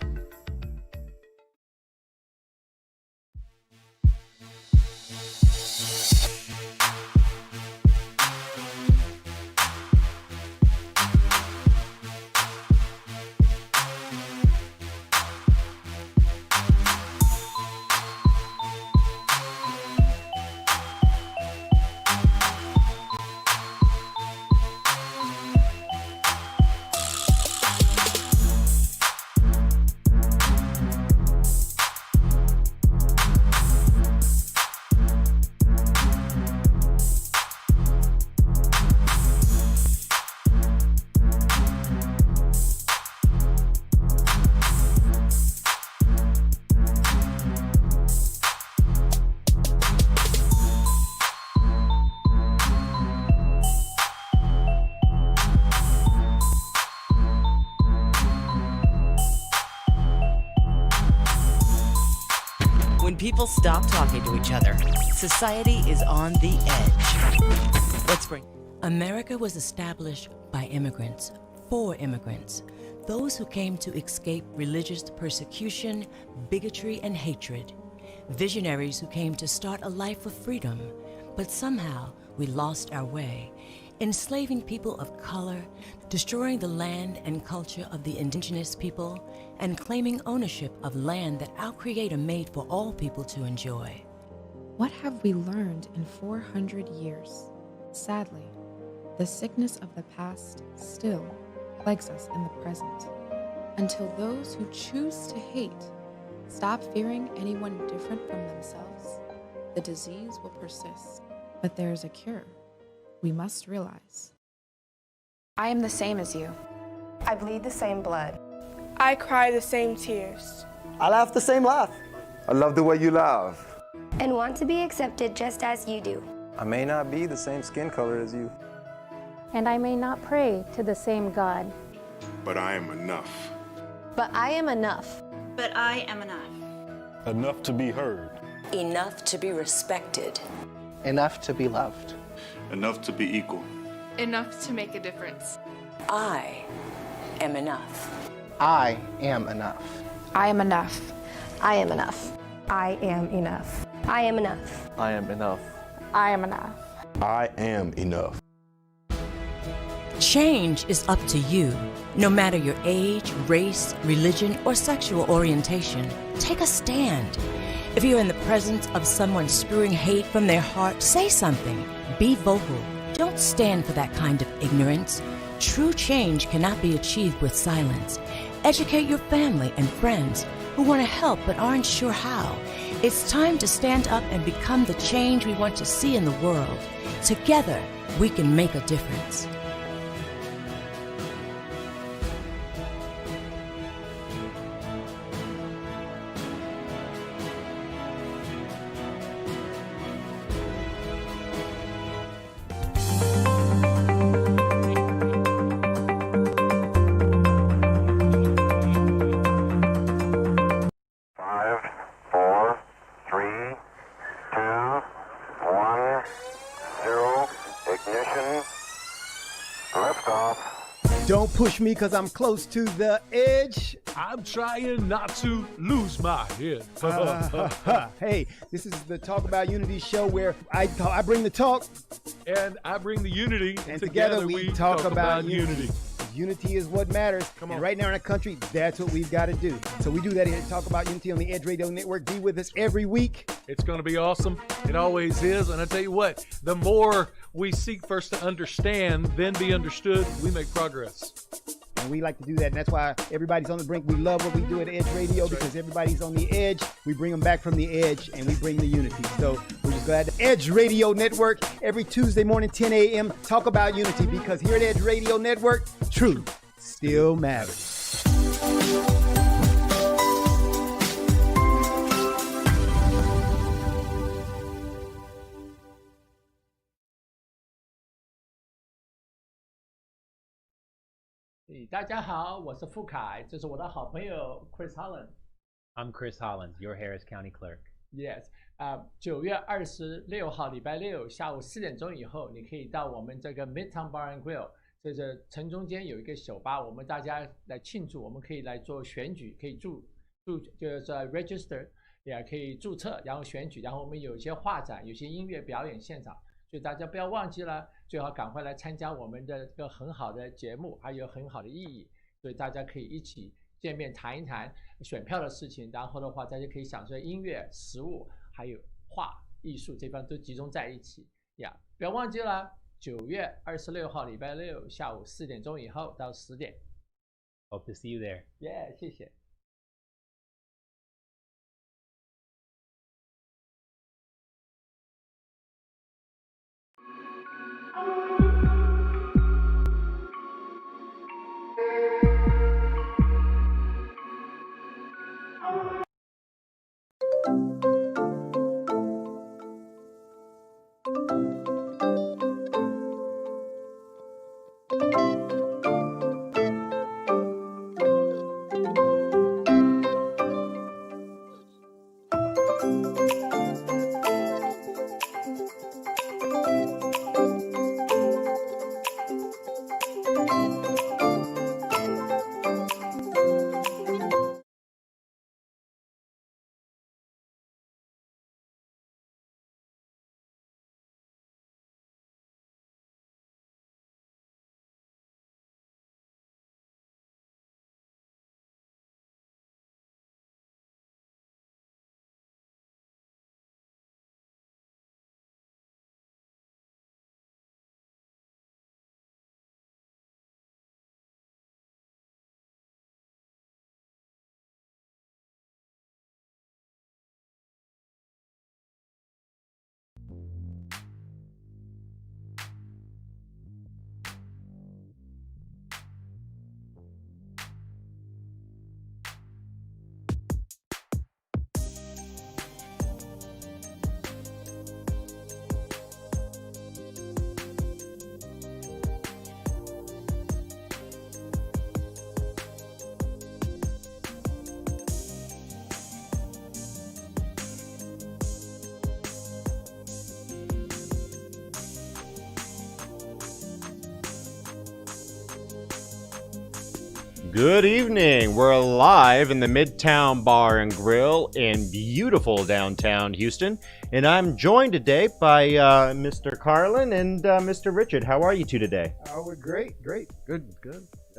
When people stop talking to each other, society is on the edge. Let's bring. America was established by immigrants, for immigrants, those who came to escape religious persecution, bigotry, and hatred. Visionaries who came to start a life of freedom, but somehow we lost our way, enslaving people of color, destroying the land and culture of the indigenous people, and claiming ownership of land that our Creator made for all people to enjoy. What have we learned in 400 years? Sadly, the sickness of the past still plagues us in the present. Until those who choose to hate stop fearing anyone different from themselves, the disease will persist. But there is a cure. We must realize. I am the same as you. I bleed the same blood. I cry the same tears. I laugh the same laugh. I love the way you laugh. And want to be accepted just as you do. I may not be the same skin color as you. And I may not pray to the same God. But I am enough. But I am enough. But I am enough. Enough to be heard. Enough to be respected. Enough to be loved. Enough to be equal. Enough to make a difference. I am enough. I am enough. I am enough. I am enough. I am enough. I am enough. I am enough. I am enough. I am enough. Change is up to you. No matter your age, race, religion, or sexual orientation, take a stand. If you're in the presence of someone spewing hate from their heart, say something. Be vocal. Don't stand for that kind of ignorance. True change cannot be achieved with silence. Educate your family and friends who want to help but aren't sure how. It's time to stand up and become the change we want to see in the world. Together, we can make a difference. Don't push me because I'm close to the edge. I'm trying not to lose my head. Hey, this is the Talk About Unity show where I bring the talk. And I bring the unity. And together we talk about unity. Unity is what matters. Come on. And right now in our country, that's what we've got to do. So we do that here at Talk About Unity on the Edge Radio Network. Be with us every week. It's going to be awesome. It always is. And I tell you what, the more we seek first to understand, then be understood, we make progress. And we like to do that. And that's why everybody's on the brink. We love what we do at Edge Radio because everybody's on the edge. We bring them back from the edge and we bring the unity. So we're just glad to Edge Radio Network every Tuesday morning, 10 a.m. Talk About Unity because here at Edge Radio Network, truth still matters. Hey, 大家好，我是傅凯，这是我的好朋友 Chris Holland。I'm Chris Hollins, your Harris County Clerk. Yes， 9月26号礼拜六下午4点钟以后，你可以到我们这个 Midtown Bar and Grill， 这个城中间有一个酒吧，我们大家来庆祝，我们可以来做选举，可以就是 register， 也可以注册，然后选举，然后我们有一些画展，有些音乐表演现场，所以大家不要忘记了，最好赶快来参加我们的这个很好的节目，还有很好的意义，所以大家可以一起见面谈一谈选票的事情，然后的话，大家可以享受音乐、食物，还有画艺术这方都集中在一起呀。不要忘记了，9月26号礼拜六下午4点钟以后到10点。Hope to see you there. Yeah， 谢谢。Good evening. We're live in the Midtown Bar and Grill in beautiful downtown Houston, and I'm joined today by Mr. Carlin and Mr. Richard. How are you two today? Oh, we're great. Good.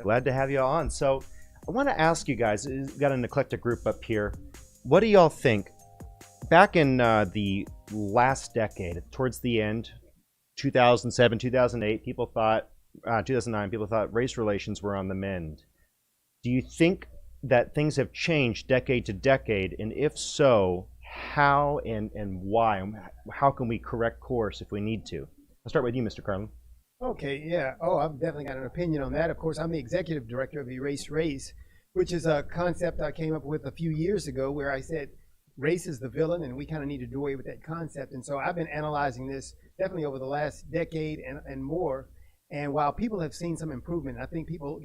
Glad to have you on. So I want to ask you guys, we've got an eclectic group up here. What do y'all think? Back in the last decade, towards the end, 2007, 2008, 2009, people thought race relations were on the mend. Do you think that things have changed decade to decade? And if so, how and why? How can we correct course if we need to? I'll start with you, Mr. Carlin. Okay, yeah. Oh, I've definitely got an opinion on that. Of course, I'm the executive director of Erase Race, which is a concept I came up with a few years ago where I said race is the villain and we kind of need to do away with that concept. And so I've been analyzing this definitely over the last decade and more. And while people have seen some improvement, I think people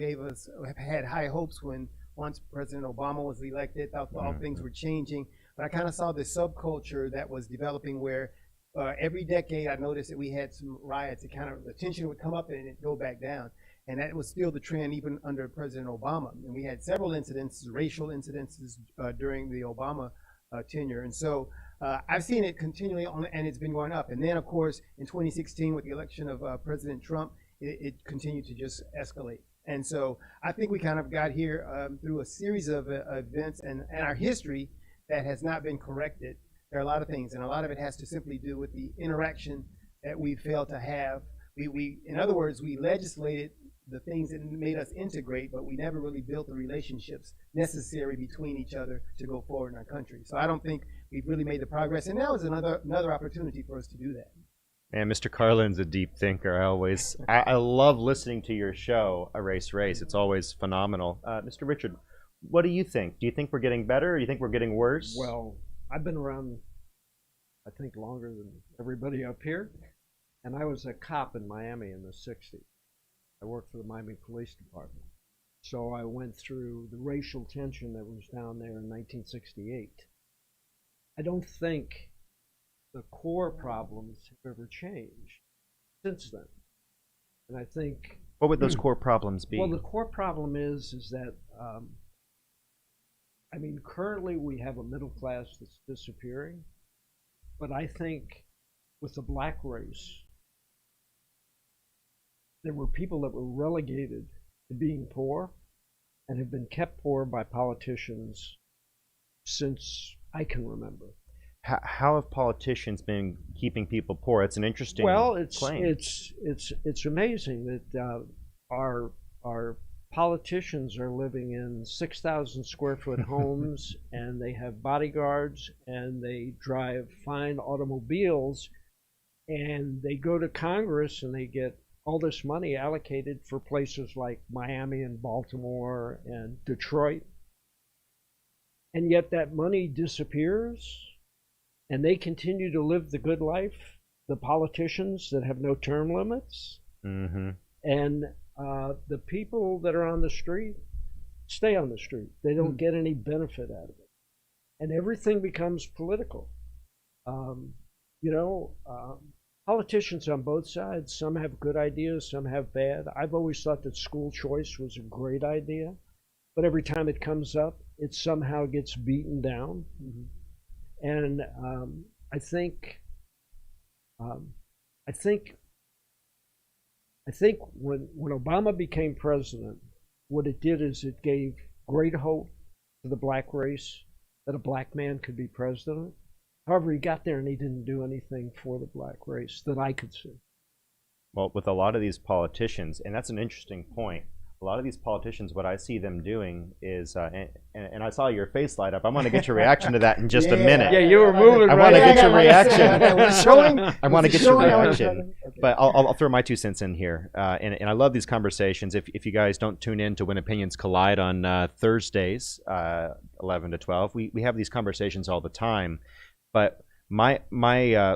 have had high hopes when once President Obama was elected, thought all things were changing. But I kind of saw this subculture that was developing where every decade I noticed that we had some riots. It kind of, the tension would come up and it'd go back down. And that was still the trend even under President Obama. And we had several incidences, racial incidences during the Obama tenure. And so I've seen it continually on, and it's been going up. And then, of course, in 2016 with the election of President Trump, it continued to just escalate. And so I think we kind of got here through a series of events and our history that has not been corrected. There are a lot of things, and a lot of it has to simply do with the interaction that we failed to have. In other words, we legislated the things that made us integrate, but we never really built the relationships necessary between each other to go forward in our country. So I don't think we've really made the progress, and now is another opportunity for us to do that. And Mr. Carlin's a deep thinker. I love listening to your show, Erase Race. It's always phenomenal. Mr. Richard, what do you think? Do you think we're getting better, or do you think we're getting worse? Well, I've been around, I think, longer than everybody up here. And I was a cop in Miami in the 60s. I worked for the Miami Police Department. So I went through the racial tension that was down there in 1968. I don't think the core problems have ever changed since then. And I think... What would those core problems be? Well, the core problem is that, I mean, currently we have a middle class that's disappearing, but I think with the black race, there were people that were relegated to being poor and have been kept poor by politicians since I can remember. How have politicians been keeping people poor? It's an interesting claim. It's amazing that our politicians are living in 6,000 square foot homes and they have bodyguards and they drive fine automobiles and they go to Congress and they get all this money allocated for places like Miami and Baltimore and Detroit. And yet that money disappears and they continue to live the good life, the politicians that have no term limits. Mm-hmm. And the people that are on the street stay on the street. They don't get any benefit out of it. And everything becomes political. Politicians on both sides, some have good ideas, some have bad. I've always thought that school choice was a great idea, but every time it comes up, it somehow gets beaten down. Mm-hmm. And I think when Obama became president, what it did is it gave great hope to the black race that a black man could be president. However, he got there and he didn't do anything for the black race that I could see. Well, with a lot of these politicians, and that's an interesting point, a lot of these politicians, what I see them doing is, and I saw your face light up. I want to get your reaction to that in just a minute. Yeah, you were moving. I want to get your reaction. I want to get your reaction. But I'll throw my 2 cents in here. And I love these conversations. If you guys don't tune in to When Opinions Collide on Thursdays, 11 to 12, we have these conversations all the time. But my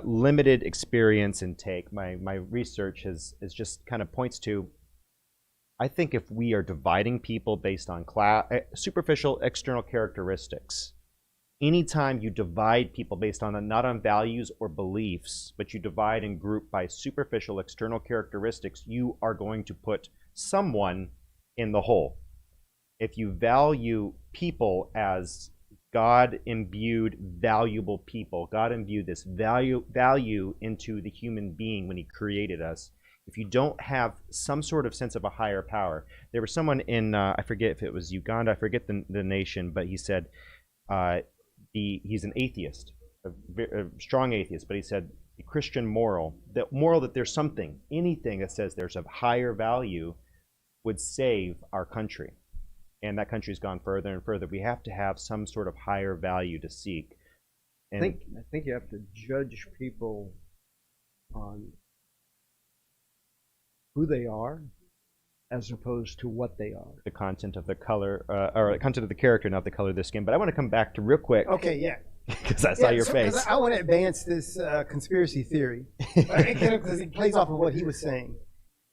limited experience and take, my research is just kind of points to, I think if we are dividing people based on superficial external characteristics, anytime you divide people based on not on values or beliefs, but you divide and group by superficial external characteristics, you are going to put someone in the hole. If you value people as God-imbued, valuable people, God imbued this value into the human being when he created us. If you don't have some sort of sense of a higher power, there was someone in, I forget if it was Uganda, I forget the nation, but he said, he's an atheist, a strong atheist, but he said the Christian moral that there's something, anything that says there's a higher value would save our country. And that country's gone further and further. We have to have some sort of higher value to seek. And I think you have to judge people on who they are as opposed to what they are. The content of the color, or the content of the character, not the color of their skin. But I want to come back to real quick. Okay, yeah. Because I saw your face. I want to advance this conspiracy theory because it plays off of what he was saying.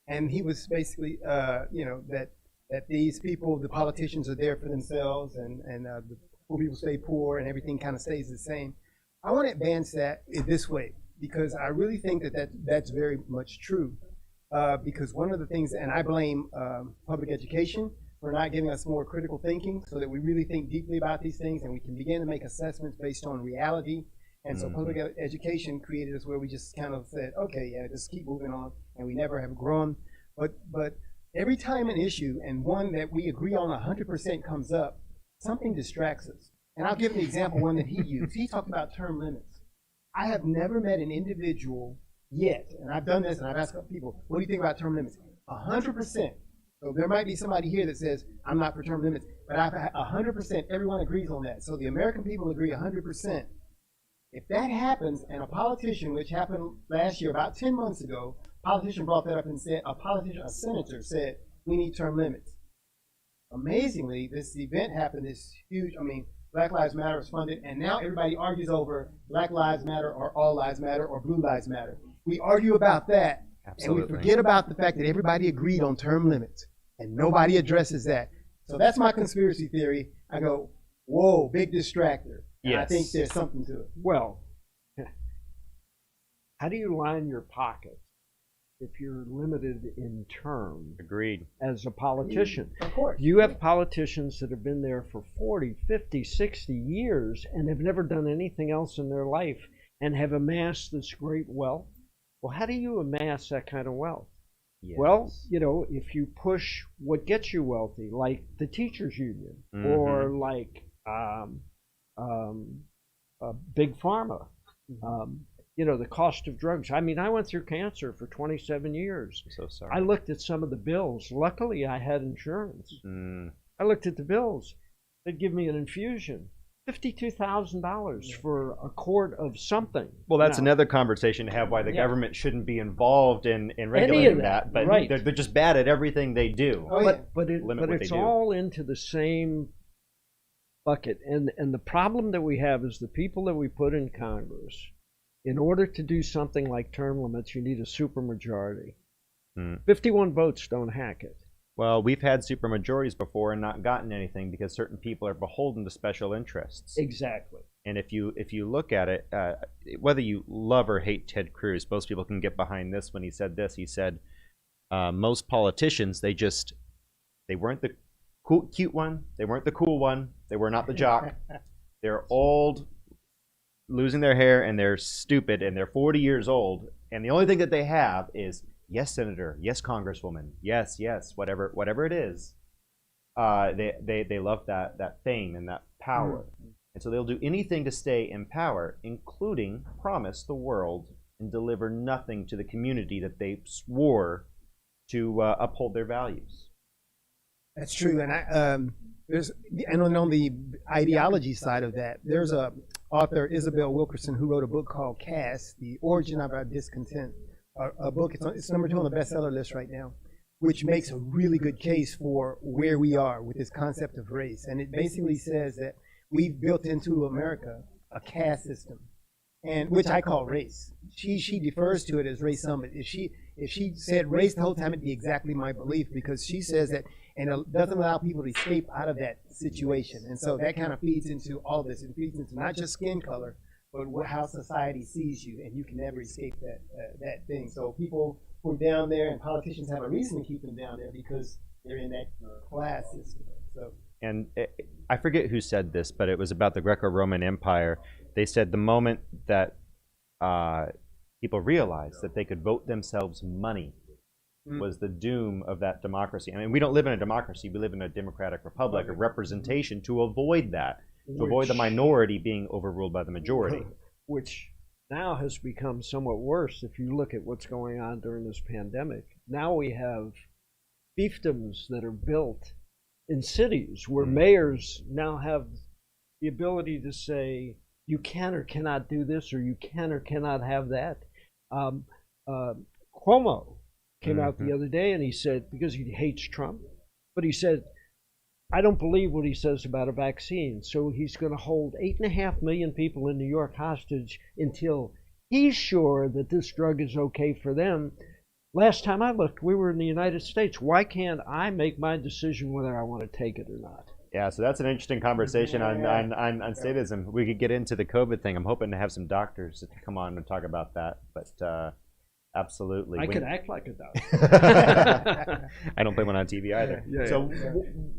And he was basically, that these people, the politicians, are there for themselves, and the poor people stay poor, and everything kind of stays the same. I want to advance that this way because I really think that's very much true. Because one of the things, and I blame public education for not giving us more critical thinking, so that we really think deeply about these things, and we can begin to make assessments based on reality. And so public education created us where we just kind of said, okay, yeah, just keep moving on, and we never have grown. But every time an issue, and one that we agree on 100% comes up, something distracts us. And I'll give an example, one that he used. He talked about term limits. I have never met an individual yet, and I've done this, and I've asked people, what do you think about term limits? 100%. So there might be somebody here that says, I'm not for term limits, but I've 100%, everyone agrees on that. So the American people agree 100%. If that happens, and a politician, which happened last year, about 10 months ago, a politician brought that up and said, a senator said, we need term limits. Amazingly, this event happened, this huge, Black Lives Matter was funded, and now everybody argues over Black Lives Matter or All Lives Matter or Blue Lives Matter. We argue about that, Absolutely. And we forget about the fact that everybody agreed on term limits, and nobody addresses that. So that's my conspiracy theory. I go, whoa, big distractor. And I think there's something to it. Well, how do you line your pockets if you're limited in term? Agreed. As a politician. Of course. You have politicians that have been there for 40, 50, 60 years and have never done anything else in their life and have amassed this great wealth. Well, how do you amass that kind of wealth? Yes. Well, you know, if you push what gets you wealthy, like the teachers union, or like big pharma, you know, the cost of drugs. I mean, I went through cancer for 27 years. So sorry. I looked at some of the bills. Luckily, I had insurance. I looked at the bills. They'd give me an infusion. $52,000 for a quart of something. Well, that's now, another conversation to have why the government shouldn't be involved in regulating that. But right. they're just bad at everything they do. But it's all into the same bucket. And the problem that we have is the people that we put in Congress, in order to do something like term limits, you need a supermajority. 51 votes don't hack it. Well, we've had supermajorities before and not gotten anything because certain people are beholden to special interests. Exactly. And if you look at it, whether you love or hate Ted Cruz, most people can get behind this when he said this. He said, most politicians, they weren't the cute one, they weren't the cool one, they were not the jock. They're old, losing their hair, and they're stupid, and they're 40 years old, and the only thing that they have is, yes, Senator, yes, Congresswoman, yes, whatever it is. They love that fame and that power. And so they'll do anything to stay in power, including promise the world and deliver nothing to the community that they swore to uphold their values. That's true. And on the ideology side of that, there's a author, Isabel Wilkerson, who wrote a book called Caste, The Origin of Our Discontent. A book, it's number 2 on the bestseller list right now, which makes a really good case for where we are with this concept of race. And it basically says that we've built into America a caste system, and which I call race. She defers to it as race summit. If she said race the whole time, it'd be exactly my belief, because she says that, and it doesn't allow people to escape out of that situation. And so that kind of feeds into all this. It feeds into not just skin color, but how society sees you, and you can never escape that thing. So people who are down there, and politicians have a reason to keep them down there because they're in that class system. So. And I forget who said this, but it was about the Greco-Roman Empire. They said the moment that people realized that they could vote themselves money was the doom of that democracy. I mean, we don't live in a democracy. We live in a democratic republic of representation to avoid that. To avoid the minority being overruled by the majority. Which now has become somewhat worse if you look at what's going on during this pandemic. Now we have fiefdoms that are built in cities where mayors now have the ability to say, you can or cannot do this, or you can or cannot have that. Cuomo came out the other day and he said, because he hates Trump, but he said, I don't believe what he says about a vaccine, so he's going to hold 8.5 million people in New York hostage until he's sure that this drug is okay for them. Last time I looked, we were in the United States. Why can't I make my decision whether I want to take it or not? Yeah, so that's an interesting conversation on sadism. We could get into the COVID thing. I'm hoping to have some doctors to come on and talk about that, but absolutely. I could act like a doctor. I don't play one on TV either. So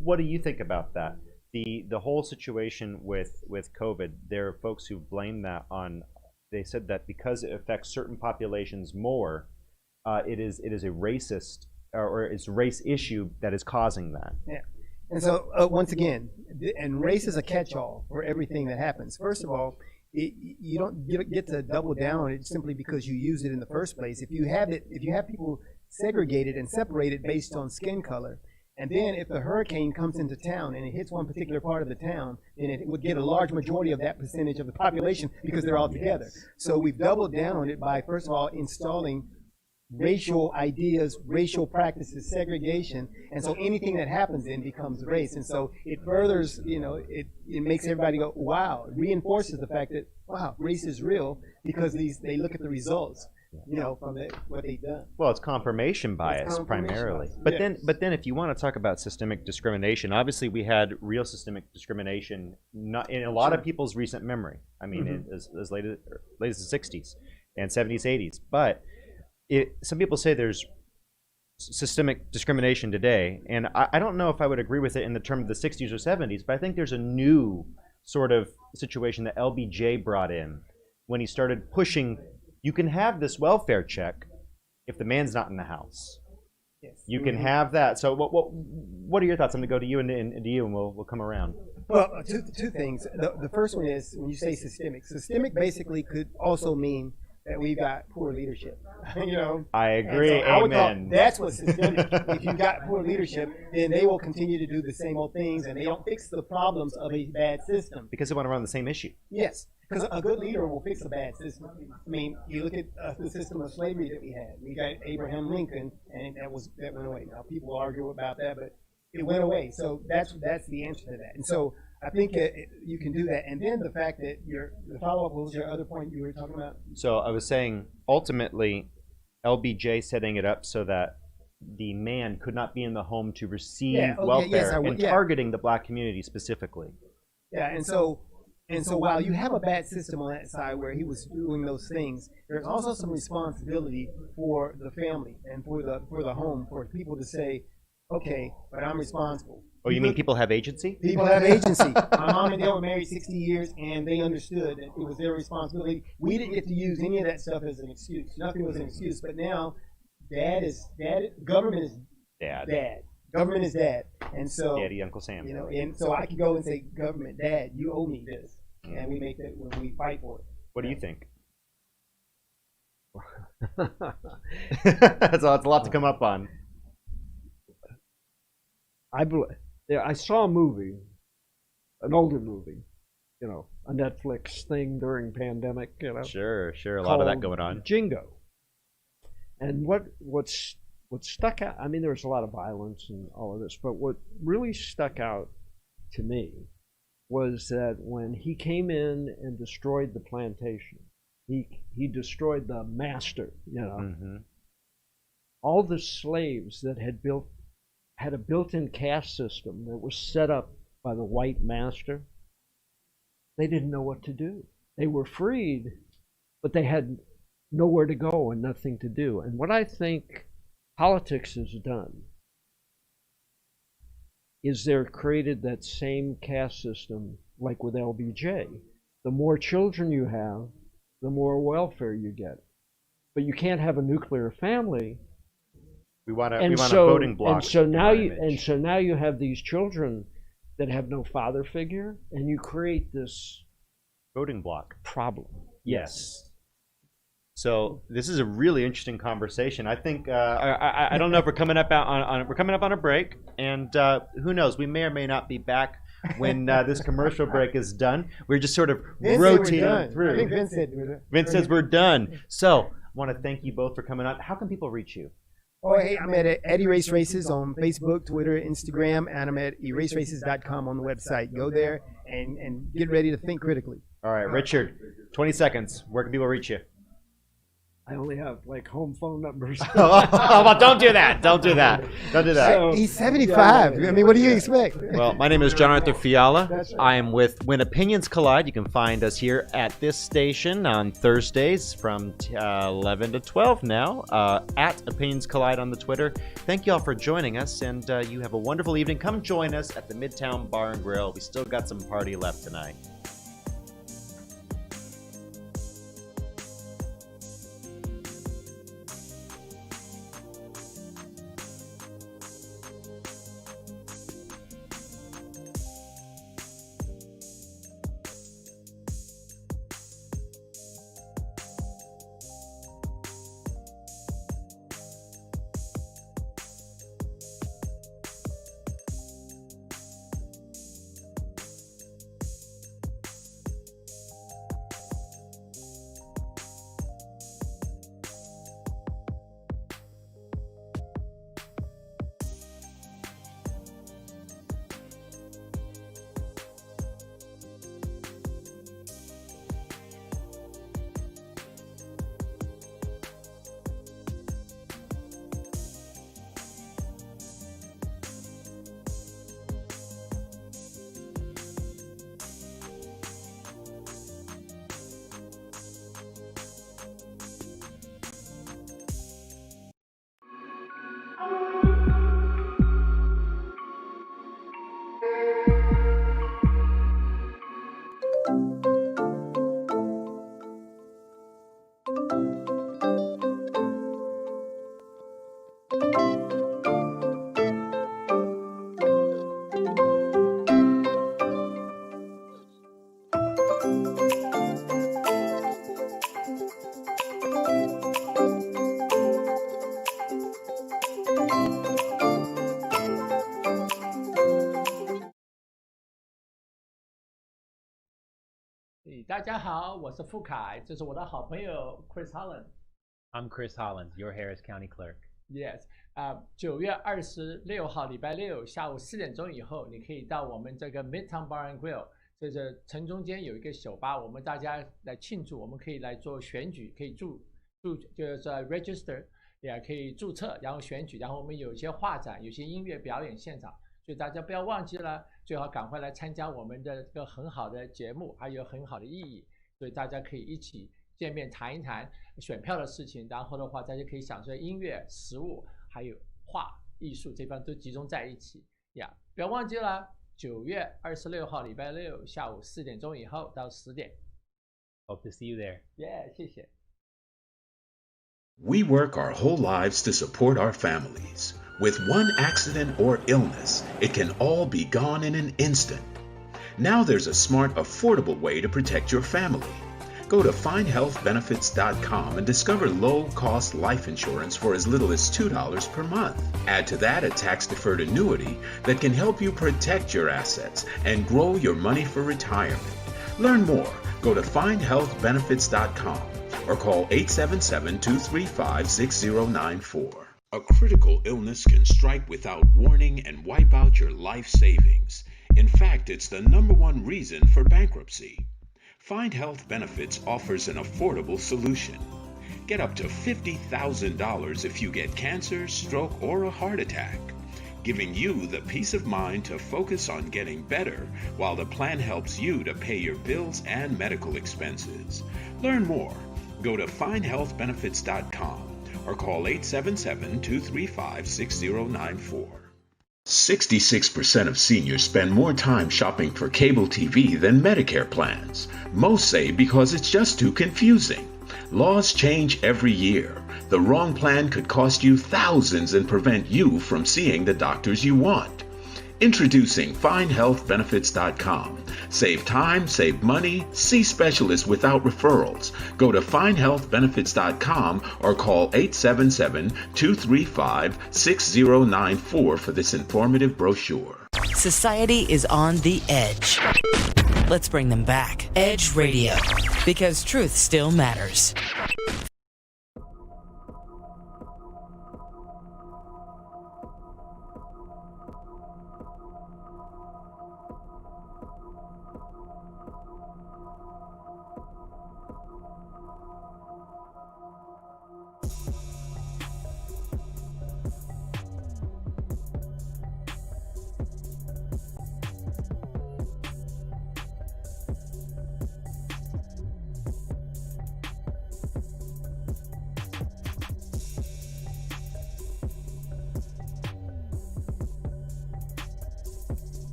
what do you think about that? The whole situation with COVID, there are folks who blame that on, they said that because it affects certain populations more, it is a racist, or it's a race issue that is causing that. Yeah. And so once again, and race is a catch-all for everything that happens. First of all, you don't get to double down on it simply because you use it in the first place. If you have people segregated and separated based on skin color, and then if the hurricane comes into town and it hits one particular part of the town, then it would get a large majority of that percentage of the population because they're all together. So we've doubled down on it by, first of all, installing racial ideas, racial practices, segregation, and so anything that happens then becomes race. And so it furthers, it makes everybody go, wow, it reinforces the fact that, wow, race is real, because they look at the results. from what they've done. Well, it's confirmation bias primarily. Bias. But then, if you want to talk about systemic discrimination, obviously we had real systemic discrimination not in a lot of people's recent memory. I mean, as late as the 60s and 70s, 80s. But some people say there's systemic discrimination today, and I don't know if I would agree with it in the term of the 60s or 70s, but I think there's a new sort of situation that LBJ brought in when he started pushing, you can have this welfare check if the man's not in the house. Yes. You can have that. So what are your thoughts? I'm going to go to you and to you, and we'll come around. Well, two things. The first one is, when you say systemic basically could also mean that we've got poor leadership. I agree. So I would Amen. call, that's what's systemic. If you've got poor leadership, then they will continue to do the same old things, and they don't fix the problems of a bad system. Because they want to run the same issue. Yes, because a good leader will fix a bad system. I mean, you look at the system of slavery that we had. We got Abraham Lincoln, and that went away. Now people argue about that, but it went away. So that's the answer to that. And so I think you can do that. And then the fact that the follow-up, what was your other point you were talking about? So I was saying, ultimately, LBJ setting it up so that the man could not be in the home to receive welfare and targeting the black community specifically. Yeah, and so while you have a bad system on that side where he was doing those things, there's also some responsibility for the family and for the home, for people to say, okay, but I'm responsible. Oh, you mean people have agency? People have agency. My mom and dad were married 60 years, and they understood that it was their responsibility. We didn't get to use any of that stuff as an excuse. Nothing was an excuse. But now, government is dad. Government is dad. And so, Daddy, Uncle Sam. And so I could go and say, government, dad, you owe me this. And we make that when we fight for it. What do you think? That's a lot to come up on. I saw a movie, an older movie, a Netflix thing during pandemic, Sure, a lot of that going on. Jingo. And what stuck out, I mean, there was a lot of violence and all of this, but what really stuck out to me was that when he came in and destroyed the plantation, he destroyed the master, all the slaves that had a built-in caste system that was set up by the white master. They didn't know what to do. They were freed, but they had nowhere to go and nothing to do. And what I think politics has done is they're created that same caste system like with LBJ. The more children you have, the more welfare you get. But you can't have a nuclear family. We want a voting block. And so now you have these children that have no father figure, and you create this voting block problem. Yes. So this is a really interesting conversation. I think I don't know if we're coming up on a break, and who knows? We may or may not be back when this commercial break is done. We're just sort of rotating through. I think Vince said we're done. Vince says we're done. So I want to thank you both for coming on. How can people reach you? Oh, hey, I'm at Erase Races on Facebook, Twitter, Instagram, and I'm at eraseraces.com on the website. Go there and get ready to think critically. All right, Richard, 20 seconds. Where can people reach you? I only have like home phone numbers. Well, don't do that. Don't do that. Don't do that. So, he's 75. I mean, what do you expect? Well, my name is John Arthur Fiala. I am with When Opinions Collide. You can find us here at this station on Thursdays from 11 to 12 now, at Opinions Collide on the Twitter. Thank you all for joining us, and you have a wonderful evening. Come join us at the Midtown Bar and Grill. We still got some party left tonight. 大家好，我是傅凯，这是我的好朋友 Chris Holland。 I'm Chris Hollins, your Harris County clerk. Yes， 9月26号礼拜六下午4点钟以后，你可以到我们这个 Midtown Bar and Grill， 这是城中间有一个酒吧，我们大家来庆祝，我们可以来做选举，可以就是 register， 也可以注册，然后选举，然后我们有一些画展，有些音乐表演现场，所以大家不要忘记了，最好赶快来参加我们的这个很好的节目，还有很好的意义，所以大家可以一起见面谈一谈选票的事情，然后的话，大家可以享受音乐、食物，还有画艺术这方都集中在一起呀。不要忘记了，9月26号礼拜六下午4点钟以后到10点。Hope to see you there. Yeah， 谢谢。We work our whole lives to support our families. With one accident or illness, it can all be gone in an instant. Now there's a smart, affordable way to protect your family. Go to findhealthbenefits.com and discover low-cost life insurance for as little as $2 per month. Add to that a tax-deferred annuity that can help you protect your assets and grow your money for retirement. Learn more. Go to findhealthbenefits.com or call 877-235-6094. A critical illness can strike without warning and wipe out your life savings. In fact, it's the #1 reason for bankruptcy. Find Health Benefits offers an affordable solution. Get up to $50,000 if you get cancer, stroke, or a heart attack, giving you the peace of mind to focus on getting better while the plan helps you to pay your bills and medical expenses. Learn more. Go to findhealthbenefits.com or call 877-235-6094. 66% of seniors spend more time shopping for cable TV than Medicare plans. Most say because it's just too confusing. Laws change every year. The wrong plan could cost you thousands and prevent you from seeing the doctors you want. Introducing FindHealthBenefits.com. Save time, save money, see specialists without referrals. Go to FindHealthBenefits.com or call 877-235-6094 for this informative brochure. Society is on the edge. Let's bring them back. Edge Radio, because truth still matters.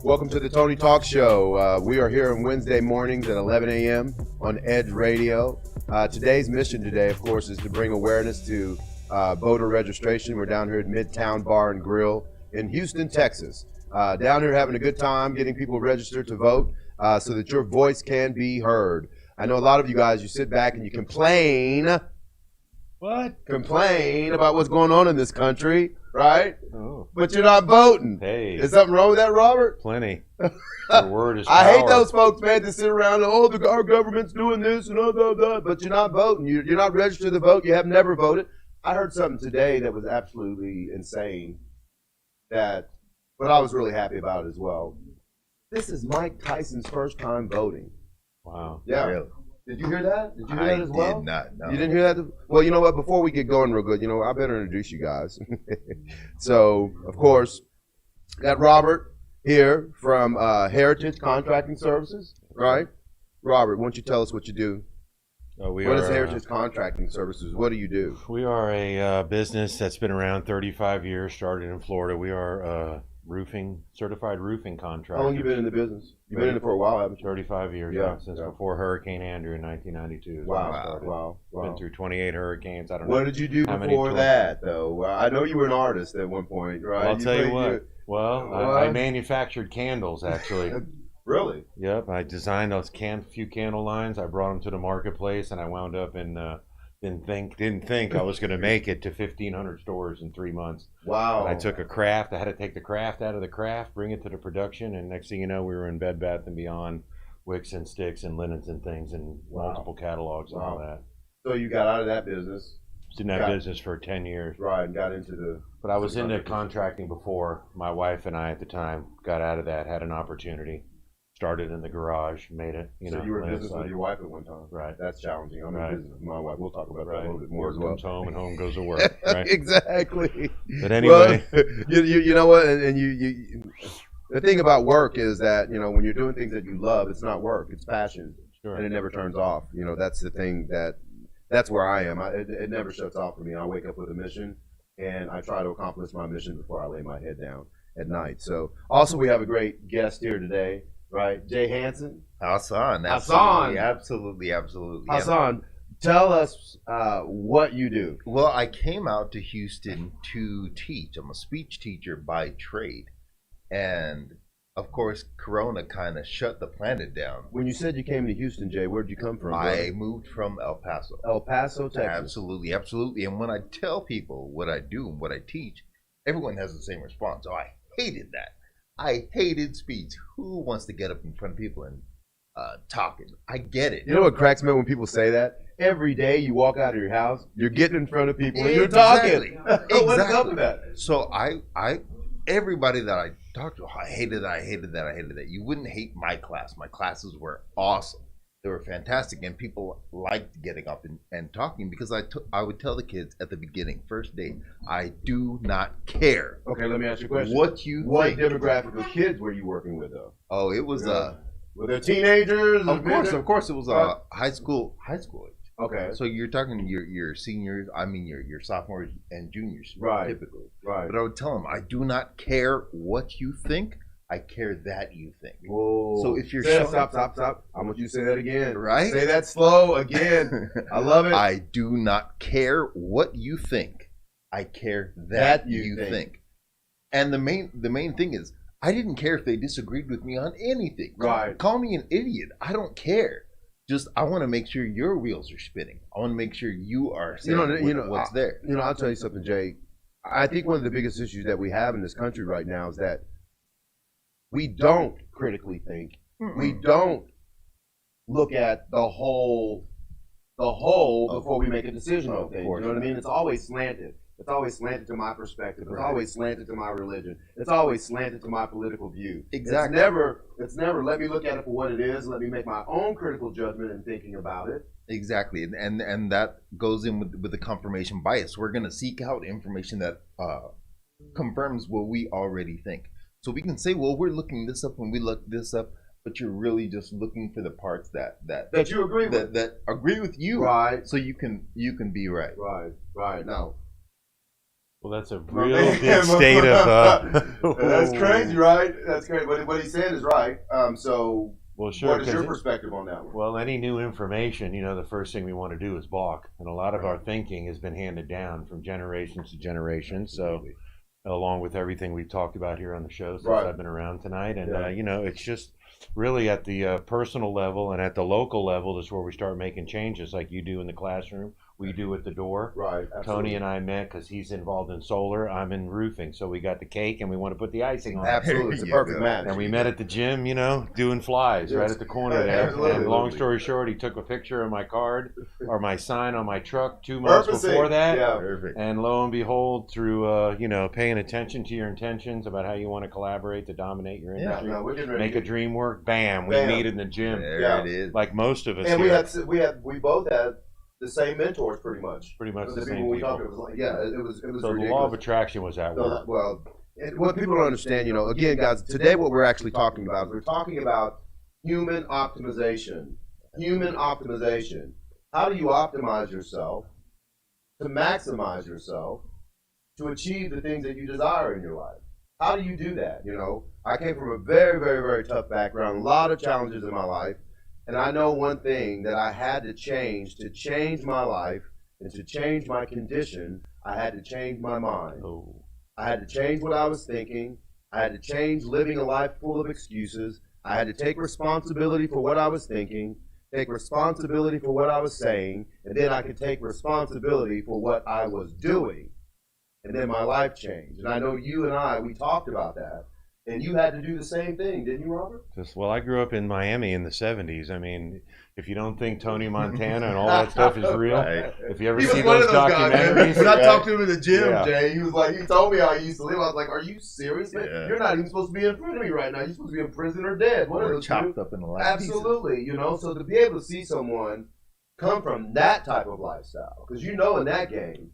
Welcome to the Tony Talk Show. We are here on Wednesday mornings at 11 a.m. on Edge Radio. Today's mission today, of course, is to bring awareness to voter registration. We're down here at Midtown Bar and Grill in Houston, Texas. Down here having a good time, getting people registered to vote so that your voice can be heard. I know a lot of you guys, you sit back and you complain. What? Complain about what's going on in this country, right? Oh. But you're not voting. Hey. Is something wrong with that, Robert? Plenty. Your word is power. I hate those folks, man, that sit around and, our government's doing this and but you're not voting. You're not registered to vote. You have never voted. I heard something today that was absolutely insane, but I was really happy about it as well. This is Mike Tyson's first time voting. Wow. Yeah. Really? Did you hear that? Did you hear that as well? I did not know. You didn't hear that? Well, you know what? Before we get going real good, I better introduce you guys. So, of course, got Robert here from Heritage Contracting Services, right? Robert, why don't you tell us what you do? What is Heritage Contracting Services? What do you do? We are a business that's been around 35 years, started in Florida. We are roofing, certified roofing contractor. How long you been in the business? You've been in it for a while, haven't you? 35 years, Yeah, since yeah. before Hurricane Andrew in 1992. is when I started. Wow. Been through 28 hurricanes. I don't know. What did you do how many before tours. that, though? I know you were an artist at one point, right? Well, I'll tell you played- what. Well, What? I manufactured candles, actually. Really? Yep. I designed those few candle lines. I brought them to the marketplace, and I wound up in. Didn't think I was going to make it to 1,500 stores in 3 months. Wow. But I took a craft. I had to take the craft out of the craft, bring it to the production, and next thing you know, we were in Bed Bath & Beyond, Wicks and Sticks and Linens and things, and multiple catalogs and all that. So you got out of that business. Was in that business for 10 years. Right, and got into the... But I was into contracting before. My wife and I at the time got out of that, had an opportunity. Started in the garage, made it, So you were in business with your wife at one time. Right. That's challenging. I'm Right. in business with my wife. We'll talk about that a little bit more Work as well. comes home and home goes to work. Right? Exactly. But anyway. Well, you know what? And you the thing about work is that, you know, when you're doing things that you love, it's not work, it's passion. Sure. And it never turns off. You know, that's the thing that's where I am. It never shuts off for me. I wake up with a mission, and I try to accomplish my mission before I lay my head down at night. So also we have a great guest here today, right? Jay Hansen. Hassan. Hassan. Absolutely. Hassan, tell us what you do. Well, I came out to Houston to teach. I'm a speech teacher by trade. And, of course, Corona kind of shut the planet down. When you said you came to Houston, Jay, where'd you come from? I moved from El Paso. El Paso, Texas. Absolutely. And when I tell people what I do and what I teach, everyone has the same response. Oh, I hated that. I hated speech. Who wants to get up in front of people and talk? I get it. You know what cracks me up when people say that? Every day you walk out of your house, you're getting in front of people and you're talking. What's up with that? So everybody that I talked to, I hated that. You wouldn't hate my class. My classes were awesome. They were fantastic, and people liked getting up and talking because I would tell the kids at the beginning, first day, I do not care. Okay, let me ask you a question. What What demographic of kids were you working with, though? Oh, it was were there teenagers? Of course, it was high school age. Okay. So you're talking your seniors, your sophomores and juniors, Right. typically. Right. But I would tell them, I do not care what you think. I care that you think. Whoa. So if you're stop. I want you to say that again. Right? Say that slow again. I love it. I do not care what you think. I care that you think. And the main thing is, I didn't care if they disagreed with me on anything. Right. Call me an idiot. I don't care. Just I want to make sure your wheels are spinning. I want to make sure you are saying what's there. You know, I'll tell you something, Jay. I think one of the biggest issues that we have in this country right now is that we don't critically think. We don't look at the whole before we make a decision on things. You know what I mean? It's always slanted. It's always slanted to my perspective. It's always slanted to my religion. It's always slanted to my political view. Exactly. It's never let me look at it for what it is. Let me make my own critical judgment in thinking about it. Exactly, and that goes in with the confirmation bias. We're going to seek out information that confirms what we already think. So we can say, well, we're looking this up and we look this up, but you're really just looking for the parts that you agree with, that agree with you, right? So you can be right. Right. Now, well, that's a real big state of. That's crazy, right? That's crazy. What he's saying is right. So. Well, sure. What is your perspective on that one? Well, any new information, the first thing we want to do is balk. And a lot of our thinking has been handed down from generations to generations. So, along with everything we've talked about here on the show since I've been around tonight. And, it's just really at the personal level and at the local level is where we start making changes like you do in the classroom. We do at the door. Right. Absolutely. Tony and I met because he's involved in solar. I'm in roofing. So we got the cake and we want to put the icing on it. Absolutely. It's a perfect match. And we met at the gym, doing flies right at the corner there. Absolutely. And long story short, he took a picture of my card or my sign on my truck 2 months before that. Yeah. Perfect. And lo and behold, through, paying attention to your intentions about how you want to collaborate to dominate your industry, make a dream work, bam, we meet in the gym. There it is. Like most of us and here. we both had the same mentors, pretty much. Pretty much the the same same people. people. It was like, it was So ridiculous. the law of attraction was at work. What people don't understand, again, guys, today what we're actually talking about is we're talking about human optimization. Human optimization. How do you optimize yourself to maximize yourself to achieve the things that you desire in your life? How do you do that? You know, I came from a very, very, very tough background, a lot of challenges in my life. And I know one thing that I had to change my life and to change my condition. I had to change my mind. I had to change what I was thinking. I had to change living a life full of excuses. I had to take responsibility for what I was thinking, take responsibility for what I was saying, and then I could take responsibility for what I was doing. And then my life changed. And I know you and we talked about that. And you had to do the same thing, didn't you, Robert? Well, I grew up in Miami in the 70s. I mean, if you don't think Tony Montana and all that stuff is real, if you ever see those documentaries. When I talked to him in the gym, Jay, he was like, he told me how he used to live. I was like, are you serious, man? Yeah. You're not even supposed to be in front of me right now. You're supposed to be in prison or dead. One of those chopped up in the last Absolutely, you know. So to be able to see someone come from that type of lifestyle, because you know in that game,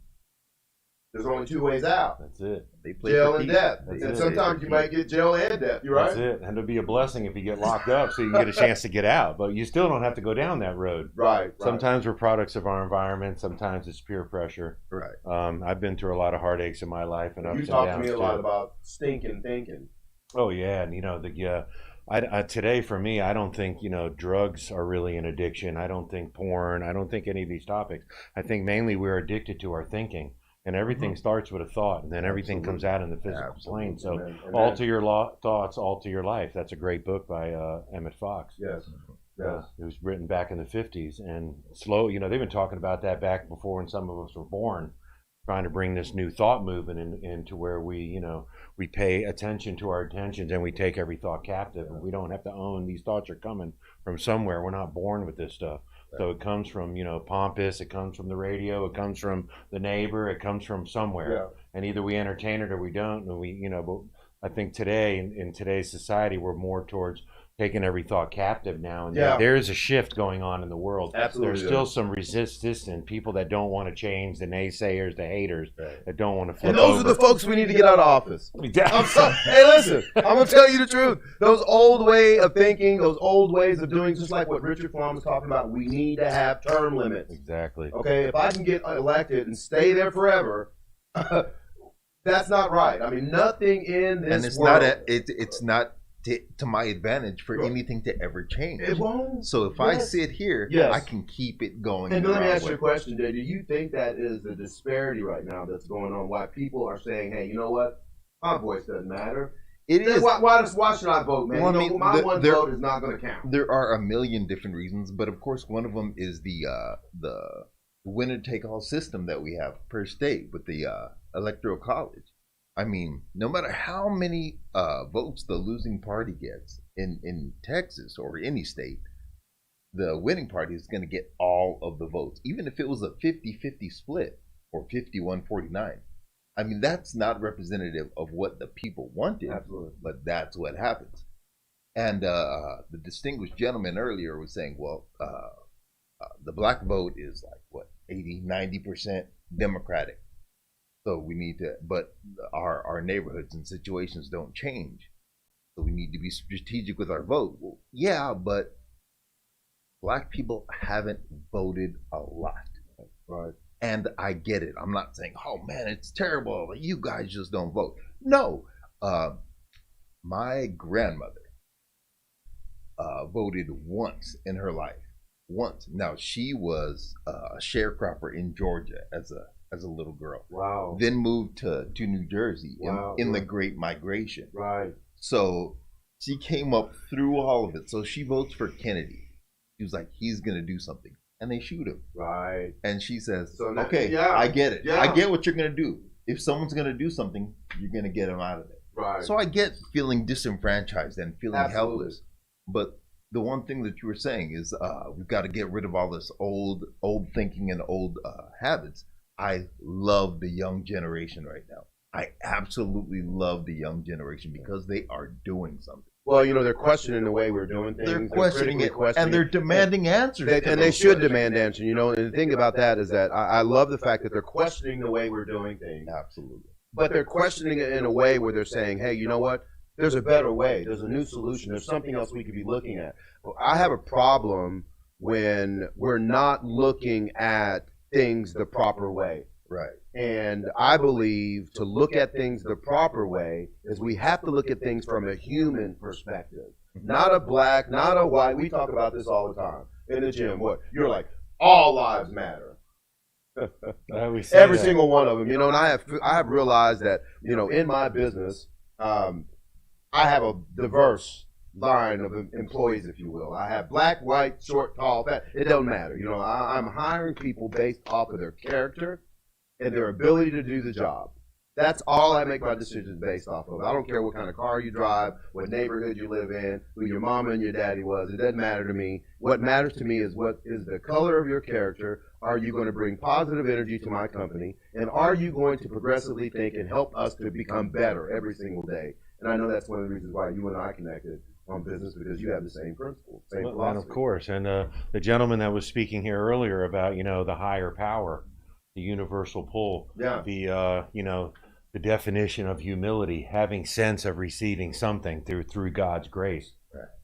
there's only two ways out. That's it. They play jail for and peace. death. And sometimes you might get jail and death. You're right. That's it. And it'll be a blessing if you get locked up so you can get a chance to get out. But you still don't have to go down that road. Right. Sometimes we're products of our environment. Sometimes it's peer pressure. Right. I've been through a lot of heartaches in my life and ups You and talked downs to me a lot too. about stinking thinking. Oh yeah, and you know today for me, I don't think drugs are really an addiction. I don't think porn. I don't think any of these topics. I think mainly we're addicted to our thinking. And everything starts with a thought, and then everything comes out in the physical plane. So, alter your thoughts, alter your life. That's a great book by Emmett Fox. Yes. It was written back in the 50s. And they've been talking about that back before when some of us were born, trying to bring this new thought movement into where we pay attention to our intentions and we take every thought captive. And we don't have to own these thoughts are coming from somewhere. We're not born with this stuff. So it comes from, Pompous, it comes from the radio, it comes from the neighbor, it comes from somewhere. Yeah. And either we entertain it or we don't. And but I think today, in today's society, we're more towards taking every thought captive now. And there is a shift going on in the world. Absolutely. There's still some resistance and people that don't want to change, the naysayers, the haters, that don't want to flip And those over. are the folks we need to get out of office. I'm sorry. Hey, listen, I'm going to tell you the truth. Those old way of thinking, those old ways of doing, just like what Richard Flom was talking about, we need to have term limits. Exactly. Okay, if I can get elected and stay there forever, that's not right. I mean, nothing in this And it's world. it's not to my advantage for anything to ever change. It won't. So if I sit here, I can keep it going. And the let me right ask you way. a question, Jay. Do you think that is the disparity right now that's going on? Why people are saying, "Hey, you know what? My voice doesn't matter." It is. Why should I vote, man? Well, You know, my one vote is not going to count. There are a million different reasons, but of course, one of them is the winner-take-all system that we have per state with the electoral college. I mean, no matter how many votes the losing party gets in Texas or any state, the winning party is going to get all of the votes, even if it was a 50-50 split or 51-49. I mean, that's not representative of what the people wanted, Absolutely. but that's what happens. And the distinguished gentleman earlier was saying, well, the black vote is like, what, 80-90% Democratic. So we need to, but our neighborhoods and situations don't change. So we need to be strategic with our vote. Well, yeah, but black people haven't voted a lot. Right. And I get it. I'm not saying, oh man, it's terrible. You guys just don't vote. No. My grandmother voted once in her life. Once. Now, she was a sharecropper in Georgia as a little girl. Wow. Then moved to New Jersey Wow. in the Great Migration. Right. So she came up through all of it. So she votes for Kennedy. She was like, he's going to do something. And they shoot him. Right. And she says, So now- okay, yeah. I get it. Yeah. I get what you're going to do. If someone's going to do something, you're going to get them out of it. Right. So I get feeling disenfranchised and feeling Absolutely. helpless. But the one thing that you were saying is we've got to get rid of all this old thinking and old habits. I love the young generation right now. I absolutely love the young generation because they are doing something. Well, they're questioning the way we're doing things. They're questioning critically it, questioning and they're it. demanding answers. And they should demand answers. And the thing about that is that I love the fact that they're questioning the way we're doing things. Absolutely. But they're questioning it in a way where they're saying, hey, you know what? There's a better way. There's a new solution. There's something else we could be looking at. Well, I have a problem when we're not looking at things the proper way. Right. And I believe to look at things the proper way is we have to look at things from a human perspective, not a black, not a white. We talk about this all the time in the gym. What you're like, all lives matter. Every single one of them, you know. And I have realized that, you know, in my business, I have a diverse line of employees, if you will. I have black, white, short, tall, fat. It doesn't matter. You know, I'm hiring people based off of their character and their ability to do the job. That's all I make my decisions based off of. I don't care what kind of car you drive, what neighborhood you live in, who your mama and your daddy was. It doesn't matter to me. What matters to me is what is the color of your character. Are you going to bring positive energy to my company? And are you going to progressively think and help us to become better every single day? And I know that's one of the reasons why you and I connected on business, because you have the same principles, same philosophy. And of course, and the gentleman that was speaking here earlier about, you know, the higher power, the universal pull, the you know, the definition of humility, having sense of receiving something through God's grace,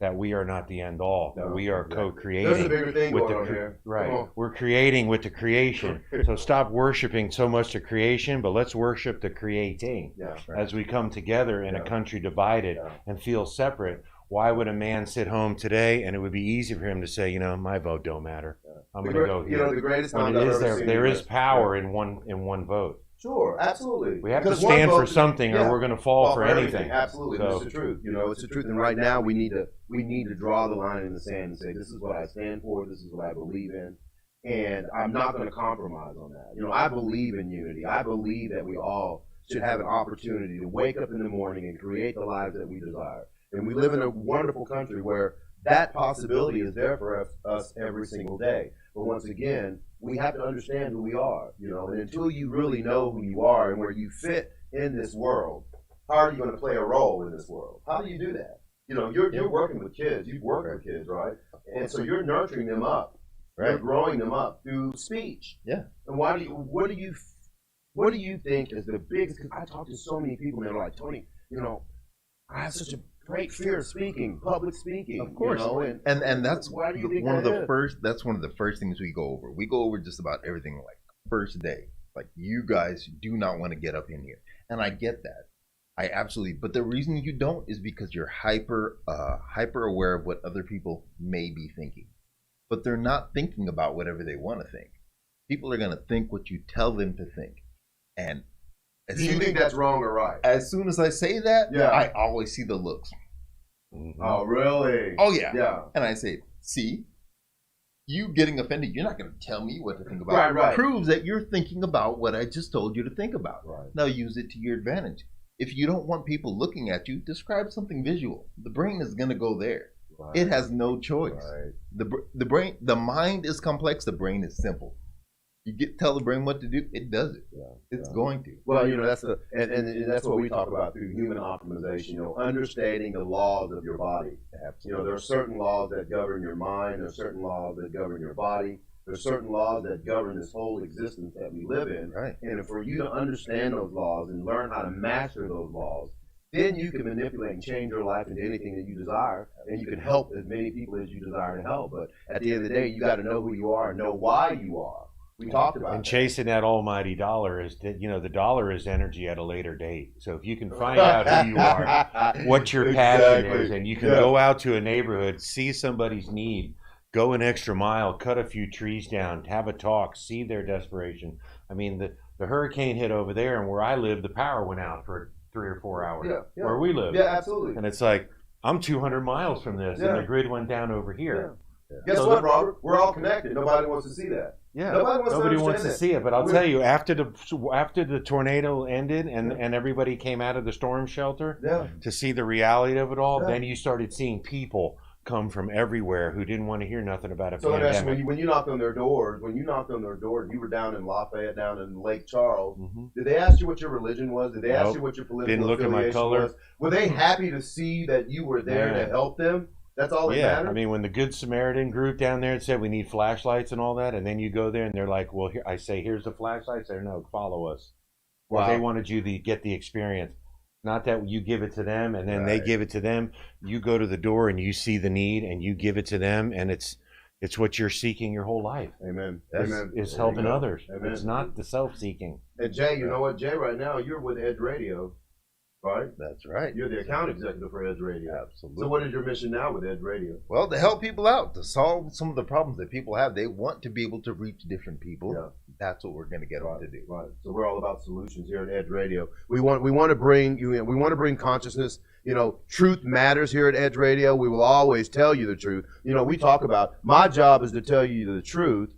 that we are not the end all, that we are co-creating. There's a bigger thing with going the on here. right. We're creating with the creation. So stop worshiping so much the creation, but let's worship the creating. As we come together in a country divided and feel separate. Why would a man sit home today and it would be easy for him to say, you know, my vote don't matter. I'm going to go here. You know, the greatest when time it is there is is power in one vote. Sure, absolutely. We have to stand for something, or we're going to fall for anything. Absolutely, So, it's the truth. You know, it's the truth. And right now, we need to draw the line in the sand and say, this is what I stand for. This is what I believe in, and I'm not going to compromise on that. You know, I believe in unity. I believe that we all should have an opportunity to wake up in the morning and create the lives that we desire. And we live in a wonderful country where that possibility is there for us every single day. But once again, we have to understand who we are, you know, and until you really know who you are and where you fit in this world, how are you going to play a role in this world? How do you do that? You know, you're working with kids, you've worked with kids, right? And so you're nurturing them up, you're growing them up through speech. Yeah. And what do you think is the biggest, because I talk to so many people and they're like, Tony, you know, I have such a great fear of speaking, public speaking. Of course, you know, and that's why do you think one of that the is? first. That's one of the first things we go over. We go over just about everything like first day. Like, you guys do not want to get up in here, and I get that. I absolutely. But the reason you don't is because you're hyper aware of what other people may be thinking, but they're not thinking about whatever they want to think. People are going to think what you tell them to think, and. Do you think that's wrong or right? As soon as I say that, Yeah. I always see the looks. Oh, really? Oh, yeah. Yeah. And I say, see, you getting offended, you're not going to tell me what to think about. Right. Proves that you're thinking about what I just told you to think about. Right. Now use it to your advantage. If you don't want people looking at you, describe something visual. The brain is going to go there. Right. It has no choice. Right. The mind is complex. The brain is simple. You tell the brain what to do, it does it. It's going to. Well, you know, that's and that's what we talk about through human optimization. You know, understanding the laws of your body. You know, there are certain laws that govern your mind. There are certain laws that govern your body. There are certain laws that govern this whole existence that we live in. Right. And for you to understand those laws and learn how to master those laws, then you can manipulate and change your life into anything that you desire, and you can help as many people as you desire to help. But at the end of the day, you got to know who you are and know why you are. We talked about and that. chasing that almighty dollar is that, you know, the dollar is energy at a later date. So if you can find out who you are, what your passion is, and you can go out to a neighborhood, see somebody's need, go an extra mile, cut a few trees down, have a talk, see their desperation. I mean, the hurricane hit over there, and where I live, the power went out for 3 or 4 hours. Yeah. Where we live. Yeah, absolutely. And it's like, I'm 200 miles from this, and the grid went down over here. Guess what, Robert? We're all connected. Nobody wants to see that. Yeah, nobody wants to see it. But I'll tell you, after the tornado ended and everybody came out of the storm shelter to see the reality of it all, then you started seeing people come from everywhere who didn't want to hear nothing about a pandemic. So when you knocked on their doors, you were down in Lafayette, down in Lake Charles. Did they ask you what your religion was? Did they ask you what your political Didn't look at my affiliation color. was? Were they happy to see that you were there to help them? That's all that mattered? I mean, when the Good Samaritan group down there said we need flashlights and all that, and then you go there and they're like, well, here, I say, here's the flashlights. They're no, follow us. Wow. They wanted you to get the experience. Not that you give it to them and then they give it to them. You go to the door and you see the need and you give it to them, and it's It's what you're seeking your whole life. Amen. It's, Amen. it's There helping you go. others. Amen. It's not the self-seeking. And Jay, you know what, Jay? Right now, you're with Edge Radio, right? That's right. You're the account executive for Edge Radio. Absolutely. So, what is your mission now with Edge Radio? Well, to help people out, to solve some of the problems that people have. They want to be able to reach different people. Yeah. That's what we're going to get them to do. Right. So we're all about solutions here at Edge Radio. We want to bring you in. We want to bring consciousness. You know, truth matters here at Edge Radio. We will always tell you the truth. You know, we talk about my job is to tell you the truth.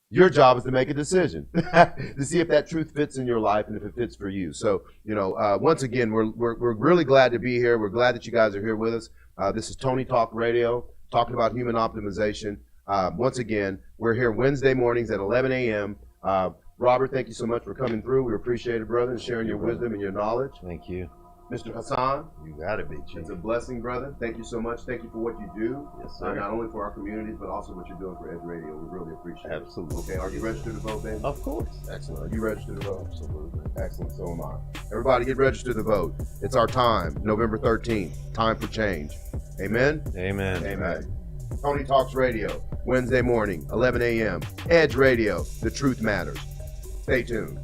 Your job is to make a decision to see if that truth fits in your life and if it fits for you. So, you know, once again, we're really glad to be here. We're glad that you guys are here with us. This is Tony Talk Radio, talking about human optimization. Once again, we're here Wednesday mornings at 11 a.m. Robert, thank you so much for coming through. We appreciate it, brother, and sharing your wisdom and your knowledge. Thank you. Mr. Hassan, you got it, bitch. It's a blessing, brother. Thank you so much. Thank you for what you do. Yes, sir. Not only for our communities, but also what you're doing for Edge Radio. We really appreciate it. Absolutely. Okay, are you registered to vote, baby? Of course. Excellent. Are you registered to vote? Absolutely. Excellent. So am I. Everybody get registered to vote. It's our time, November 13th. Time for change. Amen? Amen. Amen. Tony Talks Radio, Wednesday morning, 11 a.m. Edge Radio. The truth matters. Stay tuned.